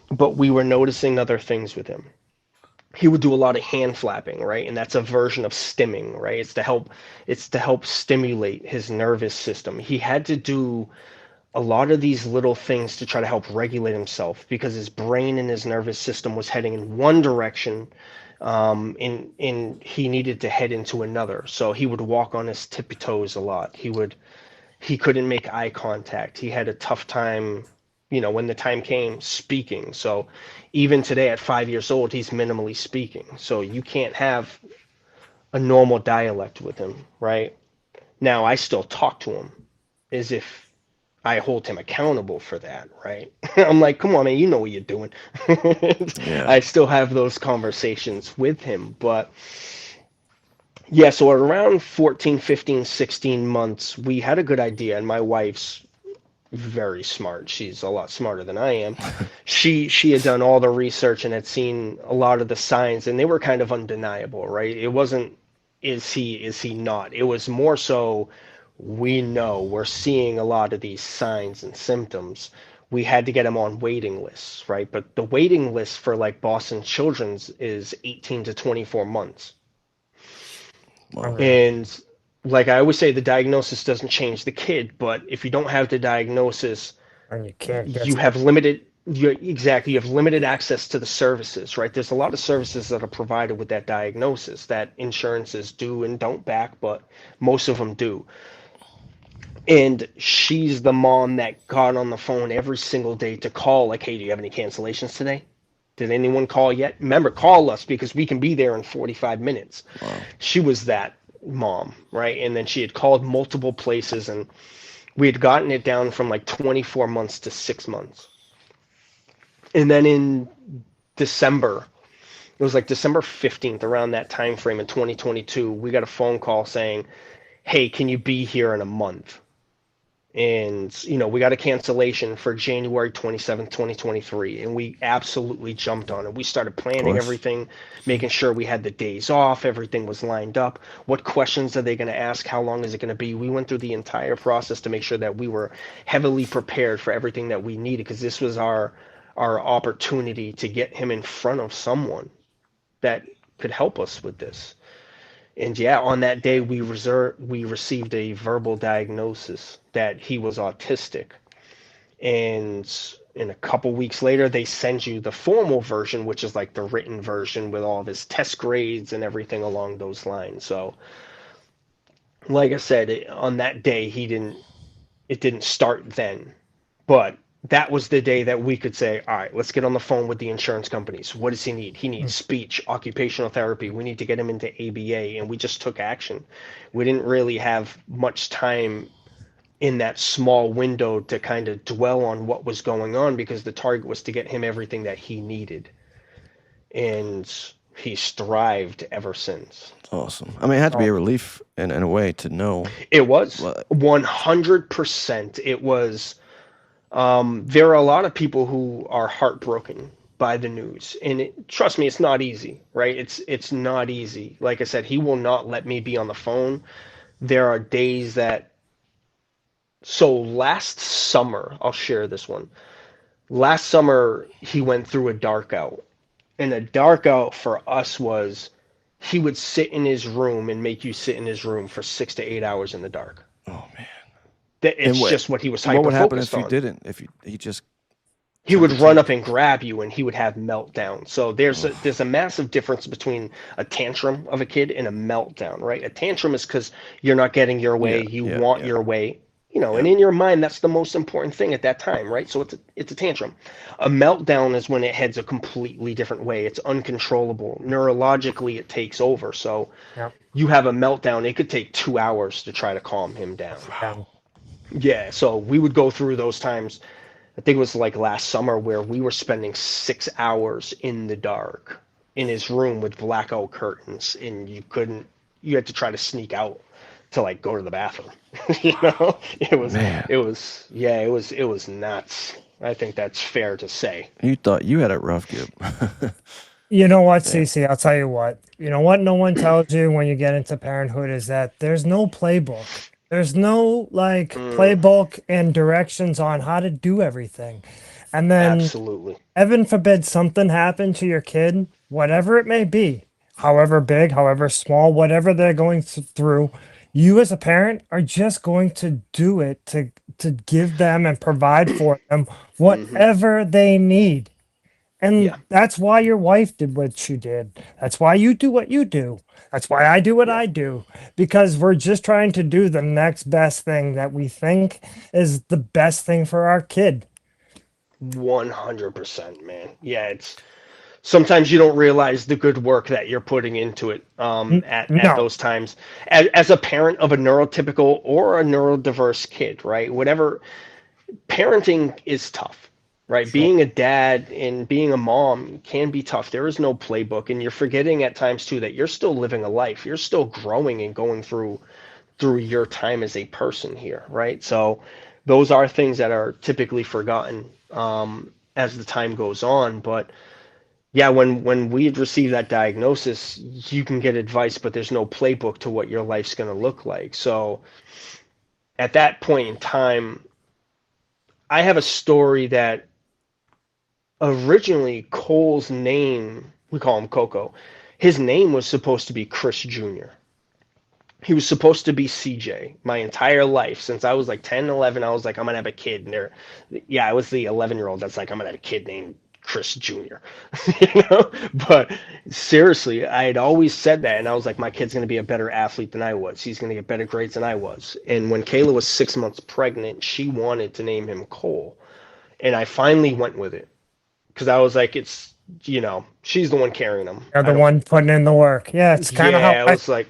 But we were noticing other things with him. He would do a lot of hand flapping, right? And that's a version of stimming, right? It's to help stimulate his nervous system. He had to do a lot of these little things to try to help regulate himself because his brain and his nervous system was heading in one direction, and he needed to head into another. So he would walk on his tippy toes a lot. He couldn't make eye contact. He had a tough time, when the time came, speaking. So even today at 5 years old, he's minimally speaking. So you can't have a normal dialect with him, right? Now I still talk to him as if I hold him accountable for that, right? I'm like, come on, man, you know what you're doing. Yeah. I still have those conversations with him, but yeah, so around 14, 15, 16 months, we had a good idea, and my wife's very smart. She's a lot smarter than I am. She had done all the research and had seen a lot of the signs, and they were kind of undeniable, right? It wasn't is he not? It was more so we know we're seeing a lot of these signs and symptoms. We had to get him on waiting lists, right? But the waiting list for like Boston Children's is 18 to 24 months. Well, Unreal. And like I always say, the diagnosis doesn't change the kid, but if you don't have the diagnosis, And you can't get you to have limited exactly, you have limited access to the services, right? There's a lot of services that are provided with that diagnosis that insurances do and don't back, but most of them do. And she's the mom that got on the phone every single day to call, like, hey, do you have any cancellations today? Did anyone call yet? Remember, call us because we can be there in 45 minutes. wow. She was that mom, right? And then she had called multiple places, and we had gotten it down from like 24 months to 6 months. And then in December, it was like December 15th, around that time frame in 2022, we got a phone call saying, hey, can you be here in a month? And we got a cancellation for January 27th, 2023, and we absolutely jumped on it. We started Of planning course. everything, making sure we had the days off, everything was lined up. What questions are they going to ask? How long is it going to be? We went through the entire process to make sure that we were heavily prepared for everything that we needed, because this was our opportunity to get him in front of someone that could help us with this. And yeah, on that day we received a verbal diagnosis that he was autistic. And in a couple weeks later, they send you the formal version, which is like the written version with all of his test grades and everything along those lines. So, like I said, on that day, it didn't start then, but that was the day that we could say, all right, let's get on the phone with the insurance companies. What does he need? He needs speech, occupational therapy. We need to get him into ABA. And we just took action. We didn't really have much time in that small window to kind of dwell on what was going on because the target was to get him everything that he needed. And he's thrived ever since. Awesome. I mean, it had to be Oh, a relief in a way to know. It was What, 100%. It was. There are a lot of people who are heartbroken by the news, and trust me, it's not easy, right? It's not easy. Like I said, he will not let me be on the phone. There are days that. So last summer, I'll share this one. Last summer, he went through a dark out, and a dark out for us was he would sit in his room and make you sit in his room for 6 to 8 hours in the dark. oh man. That And it's just what he was what hyper would happen focused if you on. didn't? If he just He would tried to run up take. and grab you and he would have meltdown. So Oh, there's a massive difference between a tantrum of a kid and a meltdown, right? A tantrum is because you're not getting your way, yeah, you yeah, want yeah, your way, yeah. and in your mind that's the most important thing at that time, right? So it's a tantrum. A meltdown is when it heads a completely different way. It's uncontrollable. Neurologically it takes over. So yeah, you have a meltdown, it could take 2 hours to try to calm him down. yeah. Wow. Yeah, so we would go through those times. I think it was like last summer where we were spending 6 hours in the dark in his room with blackout curtains, and you had to try to sneak out to like go to the bathroom. You know, Man, it was nuts. I think that's fair to say. you thought you had it rough, Gib. You know what, Man. Cece? I'll tell you what. You know what no one tells you when you get into parenthood is that there's no playbook. There's no like Mm, playbook and directions on how to do everything. And then absolutely. heaven forbid something happened to your kid, whatever it may be, however big, however small, whatever they're going through, you as a parent are just going to do it to give them and provide for them Hmm. whatever they need. Yeah, And that's why your wife did what she did. That's why you do what you do. That's why I do what yeah. I do. Because we're just trying to do the next best thing that we think is the best thing for our kid. 100%, man. Yeah, it's sometimes you don't realize the good work that you're putting into it at No, those times as a parent of a neurotypical or a neurodiverse kid, right? Whatever. Parenting is tough, right? sure. Being a dad and being a mom can be tough. There is no playbook, and you're forgetting at times too that you're still living a life. You're still growing and going through your time as a person here, right? So those are things that are typically forgotten as the time goes on. But yeah, when we received that diagnosis, you can get advice, but there's no playbook to what your life's going to look like. So at that point in time, I have a story that originally Cole's name, we call him Coco, his name was supposed to be Chris Jr. He was supposed to be CJ my entire life. Since I was like 10, 11, I was like, I'm going to have a kid. And yeah, I was the 11-year-old that's like, I'm going to have a kid named Chris Jr. But seriously, I had always said that. And I was like, my kid's going to be a better athlete than I was. He's going to get better grades than I was. And when Kayla was 6 months pregnant, she wanted to name him Cole. And I finally went with it because I was like, she's the one carrying him. You're I the don't, one putting in the work. Yeah, it's kind of how yeah, I I, was like,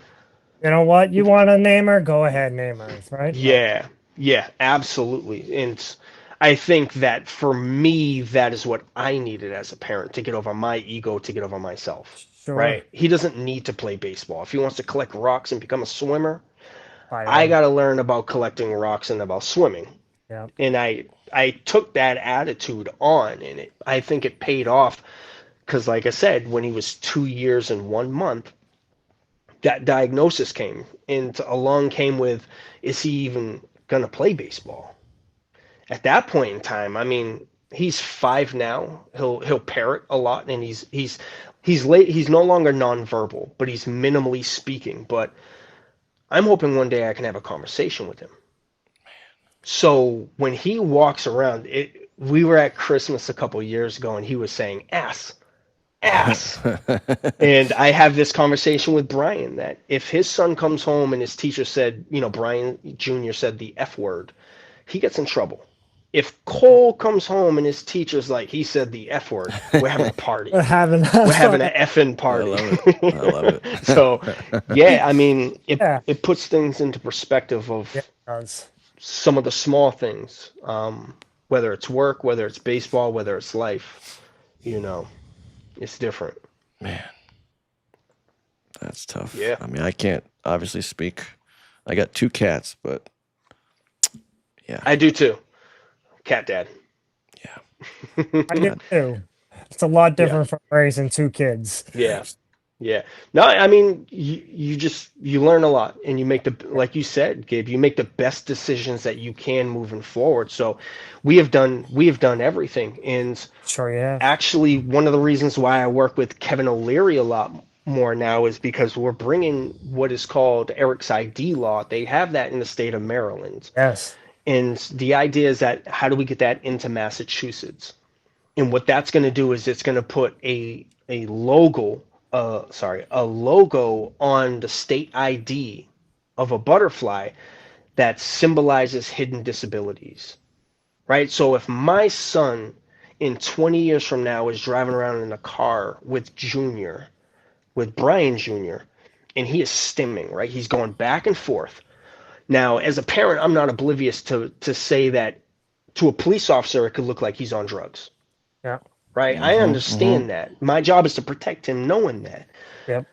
you know what? You want to name her? Go ahead, name her, right? Like, yeah, yeah, absolutely. And I think that for me, that is what I needed as a parent to get over my ego, to get over myself, sure. right? He doesn't need to play baseball. If he wants to collect rocks and become a swimmer, By I all, got to learn about collecting rocks and about swimming. yeah. And I took that attitude on, and I think it paid off because, like I said, when he was 2 years and 1 month, that diagnosis came, and along came with, is he even gonna play baseball? At that point in time, I mean, he's 5 now. He'll parrot a lot, and he's late. He's no longer nonverbal, but he's minimally speaking. But I'm hoping one day I can have a conversation with him. So when he walks around, we were at Christmas a couple years ago, and he was saying ass, ass. And I have this conversation with Brian that if his son comes home and his teacher said, Brian Jr. said the F word, he gets in trouble. If Cole comes home and his teacher's like, he said the F word, we're having a party. Having We're having fun. an effing I party. love it. I love it. So, yeah, I mean, Yeah, it puts things into perspective yeah, it of does. some of the small things, whether it's work, whether it's baseball, whether it's life, you know, it's different. Man, that's tough. Yeah, I mean, I can't obviously speak. I got 2 cats, but yeah, I do too. Cat dad. yeah, I do I, too. It's a lot Yeah, different from raising 2 kids. yeah. Yeah. No, I mean, you just you learn a lot and you make the like you said, Gabe, you make the best decisions that you can moving forward. So we have done everything. And Sure, you have. actually one of the reasons why I work with Kevin O'Leary a lot more now is because we're bringing what is called Eric's ID law. They have that in the state of Maryland. Yes. And the idea is that how do we get that into Massachusetts? And what that's going to do is it's going to put a logo, a logo on the state ID of a butterfly that symbolizes hidden disabilities, right? So if my son in 20 years from now is driving around in a car with Junior, with Brian Jr., and he is stimming, right? He's going back and forth. Now, as a parent, I'm not oblivious to say that to a police officer, it could look like he's on drugs, Yeah. right? I mm-hmm, mm-hmm. understand that. My job is to protect him knowing that. Yep.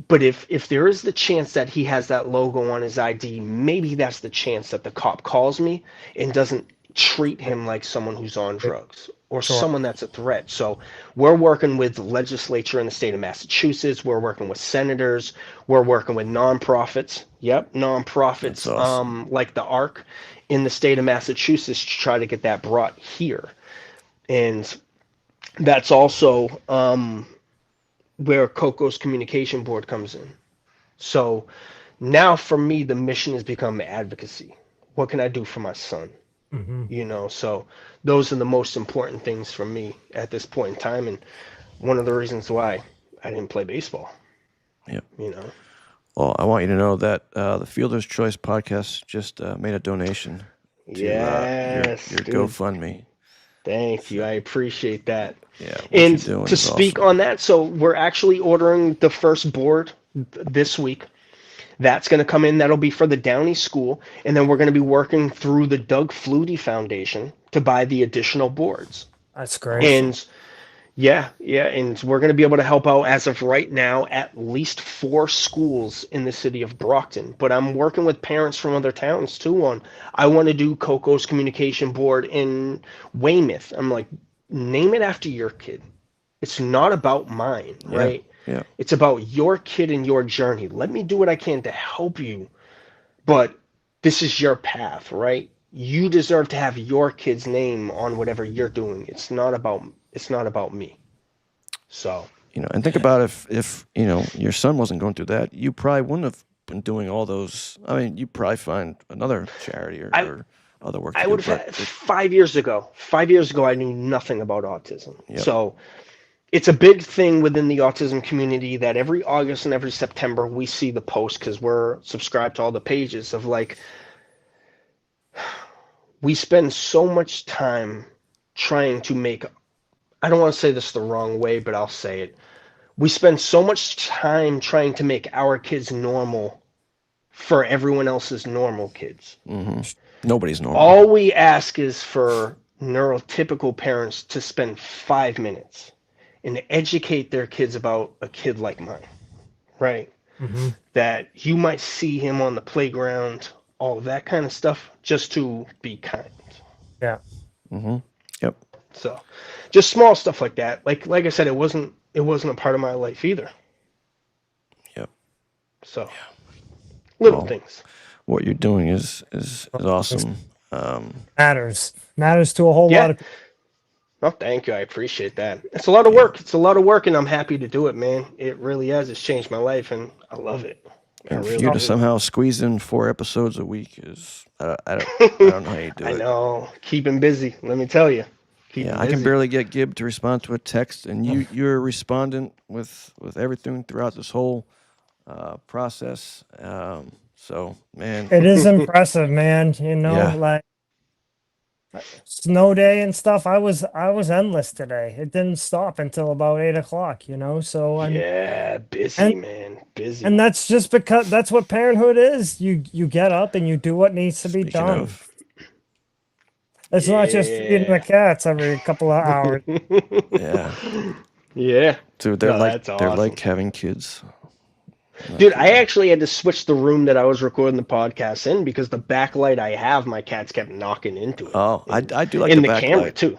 But if there is the chance that he has that logo on his ID, maybe that's the chance that the cop calls me and doesn't treat him like someone who's on drugs or Sure. someone that's a threat. So we're working with the legislature in the state of Massachusetts. We're working with senators. We're working with nonprofits. Yep, That's nonprofits awesome. like the ARC in the state of Massachusetts to try to get that brought here. And that's also where Coco's communication board comes in. So now for me, the mission has become advocacy. What can I do for my son? Hmm. So those are the most important things for me at this point in time. And one of the reasons why I didn't play baseball, Yep. you know. Well, I want you to know that the Fielder's Choice podcast just made a donation to Yes, your dude. GoFundMe. Thank you. So I appreciate that. yeah, what you're And doing to is speak awesome. on that, so we're actually ordering the first board this week. That's going to come in. That'll be for the Downey School. And then we're going to be working through the Doug Flutie Foundation to buy the additional boards. That's great. Awesome. And yeah. And we're going to be able to help out as of right now at least 4 schools in the city of Brockton. But I'm working with parents from other towns too on, I want to do Coco's communication board in Weymouth. I'm like, name it after your kid. It's not about mine, Yeah, right? yeah, It's about your kid and your journey. Let me do what I can to help you, but this is your path, right? You deserve to have your kid's name on whatever you're doing. It's not about me. So, and think about if your son wasn't going through that, you probably wouldn't have been doing all those. I mean, you probably find another charity I or other work to I do. would have But had 5 years ago. 5 years ago, I knew nothing about autism. yep, So it's a big thing within the autism community that every August and every September we see the post because we're subscribed to all the pages of like we spend so much time trying to make, I don't want to say this the wrong way, but I'll say it. We spend so much time trying to make our kids normal for everyone else's normal kids. hmm nobody's normal. All we ask is for neurotypical parents to spend 5 minutes and educate their kids about a kid like mine, right? Hmm. That you might see him on the playground, all of that kind of stuff, just to be kind. Yeah. hmm Yep, So, just small stuff like that. Like I said, it wasn't a part of my life either. yep. So, little Well, things. what you're doing is It awesome. matters to a whole lot Yeah. of people. Oh, thank you. I appreciate that. It's a lot of Yeah, work. It's a lot of work, and I'm happy to do it, man. It really has. It's changed my life, and I love it. I and for really you to do. somehow squeeze in 4 episodes a week is I don't know how you do I it. know. Keeping busy. Let me tell you. Yeah, Keeping I can busy. barely get Gib to respond to a text, and you're responding with everything throughout this whole process. So, man, It is impressive, man. yeah, Like Snow day and stuff. I was endless today. It didn't stop until about 8 o'clock, you know. So Yeah, busy, and man. and Busy. that's just because that's what parenthood is. You get up and you do what needs to be Speaking done. of, It's not just feeding the Yeah. cats every couple of hours. yeah, Yeah. dude, No, that's they're awesome. like having kids. Not Dude, I kidding. actually had to switch the room that I was recording the podcast in because the backlight I have, my cats kept knocking into it. Oh, And I do like the in the camera backlight. too.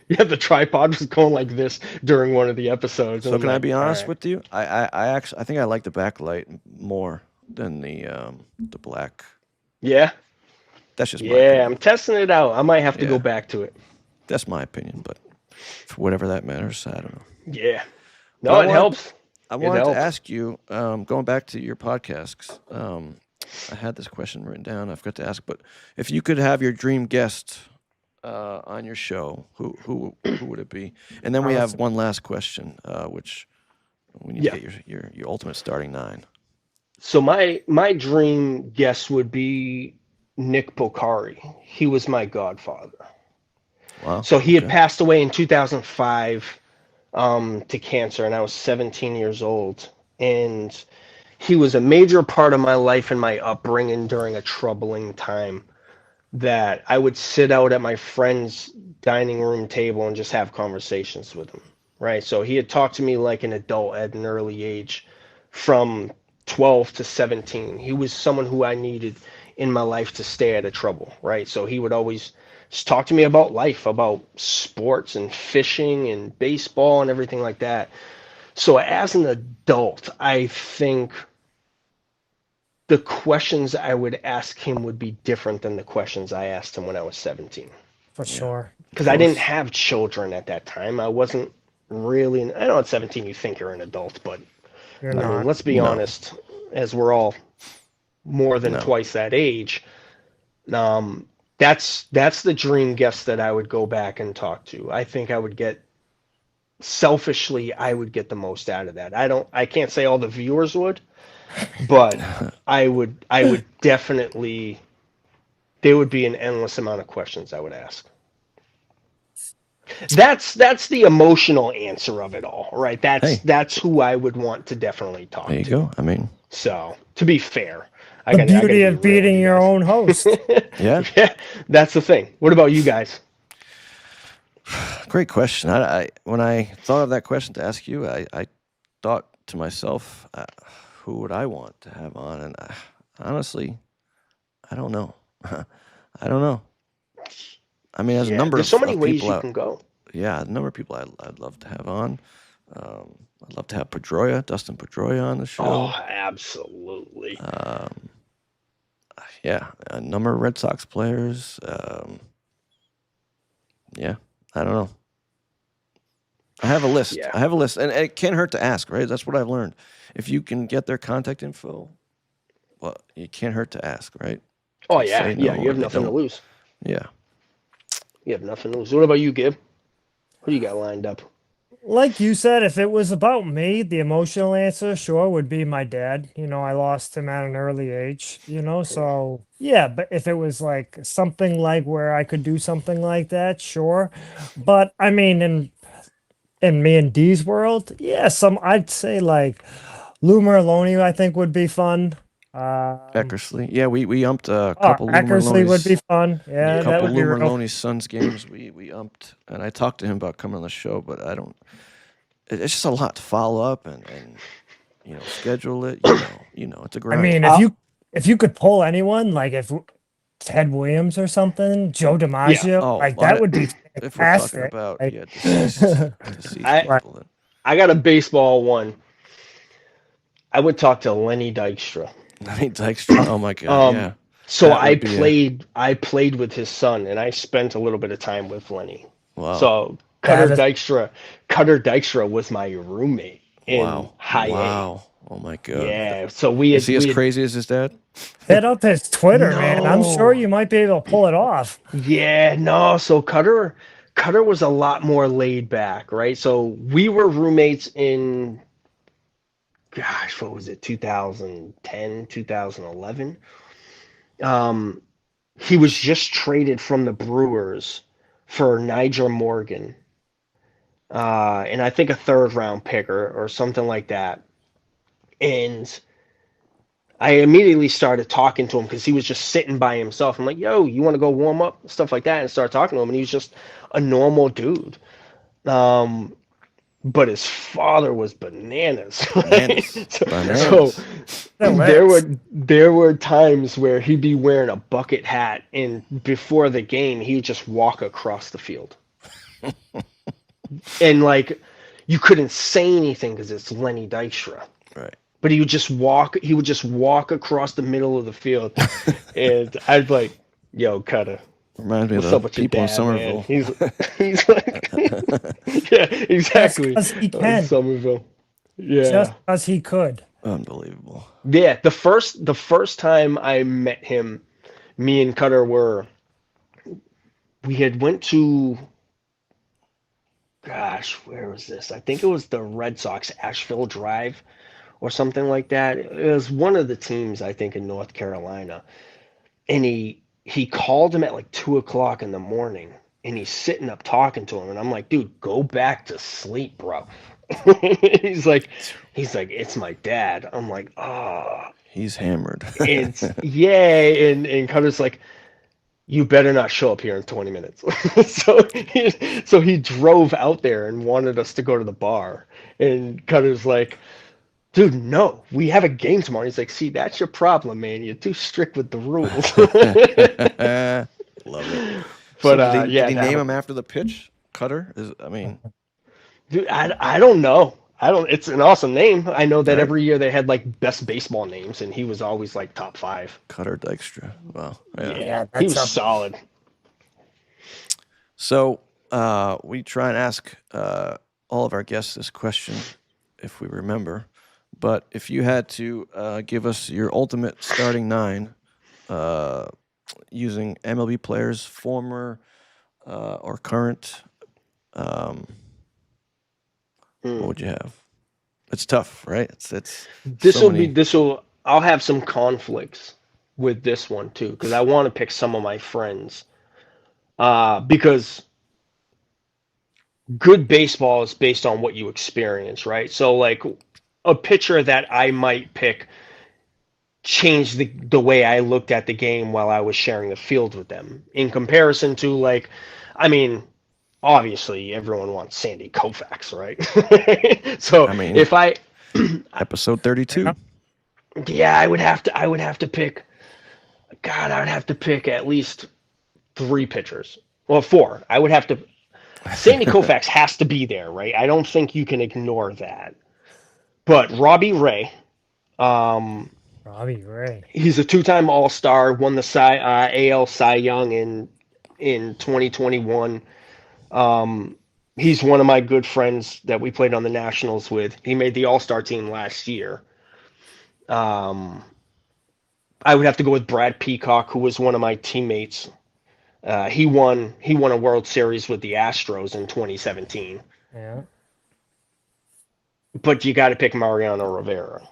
Yeah, the tripod was going like this during one of the episodes. And So I'm can I like, be all honest right. with you? I actually I think I like the backlight more than the black. Yeah. That's just my Yeah, I'm opinion. testing it out. I might have to go Yeah, back to it. that's my opinion. But for whatever that matters, I don't know. Yeah. But No, it helps. I It wanted to helps. ask you, going back to your podcasts. I had this question written down. I forgot to ask, but if you could have your dream guest on your show, who would it be? And then we have Honestly, one last question, which we need to Yeah. get your ultimate starting nine. So my dream guest would be Nick Pocari. He was my godfather. Wow. So he had Okay. passed away in 2005 to cancer, and I was 17 years old. And he was a major part of my life and my upbringing during a troubling time that I would sit out at my friend's dining room table and just have conversations with him. Right. So he had talked to me like an adult at an early age from 12 to 17. He was someone who I needed in my life to stay out of trouble. Right. So he would always just talk to me about life, about sports and fishing and baseball and everything like that. So as an adult, I think the questions I would ask him would be different than the questions I asked him when I was 17. for Yeah. sure. Of Because I didn't course. have children at that time. I wasn't really, I know at 17 you think you're an adult, but You're I N- mean, not. let's be No. honest, as we're all more than No. twice that age, um, that's the dream guest that I would go back and talk to. I think I would get selfishly, I would get the most out of that. I can't say all the viewers would, but I would definitely, there would be an endless amount of questions I would ask. That's the emotional answer of it all, right? That's Hey, that's who I would want to definitely there talk you to. go. I mean, So, to be fair, The I got to beauty be of real with beating you your guys. own host. yeah. Yeah, that's the thing. What about you guys? Great question. I when I thought of that question to ask you, I thought to myself, who would I want to have on? And honestly, I don't know. I don't know. I mean, there's a Yeah, number there's so many of ways people you out. can go. Yeah, a number of people I'd love to have on. I'd love to have Dustin Pedroia on the Oh, show. absolutely. Um, yeah, a number of Red Sox players. Yeah, I don't know. I have a list. Yeah. I have a list, and it can't hurt to ask, right? That's what I've learned. If you can get their contact info, well, it can't hurt to ask, right? Oh They yeah, say no yeah. You or have they nothing to don't. lose. Yeah. You have nothing to lose. What about you, Gib? Who do you got lined up? Like you said, if it was about me, the emotional answer sure would be my dad. I lost him at an early age, so yeah, but if it was like something like where I could do something like that, sure. But I mean, in me and D's world, yeah, I'd say like Lou Merlone, I think would be fun. Um, Eckersley. Yeah, we umped a couple Lou Eckersley would be Merlone's fun. Yeah, that couple would Yeah. be Lou real. Merlone's sons games. We umped, and I talked to him about coming on the show, but I don't. It's just a lot to follow up and schedule it. It's a I grind. mean, if you could pull anyone, like if Ted Williams or something, Joe Yeah. DiMaggio, Oh, like that would be if we're talking fantastic. about Like, deceased I like people, then I got a baseball one. I would talk to Lenny Dykstra. I mean Dykstra. Oh my God, Um, yeah, so that I would be a played I played with his son, and I spent a little bit of time with Lenny. wow, So that is Cutter Dykstra was my roommate in high A. wow. Oh my God, Yeah. So we is he had as we had crazy as his dad? hit up his Twitter, man. I'm sure no. you might be able to pull it off. Yeah, no. So Cutter was a lot more laid back, right? So we were roommates in, what was it, 2010, 2011. Um, he was just traded from the Brewers for Niger Morgan, and I think a third round pick or something like that. And I immediately started talking to him because he was just sitting by himself. I'm like, yo, you want to go warm up? Stuff like that. And start talking to him. And he was just a normal dude. Um, but his father was bananas. Right? Bananas. So Bananas. Still there is. were times where he'd be wearing a bucket hat, and before the game, he would just walk across the field. And like, you couldn't say anything because it's Lenny Dykstra. Right. But he would just walk. He would just walk across the middle of the field, and I'd be like, "Yo, Cutter, Reminds me of what's the up with your people in dad, man?" Somerville. He's like, yeah, Just exactly. because he can. Somerville. Just Yeah, because he could. Unbelievable. yeah. The first time I met him, me and Cutter we had went to, gosh, where was this? I think it was the Red Sox Asheville Drive or something like that. It was one of the teams, I think, in North Carolina. And he called him at like 2 o'clock in the morning, and he's sitting up talking to him, and I'm like, dude, go back to sleep, bro. he's like it's my dad. I'm like, oh. He's hammered. It's yeah. And Cutter's like, you better not show up here in 20 minutes. So he drove out there and wanted us to go to the bar, and Cutter's like, dude, no, we have a game tomorrow. He's like, see, that's your problem, man. You're too strict with the rules. Love it. So But did yeah, he name no, him after the pitch? Cutter? I mean, dude, I don't know. I don't. It's an awesome name. I know that right? every year they had like best baseball names, and he was always like top five. Cutter Dykstra. Wow. Yeah. Yeah, Yeah, he that's was a solid. So we try and ask all of our guests this question if we remember. But if you had to give us your ultimate starting nine uh, using MLB players, former or current, um, what Hmm. would you have? It's tough, right? It's This so will be many. this will. I'll have some conflicts with this one too because I want to pick some of my friends. Because good baseball is based on what you experience, right? So like a pitcher that I might pick changed the way I looked at the game while I was sharing the field with them. In comparison to like, I mean, obviously everyone wants Sandy Koufax, right? So I mean, if I, episode 32. yeah. yeah, I would have to pick. God, I would have to pick at least three pitchers. Well, four. I would have to. Sandy Koufax has to be there, right? I don't think you can ignore that. But Robbie Ray, um, Robbie Ray. he's a two-time All-Star, won the AL Cy Young in 2021. Um, he's one of my good friends that we played on the Nationals with. He made the All-Star team last year. Um, I would have to go with Brad Peacock, who was one of my teammates. He won a World Series with the Astros in 2017. Yeah. But you got to pick Mariano Rivera.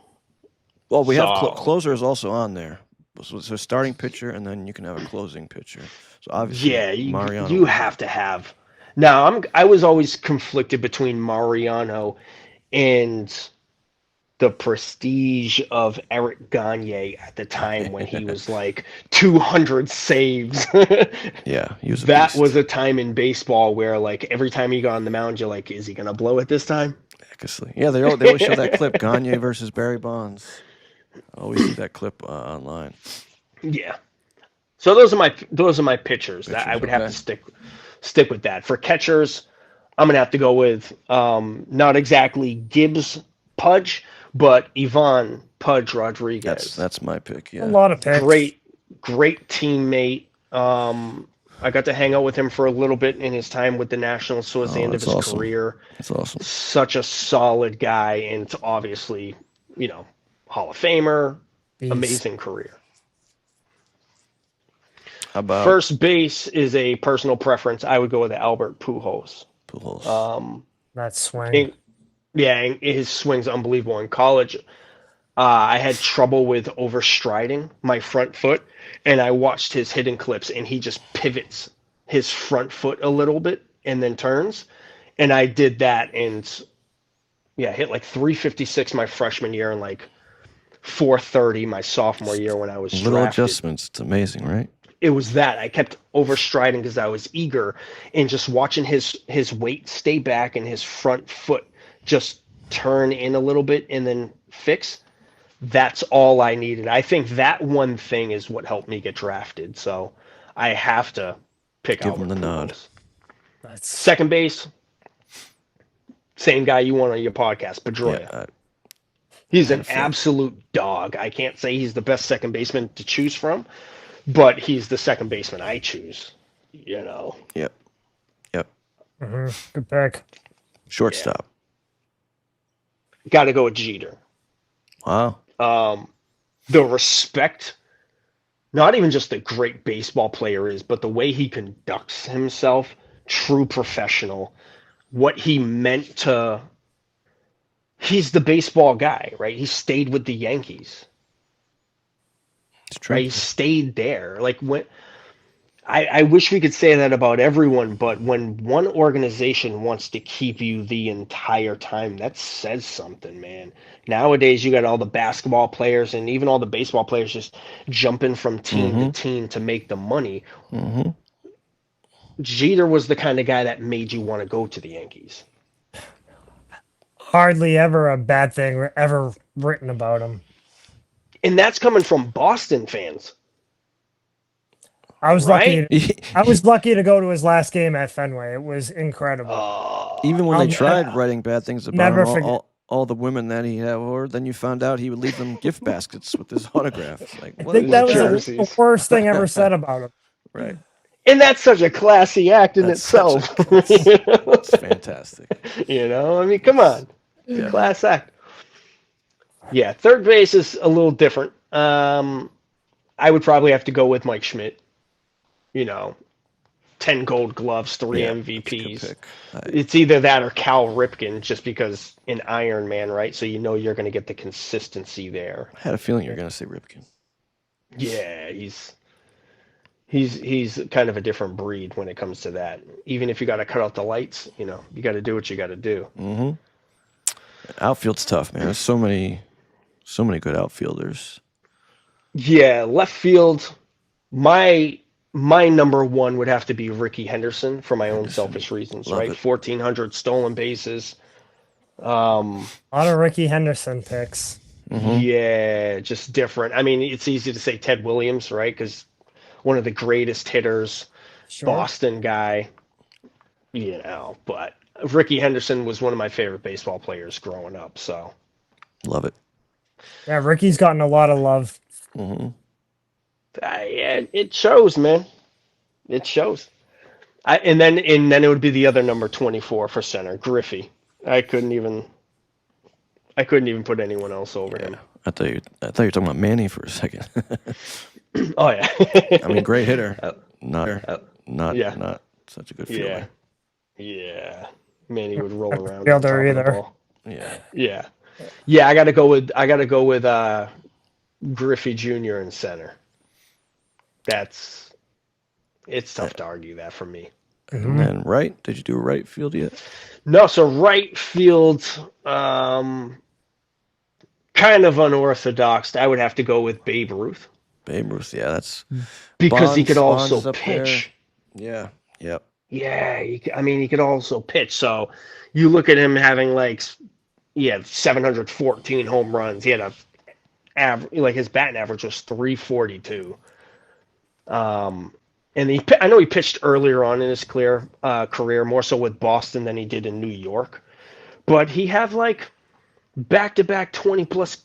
Well, we have So closer is also on there. So starting pitcher, and then you can have a closing pitcher. So obviously yeah, you Mariano. have to have. Now I was always conflicted between Mariano and the prestige of Eric Gagne at the time when he was like 200 saves. Yeah, he was a That was beast. a time in baseball where like every time he got on the mound, you're like, is he gonna blow it this time? Eckersley. Yeah, they always show that clip, Gagne versus Barry Bonds. I always see that clip online. Yeah. So those are my pitchers that I Pitchers, would have to okay. stick with that. For catchers, I'm gonna have to go with not exactly Gibbs Pudge, but Ivan Pudge Rodriguez. That's my pick. A Yeah. lot of picks. Great teammate. I got to hang out with him for a little bit in his time with the Nationals towards the Oh, end of that's his awesome. career. That's awesome. Such a solid guy, and obviously, Hall of Famer, Beast. amazing career. How about First base is a personal preference. I would go with Albert Pujols. Pujols? Um, That swing. in, yeah, his swing's unbelievable in college. I had trouble with overstriding my front foot, and I watched his hidden clips, and he just pivots his front foot a little bit and then turns. And I did that, and yeah, hit like 356 my freshman year and like 430 my sophomore year when I was Little drafted. adjustments. It's amazing, right? It was that I kept overstriding because I was eager, and just watching his weight stay back and his front foot just turn in a little bit and then fix. That's all I needed. I think that one thing is what helped me get drafted. So I have to pick Give him Albert the nod. Pujols. That's Second base, same guy you want on your podcast, Pedroia. Yeah, He's had an a feeling. absolute dog. I can't say he's the best second baseman to choose from, but he's the second baseman I choose. You know, Yep. Yep. good pick. Shortstop. got to go with Jeter. Wow. The respect, not even just a great baseball player is, but the way he conducts himself, true professional, what he meant to. He's the baseball guy, right? He stayed with the Yankees, It's true. right? He stayed there. Like when I wish we could say that about everyone, but when one organization wants to keep you the entire time, that says something, man. Nowadays, you got all the basketball players and even all the baseball players just jumping from team to team to make the money. Mm-hmm. Jeter was the kind of guy that made you want to go to the Yankees. Hardly ever a bad thing ever written about him. And that's coming from Boston fans, I was right? lucky. I was lucky to go to his last game at Fenway. It was incredible. Even when I'll they tried writing bad things about never him, forget. all the women that he had, or then you found out he would leave them gift baskets with his autograph. Like, I what think a that was jerk. the jerseys. worst thing ever said about him. Right. And that's such a classy act in That's such itself. It's fantastic. You know, I mean, come on. It's a Yeah. class act. Yeah, third base is a little different. I would probably have to go with Mike Schmidt. You know, 10 gold gloves, 3 Yeah, that's a good MVPs. pick. It's either that or Cal Ripken, just because an Iron Man, right? So you know you're going to get the consistency there. I had a feeling you were going to say Ripken. Yeah, he's kind of a different breed when it comes to that. Even if you got to cut out the lights, you know, you got to do what you got to do. Mm-hmm. Outfield's tough, man. There's so many good outfielders. Yeah, left field. My number one would have to be Ricky Henderson for my own selfish reasons, Love right? it. 1,400 stolen bases. A lot of Ricky Henderson picks. Yeah, just different. I mean, it's easy to say Ted Williams, right? Because one of the greatest hitters, Sure. Boston guy, you know. But Ricky Henderson was one of my favorite baseball players growing up. So Love it. Yeah, Ricky's gotten a lot of love. Mm-hmm. yeah, it shows, man. It shows. And then it would be the other number 24 for center, Griffey. I couldn't even put anyone else over him. I thought you were talking about Manny for a second. Oh yeah. I mean, great hitter. Not yeah. such a good fielder. Yeah. Yeah. Manny would roll around on Fielder top of the either. ball. Yeah. Yeah. Yeah, I gotta go with Griffey Jr. in center. It's tough to argue that for me. And then right? Did you do right field yet? No, so right field, kind of unorthodox. I would have to go with Babe Ruth Babe Ruth. Yeah, that's because he could Bonds is also up there. pitch. Yeah. Yep. Yeah, he could also pitch. So you look at him having he had 714 home runs. He had his batting average was 342. And I know he pitched earlier on in his career, more so with Boston than he did in New York. But he had back-to-back 20-plus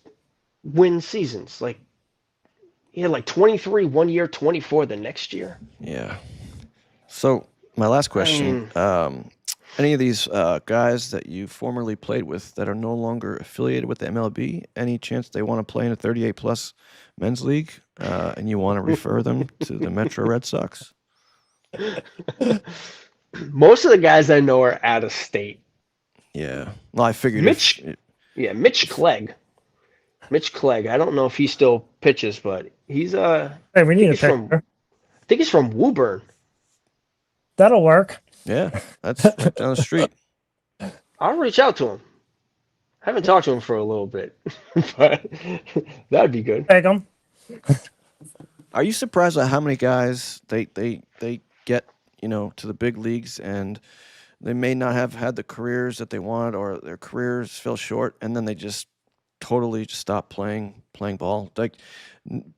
win seasons. He had 23 one year, 24 the next year. Yeah. So my last question: any of these guys that you formerly played with that are no longer affiliated with the MLB, any chance they want to play in a 38-plus men's league, and you want to refer them to the Metro Red Sox? Most of the guys I know are out of state. Yeah. Well, I figured Mitch Clegg. Mitch Clegg. I don't know if he still pitches, but he's Hey, we I need think a he's from picture. I think he's from Woburn. That'll work. Yeah, that's right down the street. I'll reach out to him. Haven't talked to him for a little bit, but that'd be good. Take 'em. Are you surprised at how many guys they get, to the big leagues, and they may not have had the careers that they wanted, or their careers fell short, and then they just totally just stop playing ball? Like,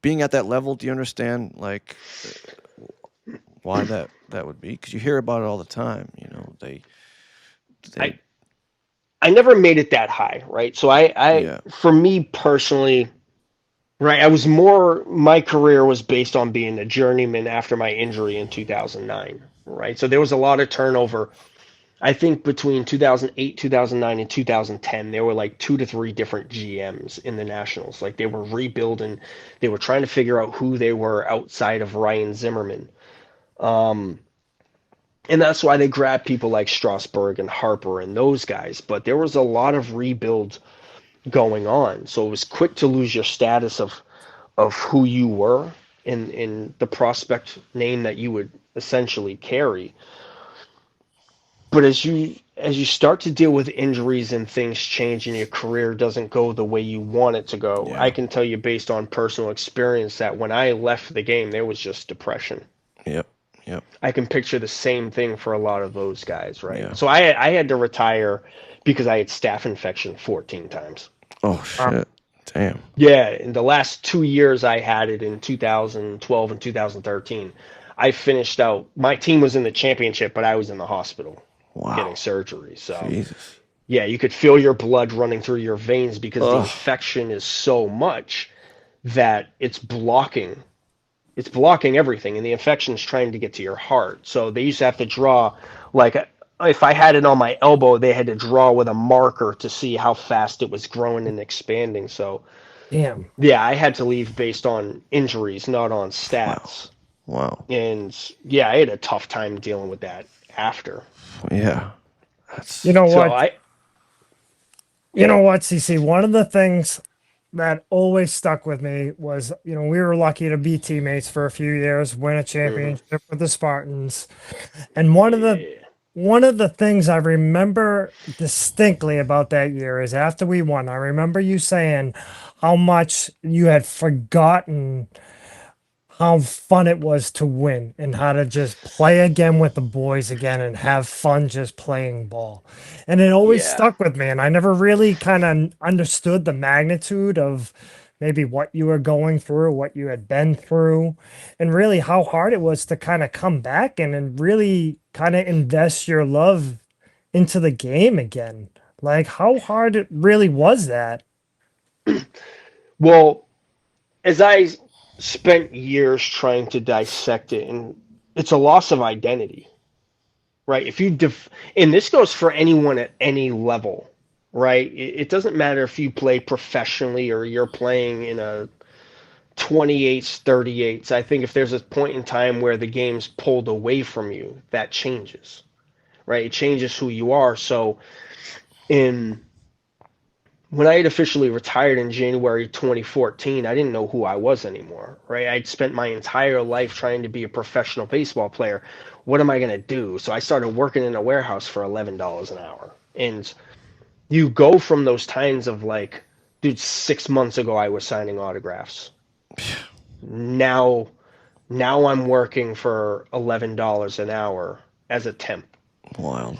being at that level, do you understand, like, why that would be? Because you hear about it all the time. I They I never made it that high, right? So I yeah, for me personally, right, I was more my career was based on being a journeyman after my injury in 2009, right? So there was a lot of turnover. I think between 2008, 2009, and 2010, there were like two to three different GMs in the Nationals. Like they were rebuilding, they were trying to figure out who they were outside of Ryan Zimmerman. Um, and that's why they grabbed people like Strasburg and Harper and those guys. But there was a lot of rebuild going on, so it was quick to lose your status of who you were in the prospect name that you would essentially carry. But as you start to deal with injuries and things change and your career doesn't go the way you want it to go, I yeah, can tell you based on personal experience that when I left the game, there was just depression. yep, yep, I can picture the same thing for a lot of those guys, right? yeah. So I had to retire because I had staph infection 14 times. Oh Um, shit, damn. Yeah, in the last 2 years I had it in 2012 and 2013. I finished out. My team was in the championship, but I was in the hospital getting Wow, surgery. So Jesus. yeah, you could feel your blood running through your veins because the Ugh. infection is so much that it's blocking everything, and the infection's trying to get to your heart. So they used to have to draw, like, if I had it on my elbow, they had to draw with a marker to see how fast it was growing and expanding. So damn. yeah, I had to leave based on injuries, not on Wow, stats. wow. And yeah, I had a tough time dealing with that after. Yeah, You that's know So what? I You know what, CC? One of the things that always stuck with me was, we were lucky to be teammates for a few years, win a mhm. championship with the Spartans. And Yeah. one of the things I remember distinctly about that year is after we won, I remember you saying how much you had forgotten how fun it was to win and how to just play again with the boys again and have fun just playing ball. And it always Yeah. stuck with me. And I never really kind of understood the magnitude of maybe what you were going through, what you had been through, and really how hard it was to kind of come back and really kind of invest your love into the game again. Like, how hard it really was that? Well, as I spent years trying to dissect it, and it's a loss of identity, right? And this goes for anyone at any level, right? It doesn't matter if you play professionally or you're playing in a 28s, 38s. I think if there's a point in time where the game's pulled away from you, that changes, right? It changes who you are. So in when I had officially retired in January 2014, I didn't know who I was anymore, right? I'd spent my entire life trying to be a professional baseball player. What am I going to do? So I started working in a warehouse for $11 an hour. And you go from those times of like, dude, 6 months ago I was signing autographs. Now, now I'm working for $11 an hour as a temp. wild.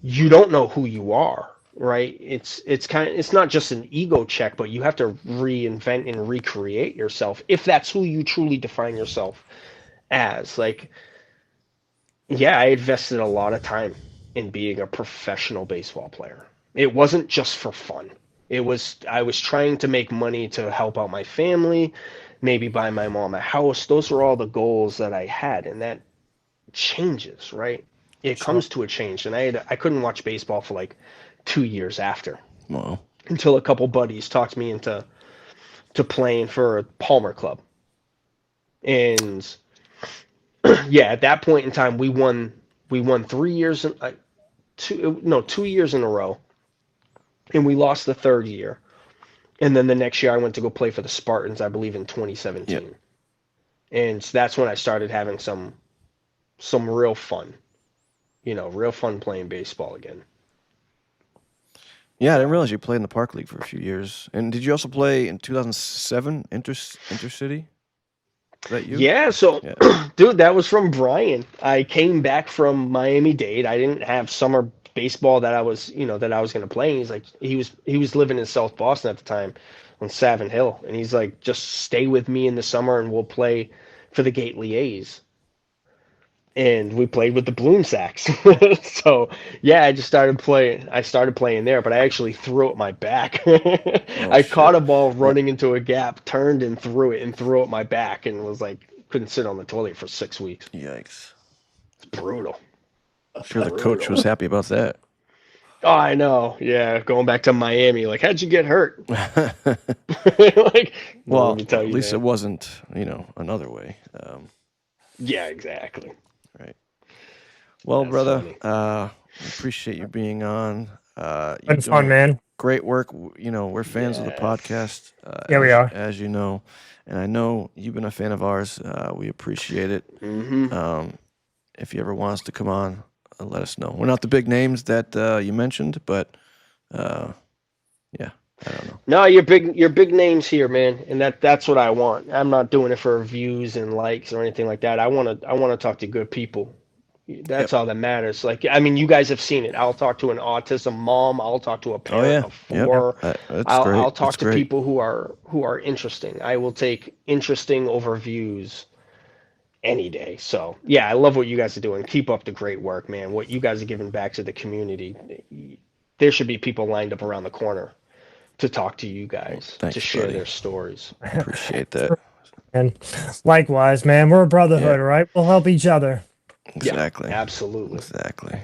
You don't know who you are, right? It's not just an ego check, but you have to reinvent and recreate yourself if that's who you truly define yourself as. Like, yeah, I invested a lot of time in being a professional baseball player. It wasn't just for fun. I was trying to make money to help out my family, maybe buy my mom a house. Those were all the goals that I had, and that changes, right? It Sure. comes to a change, and I couldn't watch baseball for like 2 years after Wow. until a couple buddies talked me into playing for a Palmer club, and yeah, at that point in time, we won 3 years in 2 years in a row, and we lost the third year, And then the next year I went to go play for the Spartans, I believe in Yep. 2017. And that's when I started having some real fun, real fun playing baseball again. Yeah, I didn't So, realize you played in the Park League for a few years. And did you also play in 2007 Intercity? Is that you? yeah, so Yeah. dude, that was from Brian. I came back from Miami-Dade. I didn't have summer baseball that I was going to play. And he was living in South Boston at the time on Savin Hill, and he's like, just stay with me in the summer and we'll play for the Gately A's. And we played with the Bloom Sacks. So yeah, I started playing there, but I actually threw it my back. Oh I caught shit. a ball Uh, running into a gap, turned and threw it my back, and was like, couldn't sit on the toilet for 6 weeks. Yikes. It's brutal. I'm sure the coach was Brutal. happy about that. Oh, I know. Yeah, going back to Miami, like, how'd you get hurt? Like, well, let Well, me tell at you, least it man. wasn't, another way. Yeah, exactly. Right. Well, That's brother, funny. we appreciate you being on. You're Been fun, doing man. great work. We're fans of the Yes. podcast, Yeah, we are. as you know, and I know you've been a fan of ours. We appreciate it. Mm-hmm. Um, if you ever want us to come on, let us know. We're not the big names that you mentioned, but uh, yeah, I don't know. No, you're big names here, man, and that's what I want. I'm not doing it for views and likes or anything like that. I want to talk to good people. Yep. That's all that matters. Like, I mean, you guys have seen it. I'll talk to an autism mom. I'll talk to a Oh parent yeah. of Yep. four. That's I'll great. talk That's to great. people who are interesting. I will take interesting over views any day. So yeah, I love what you guys are doing. Keep up the great work, man. What you guys are giving back to the community. There should be people lined up around the corner to talk to you Well, guys, to thanks, share buddy. their stories. Appreciate that. And likewise, man, we're a Yeah. brotherhood, right? We'll help each other. Yeah, Exactly. absolutely. Exactly.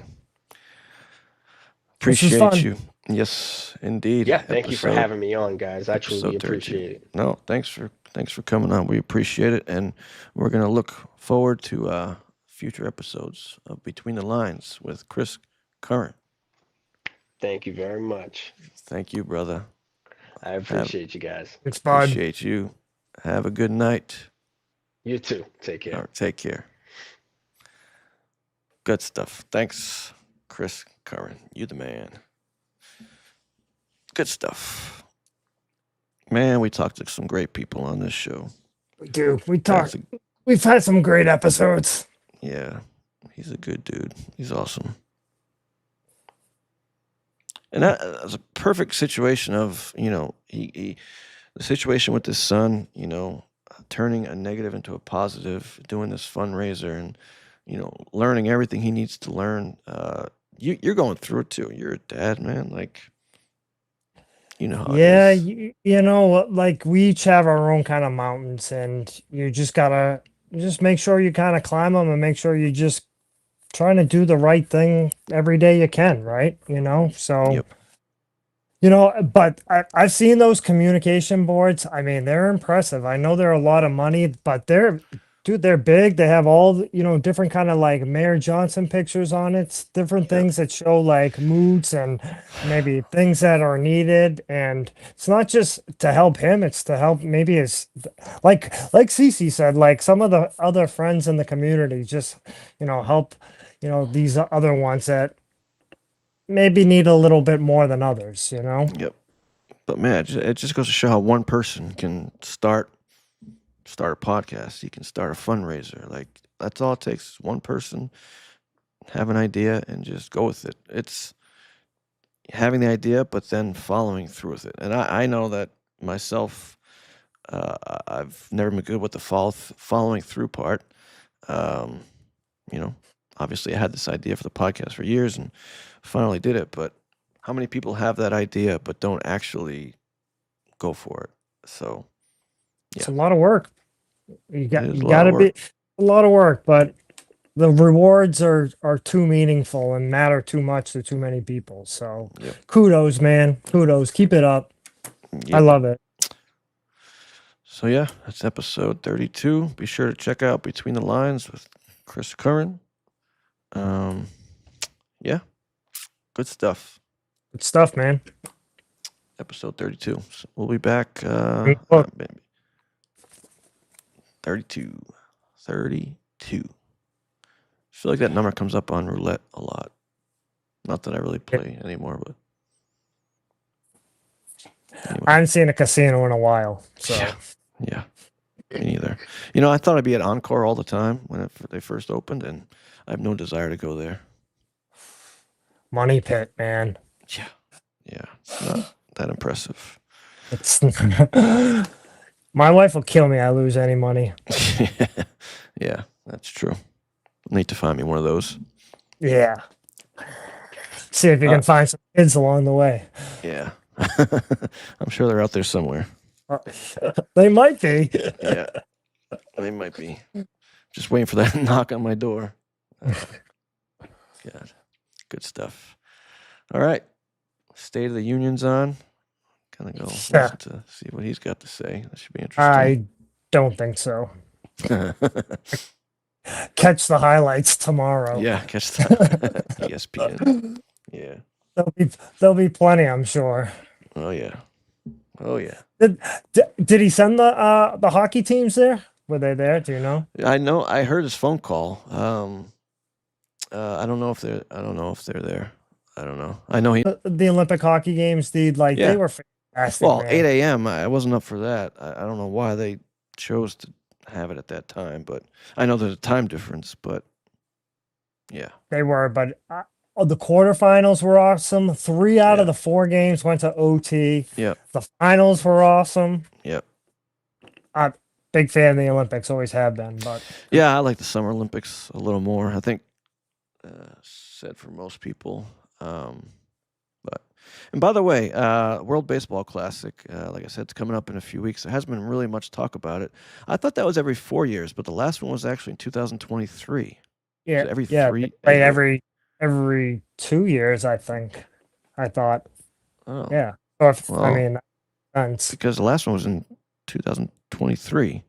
This was Appreciate fun. you. Yes, indeed. Yeah, thank you for having me on, guys. I truly Episode 32. appreciate it. No, thanks for coming on. We appreciate it, and we're gonna look forward to future episodes of Between the Lines with Chris Curran. Thank you very much. Thank you, brother. I Have appreciate you guys. It's bud. appreciate you. Have a good night. You too. Take All care. right, take care. Good stuff. Thanks, Chris Curran. You the man. Good stuff. Man, we talked to some great people on this show. We do. That's a, We've had some great episodes. yeah, he's a good dude. He's awesome. And that's a perfect situation of, the situation with his son, turning a negative into a positive, doing this fundraiser and, learning everything he needs to learn. You're going through it too. You're a dad, man. Like, you know how it Yeah, is. like we each have our own kind of mountains, and you just gotta just make sure you kind of climb them and make sure you just trying to do the right thing every day you can, right? So, Yep. but I've seen those communication boards. I mean, they're impressive. I know they're a lot of money, but they're big. They have all, different kind of like Mayor Johnson pictures on it, different Yep. things that show like moods and maybe things that are needed. And it's not just to help him, it's to help maybe his, like Cece said, like some of the other friends in the community just, help, these other ones that maybe need a little bit more than others. Yep. But man, it just goes to show how one person can start a podcast. You can start a fundraiser. Like that's all it takes. Is one person have an idea and just go with it. It's having the idea, but then following through with it. And I know that myself. I've never been good with the following through part. Um, you know, obviously I had this idea for the podcast for years and finally did it. But how many people have that idea but don't actually go for it? So It's yeah, a lot of work. it is You a lot got of to be work. a lot of work, but the rewards are too meaningful and matter too much to too many people. So Yep. kudos, man. Kudos. Keep it up. I Yep. love it. So yeah, that's episode 32. Be sure to check out Between the Lines with Chris Curran. Yeah, good stuff. Good stuff, man. episode 32. So we'll be back. Look. 32. 32. I feel like that number comes up on roulette a lot. Not that I really play anymore, but anyway. I haven't seen a casino in a while. So Yeah. Me neither. You know, I thought I'd be at Encore all the time when they first opened, and I have no desire to go there. money pit, man. Yeah. It's not that impressive. It's my wife will kill me. I lose any money. Yeah, that's true. Need to find me one of those. Yeah. See if you can find some kids along the way. Yeah. I'm sure they're out there somewhere. They might be. Yeah. They might be. Just waiting for that knock on my door. God. Good stuff. All right. State of the Union's on. Gonna go listen to see what he's got to say. That should be interesting. I don't think so. Catch the highlights tomorrow. Yeah, catch that. ESPN. Yeah. There'll be plenty, I'm sure. Oh yeah. Oh yeah. Did he send the hockey teams there? Were they there? Do you know? I know. I heard his phone call. I don't know if they're there. I don't know. I know he. The Olympic hockey games, dude. Like Yeah. they were fantastic. Well, man. 8 a.m. I wasn't up for that. I don't know why they chose to have it at that time, but I know there's a time difference. But yeah, They were, but the quarterfinals were awesome. 3 out of the 4 games went to OT. Yep. The finals were awesome. Yep. Big fan of the Olympics, always have been. But yeah, I like the Summer Olympics a little more. I think said for most people. But and by the way, World Baseball Classic, like I said, it's coming up in a few weeks. There hasn't been really much talk about it. I thought that was every 4 years, but the last one was actually in 2023. yeah, So every yeah, 3 they play every 2 years, I think. I thought. Oh. Yeah. So if, Well, I mean, and because the last one was in 2023.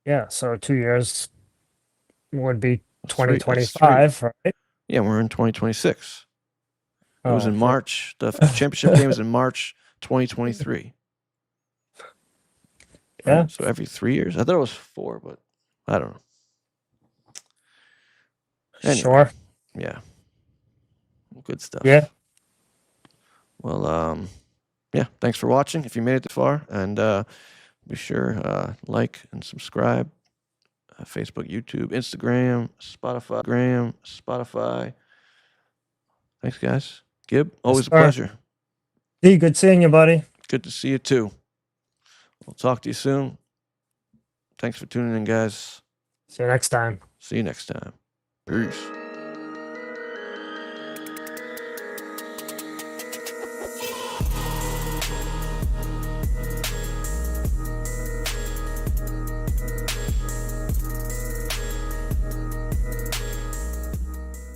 yeah, so 2 years would be That's three. That's 2025, right? Yeah, we're in 2026. It was Oh, in March. The championship game was in March 2023. Yeah. Right? So every 3 years. I thought it was 4, but I don't know. Anyway, Sure. Yeah. Good stuff. Yeah. Well, yeah. Thanks for watching. If you made it this far, and be sure like and subscribe. Facebook, YouTube, Instagram, Spotify. Thanks, guys. Gib, always a pleasure. D, good seeing you, buddy. Good to see you too. We'll talk to you soon. Thanks for tuning in, guys. See you next time. See you next time. Peace.